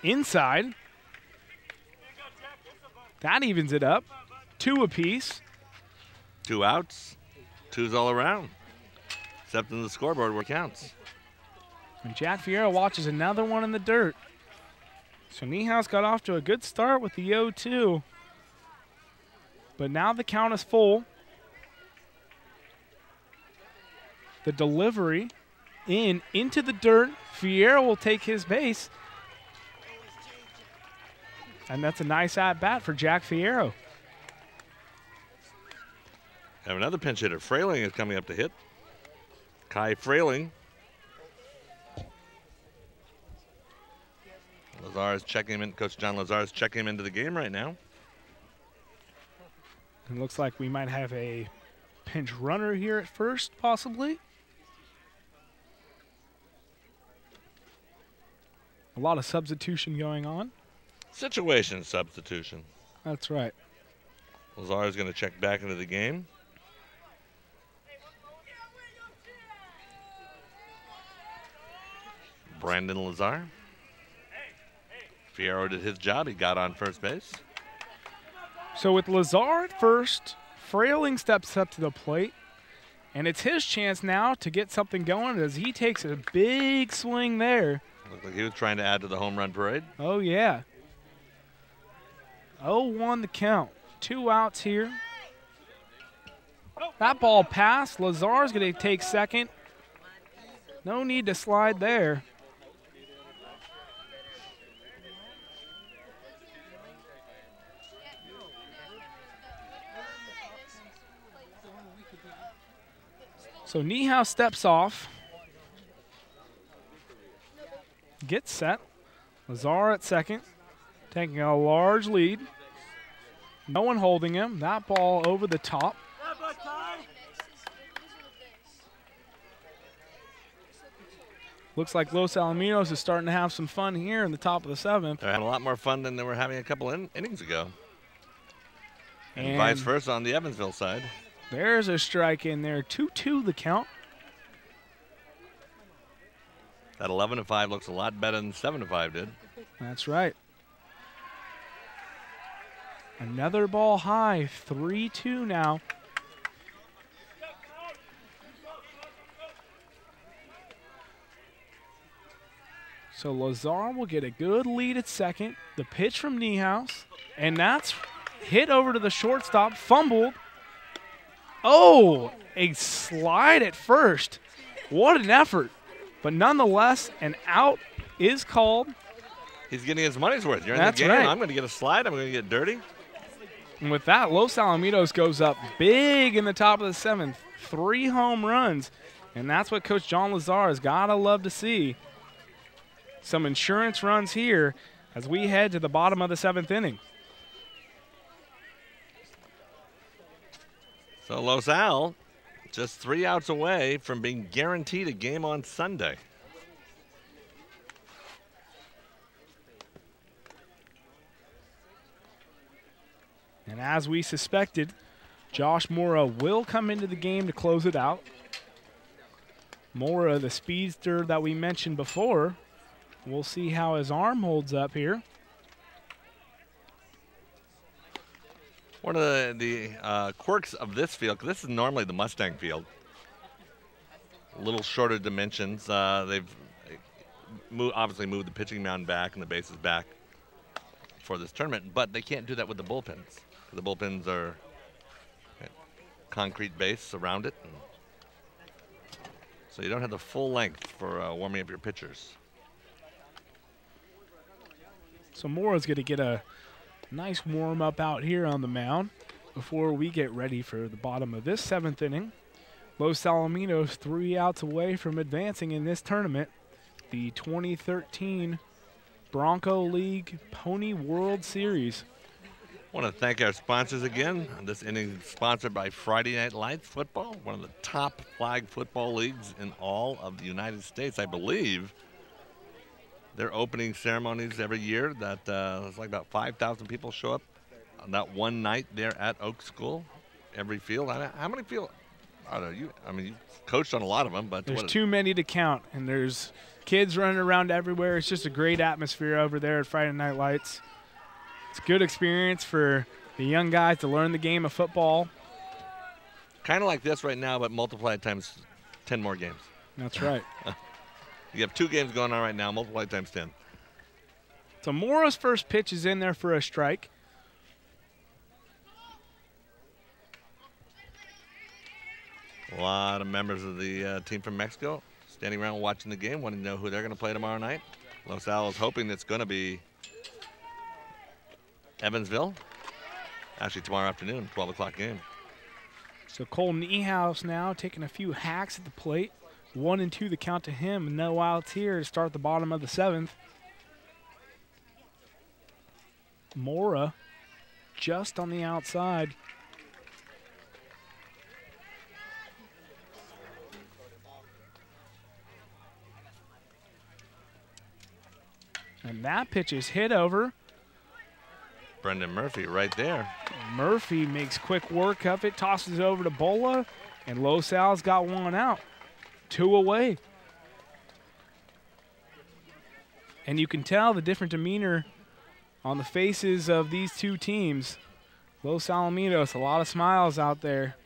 Inside. That evens it up. 2 apiece. 2 outs. 2's all around. Except in the scoreboard where it counts. And Jack Fierro watches another one in the dirt. So Niehaus got off to a good start with the 0-2. But now the count is full. The delivery into the dirt. Fierro will take his base. And that's a nice at-bat for Jack Fierro. Have another pinch hitter. Frailing is coming up to hit. Kai Frailing. Lazar is checking him in. Coach John Lazar is checking him into the game right now. It looks like we might have a pinch runner here at first, possibly. A lot of substitution going on. Situation substitution. That's right. Lazar is going to check back into the game. Brandon Lazar. Fierro did his job. He got on first base. So with Lazar at first, Frailing steps up to the plate, and it's his chance now to get something going as he takes a big swing there. Looked like he was trying to add to the home run parade. Oh, yeah. 0-1 the count. 2 outs here. That ball passed. Lazar's going to take second. No need to slide there. So Niehaus steps off. Gets set. Lazar at second. Taking a large lead. No one holding him. That ball over the top. Looks like Los Alamitos is starting to have some fun here in the top of the 7th. They're having a lot more fun than they were having a couple innings ago. And vice And versa on the Evansville side. there's a strike in there. 2-2 the count. That 11-5 looks a lot better than 7-5 did. That's right. Another ball high. 3-2 now. So Lazar will get a good lead at second. The pitch from Niehaus. And that's hit over to the shortstop. Fumbled. Oh, a slide at first. What an effort. But nonetheless, an out is called. He's getting his money's worth. You're in That's the game. right. I'm going to get a slide. I'm going to get dirty. And with that, Los Alamitos goes up big in the top of the 7th. 3 home runs. And that's what Coach John Lazar has got to love to see. Some insurance runs here as we head to the bottom of the 7th inning. So Los Al just 3 outs away from being guaranteed a game on Sunday. And as we suspected, Josh Mora will come into the game to close it out. Mora, the speedster that we mentioned before, we'll see how his arm holds up here. One of the quirks of this field, 'cause this is normally the Mustang field, a little shorter dimensions. They've obviously moved the pitching mound back and the bases back for this tournament, but they can't do that with the bullpens. The bullpens are concrete base around it, and so you don't have the full length for warming up your pitchers. So Mora's going to get a nice warm-up out here on the mound before we get ready for the bottom of this 7th inning. Los Alamitos 3 outs away from advancing in this tournament, the 2013 Bronco League Pony World Series. I want to thank our sponsors again. This inning is sponsored by Friday Night Lights Football, one of the top flag football leagues in all of the United States. I believe their opening ceremonies every year that it's like about 5,000 people show up on that one night there at Oak School, every field. How many field? I don't know. I mean, you coached on a lot of them, but there's too many to count, and there's kids running around everywhere. It's just a great atmosphere over there at Friday Night Lights. It's a good experience for the young guys to learn the game of football. Kind of like this right now, but multiplied times 10 more games. That's right. You have 2 games going on right now, multiplied times 10. So Mora's first pitch is in there for a strike. A lot of members of the team from Mexico standing around watching the game, wanting to know who they're going to play tomorrow night. Los Al is hoping it's going to be Evansville. Actually, tomorrow afternoon, 12 o'clock game. So Cole Niehaus now taking a few hacks at the plate. 1-2 the count to him. No outs here to start the bottom of the 7th. Mora just on the outside. And that pitch is hit over. Brendan Murphy right there. Murphy makes quick work of it, tosses it over to Bola, and Los Al's got one out. 2 away. And you can tell the different demeanor on the faces of these two teams. Los Alamitos, a lot of smiles out there.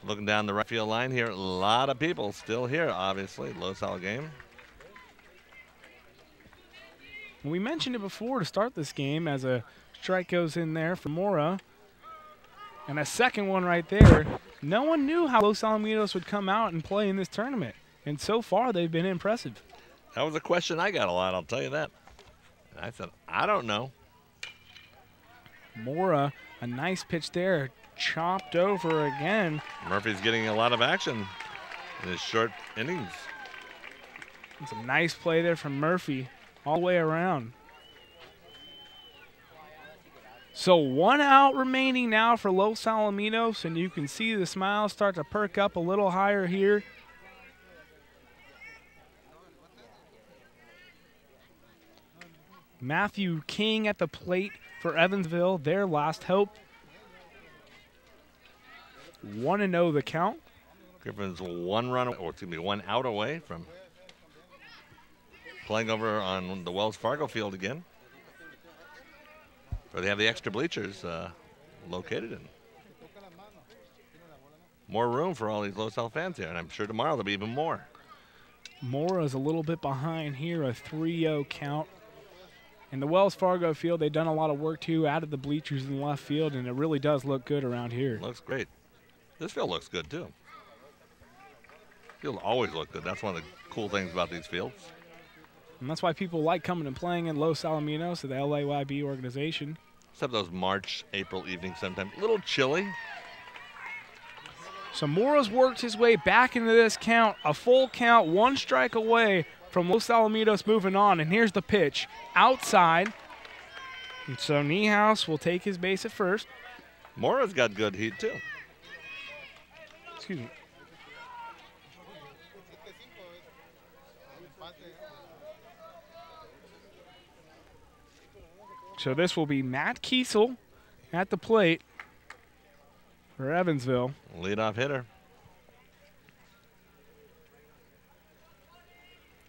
Looking down the right field line here, a lot of people still here, obviously. Los Al game. We mentioned it before to start this game as a strike goes in there for Mora. And a second one right there. No one knew how Los Alamitos would come out and play in this tournament. And so far, they've been impressive. That was a question I got a lot, I'll tell you that. I said, I don't know. Mora, a nice pitch there. Chopped over again. Murphy's getting a lot of action in his short innings. It's a nice play there from Murphy all the way around. So 1 out remaining now for Los Alamitos, and you can see the smiles start to perk up a little higher here. Matthew King at the plate for Evansville, their last hope. 1-0 the count. Griffin's 1 out away from playing over on the Wells Fargo field again, where they have the extra bleachers located in. More room for all these Los Al fans here, and I'm sure tomorrow there'll be even more. Mora's a little bit behind here, a 3-0 count. In the Wells Fargo field, they've done a lot of work too, added the bleachers in the left field, and it really does look good around here. Looks great. This field looks good too. Field always look good. That's one of the cool things about these fields. And that's why people like coming and playing in Los Alamitos, the LAYB organization. Except those March, April evenings sometimes. A little chilly. So Mora's worked his way back into this count. A full count, 1 strike away from Los Alamitos moving on. And here's the pitch. Outside. And so Niehaus will take his base at first. Mora's got good heat too. Excuse me. So this will be Matt Kiesel at the plate for Evansville. Leadoff hitter.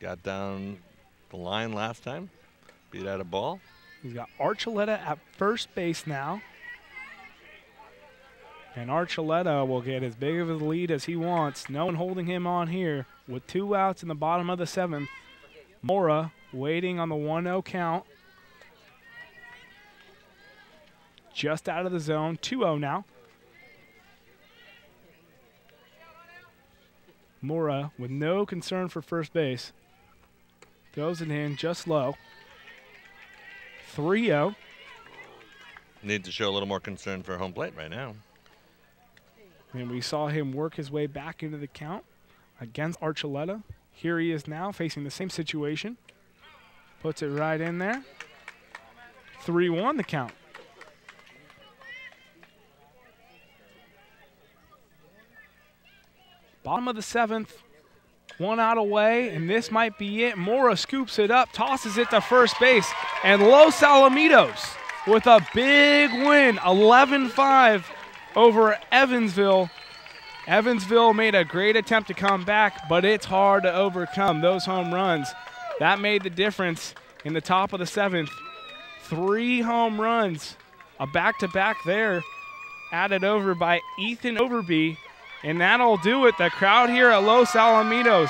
Got down the line last time. Beat out a ball. He's got Archuleta at first base now. And Archuleta will get as big of a lead as he wants. No one holding him on here with 2 outs in the bottom of the 7th. Mora waiting on the 1-0 count. Just out of the zone. 2-0 now. Mora with no concern for first base. Throws it in just low. 3-0. Need to show a little more concern for home plate right now. And we saw him work his way back into the count against Archuleta. Here he is now facing the same situation. Puts it right in there. 3-1 the count. Bottom of the 7th. 1 out away, and this might be it. Mora scoops it up, tosses it to first base, and Los Alamitos with a big win, 11-5 over Evansville. Evansville made a great attempt to come back, but it's hard to overcome those home runs. That made the difference in the top of the 7th. 3 home runs, a back-to-back there, added over by Ethan Overby. And that'll do it. The crowd here at Los Alamitos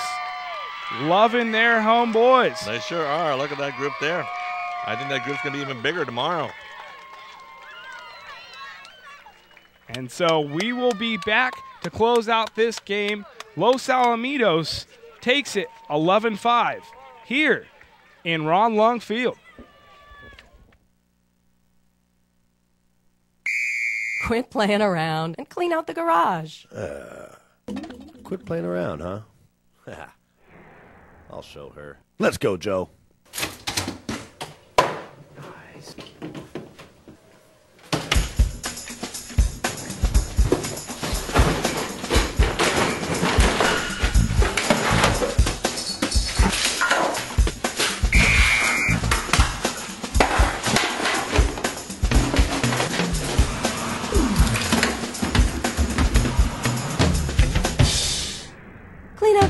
loving their home boys. They sure are. Look at that group there. I think that group's going to be even bigger tomorrow. And so we will be back to close out this game. Los Alamitos takes it 11-5 here in Ron Lung Field. Quit playing around and clean out the garage. Quit playing around, huh? I'll show her. Let's go, Joe. Nice.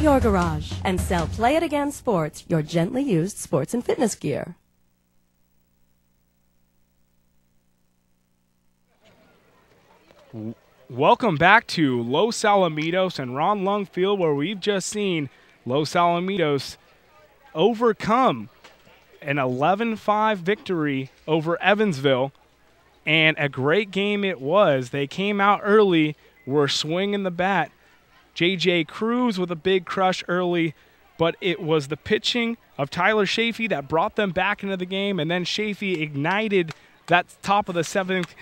Your garage and sell Play It Again Sports, your gently used sports and fitness gear. Welcome back to Los Alamitos and Ron Lung Field, where we've just seen Los Alamitos overcome an 11-5 victory over Evansville, and a great game it was. They came out early, were swinging the bat. J.J. Cruz with a big crush early, but it was the pitching of Tyler Chaffee that brought them back into the game, and then Chaffee ignited that top of the seventh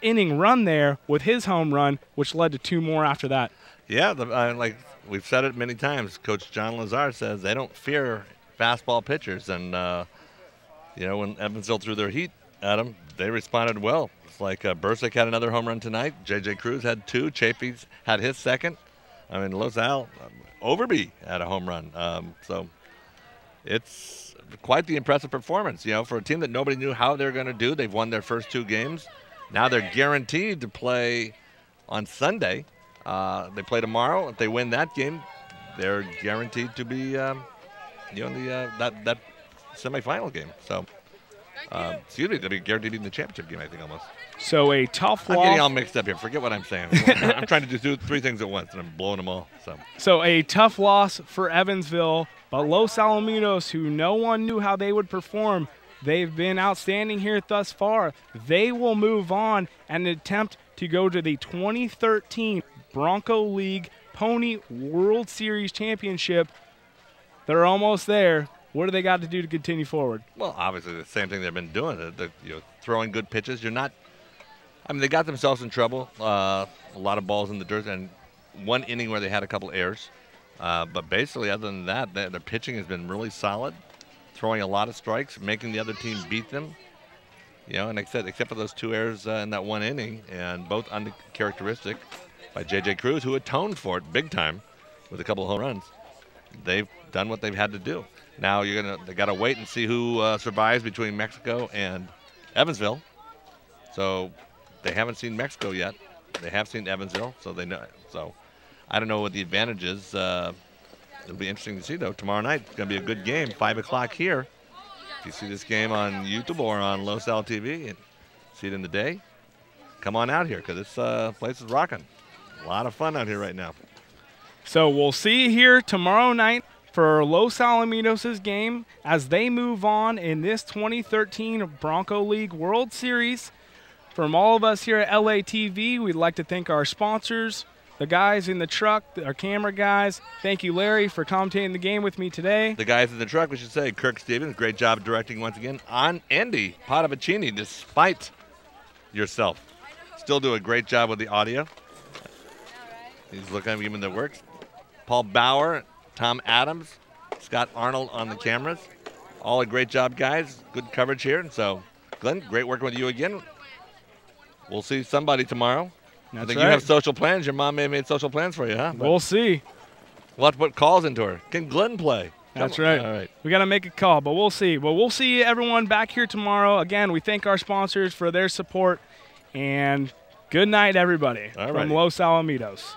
inning run there with his home run, which led to 2 more after that. Yeah, like we've said it many times, Coach John Lazar says they don't fear fastball pitchers, and when Evansville threw their heat at them, they responded well. Like Dursick had another home run tonight. J.J. Cruz had 2. Chaffee's had his second. I mean, Los Al, Overby had a home run. So it's quite the impressive performance, for a team that nobody knew how they're going to do. They've won their first 2 games. Now they're guaranteed to play on Sunday. They play tomorrow. If they win that game, they're guaranteed to be, in that semifinal game. So, they'll be guaranteed in the championship game, I think, almost. So a tough loss. I'm getting all mixed up here. Forget what I'm saying. I'm trying to just do 3 things at once, and I'm blowing them all. So a tough loss for Evansville, but Los Alamitos, who no one knew how they would perform, they've been outstanding here thus far. They will move on and attempt to go to the 2013 Bronco League Pony World Series Championship. They're almost there. What do they got to do to continue forward? Well, obviously the same thing they've been doing. Throwing good pitches. They got themselves in trouble. A lot of balls in the dirt, and 1 inning where they had a couple errors. But basically, other than that, their pitching has been really solid. Throwing a lot of strikes, making the other team beat them. And except for those 2 errors in that 1 inning, and both uncharacteristic by J.J. Cruz, who atoned for it big time with a couple of home runs. They've done what they've had to do. Now they got to wait and see who survives between Mexico and Evansville. So they haven't seen Mexico yet. They have seen Evansville, so they know. So I don't know what the advantage is. It'll be interesting to see, though. Tomorrow night, it's going to be a good game, 5 o'clock here. If you see this game on YouTube or on Los Al TV and see it in the day, come on out here because this place is rocking. A lot of fun out here right now. So we'll see you here tomorrow night for Los Alamitos' game as they move on in this 2013 Bronco League World Series. From all of us here at LATV, we'd like to thank our sponsors, the guys in the truck, our camera guys. Thank you, Larry, for commentating the game with me today. The guys in the truck, we should say, Kirk Stevens, great job directing once again. On Andy Padavicini, despite yourself. Still do a great job with the audio. He's looking at giving the works. Paul Bauer, Tom Adams, Scott Arnold on the cameras. All a great job, guys. Good coverage here. And so, Glenn, great working with you again. We'll see somebody tomorrow. That's I think right. you have social plans. Your mom may have made social plans for you, huh? We'll see. We'll have to put calls into her. Can Glenn play? That's right. All right. We got to make a call, but we'll see. Well, we'll see everyone back here tomorrow. Again, we thank our sponsors for their support. And good night, everybody, from Los Alamitos.